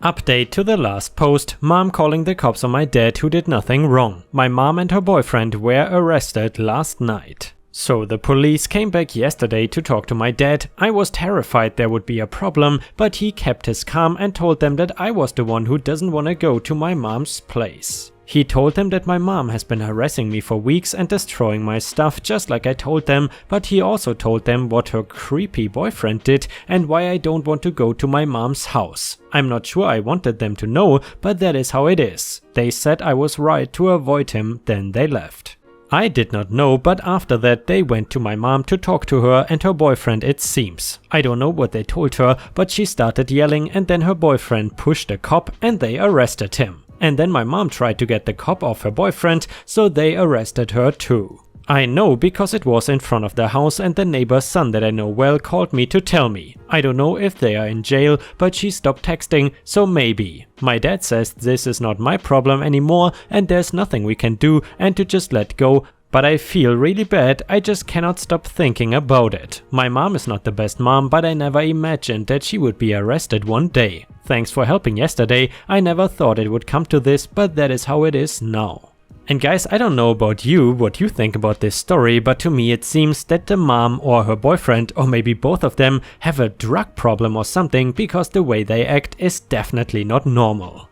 Update to the last post, mom calling the cops on my dad who did nothing wrong. My mom and her boyfriend were arrested last night. So the police came back yesterday to talk to my dad. I was terrified there would be a problem, but he kept his calm and told them that I was the one who doesn't want to go to my mom's place. He told them that my mom has been harassing me for weeks and destroying my stuff just like I told them, but he also told them what her creepy boyfriend did and why I don't want to go to my mom's house. I'm not sure I wanted them to know, but that is how it is. They said I was right to avoid him, then they left. I did not know, but after that they went to my mom to talk to her and her boyfriend, it seems. I don't know what they told her, but she started yelling and then her boyfriend pushed a cop and they arrested him. And then my mom tried to get the cop off her boyfriend, so they arrested her too. I know because it was in front of the house and the neighbor's son that I know well called me to tell me. I don't know if they are in jail, but she stopped texting, so maybe. My dad says this is not my problem anymore and there's nothing we can do and to just let go. But I feel really bad, I just cannot stop thinking about it. My mom is not the best mom, but I never imagined that she would be arrested one day. Thanks for helping yesterday, I never thought it would come to this, but that is how it is now. And guys, I don't know about you, what you think about this story, but to me it seems that the mom or her boyfriend, or maybe both of them, have a drug problem or something, because the way they act is definitely not normal.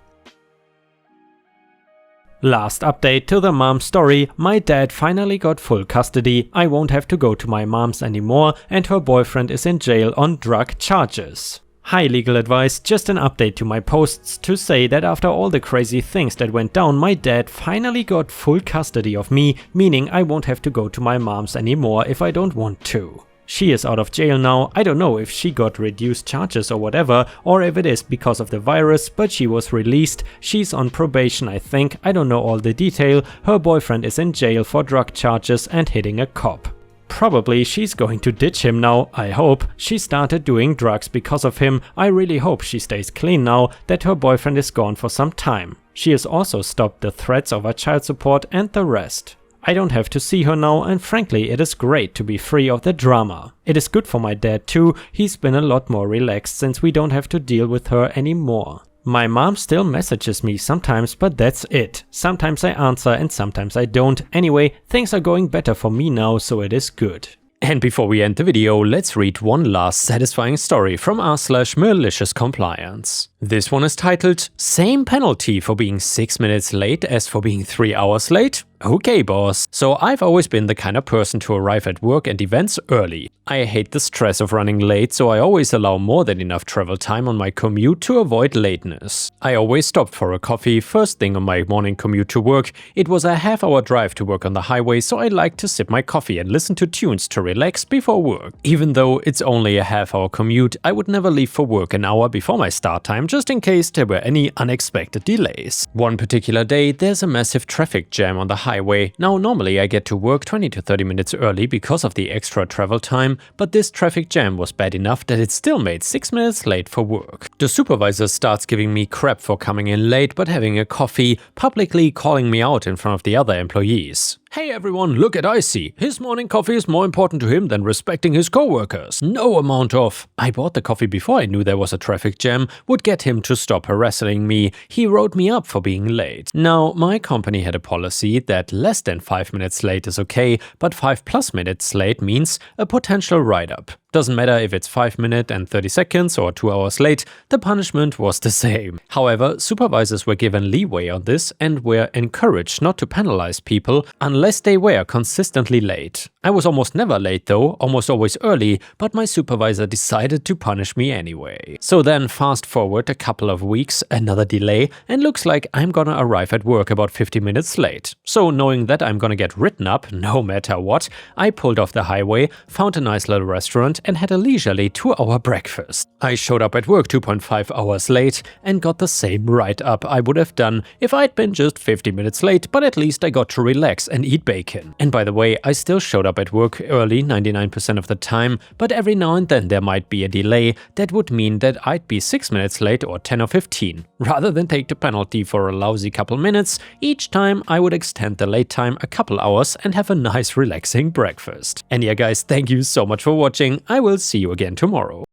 Last update to the mom story, my dad finally got full custody, I won't have to go to my mom's anymore, and her boyfriend is in jail on drug charges. Hi Legal Advice, just an update to my posts to say that after all the crazy things that went down, my dad finally got full custody of me, meaning I won't have to go to my mom's anymore if I don't want to. She is out of jail now, I don't know if she got reduced charges or whatever, or if it is because of the virus, but she was released, she's on probation I think, I don't know all the detail, her boyfriend is in jail for drug charges and hitting a cop. Probably she's going to ditch him now, I hope. She started doing drugs because of him. I really hope she stays clean now that her boyfriend is gone for some time. She has also stopped the threats over child support and the rest. I don't have to see her now and frankly it is great to be free of the drama. It is good for my dad too, he's been a lot more relaxed since we don't have to deal with her anymore. My mom still messages me sometimes, but that's it. Sometimes I answer and sometimes I don't. Anyway, things are going better for me now, so it is good. And before we end the video, let's read one last satisfying story from r/malicious compliance. This one is titled, "Same penalty for being 6 minutes late as for being 3 hours late? Okay boss." So I've always been the kind of person to arrive at work and events early. I hate the stress of running late, so I always allow more than enough travel time on my commute to avoid lateness. I always stopped for a coffee first thing on my morning commute to work. It was a half-hour drive to work on the highway, so I like to sip my coffee and listen to tunes to relax before work. Even though it's only a half-hour commute, I would never leave for work an hour before my start time, just in case there were any unexpected delays. One particular day, there's a massive traffic jam on the highway. Now normally I get to work 20 to 30 minutes early because of the extra travel time, but this traffic jam was bad enough that it still made 6 minutes late for work. The supervisor starts giving me crap for coming in late but having a coffee, publicly calling me out in front of the other employees. "Hey everyone, look at Icy. His morning coffee is more important to him than respecting his coworkers. No amount of..." I bought the coffee before I knew there was a traffic jam would get him to stop harassing me. He wrote me up for being late. Now, my company had a policy that less than 5 minutes late is okay, but 5+ minutes late means a potential write-up. Doesn't matter if it's 5 minutes and 30 seconds or 2 hours late, the punishment was the same. However, supervisors were given leeway on this and were encouraged not to penalize people unless they were consistently late. I was almost never late though, almost always early, but my supervisor decided to punish me anyway. So then fast forward a couple of weeks, another delay, and looks like I'm gonna arrive at work about 50 minutes late. So knowing that I'm gonna get written up no matter what, I pulled off the highway, found a nice little restaurant and had a leisurely 2-hour breakfast. I showed up at work 2.5 hours late and got the same write-up I would have done if I'd been just 50 minutes late, but at least I got to relax and eat bacon. And by the way, I still showed up at work early 99% of the time, but every now and then there might be a delay that would mean that I'd be 6 minutes late or 10 or 15. Rather than take the penalty for a lousy couple minutes, each time I would extend the late time a couple hours and have a nice relaxing breakfast. And yeah guys, thank you so much for watching. I will see you again tomorrow.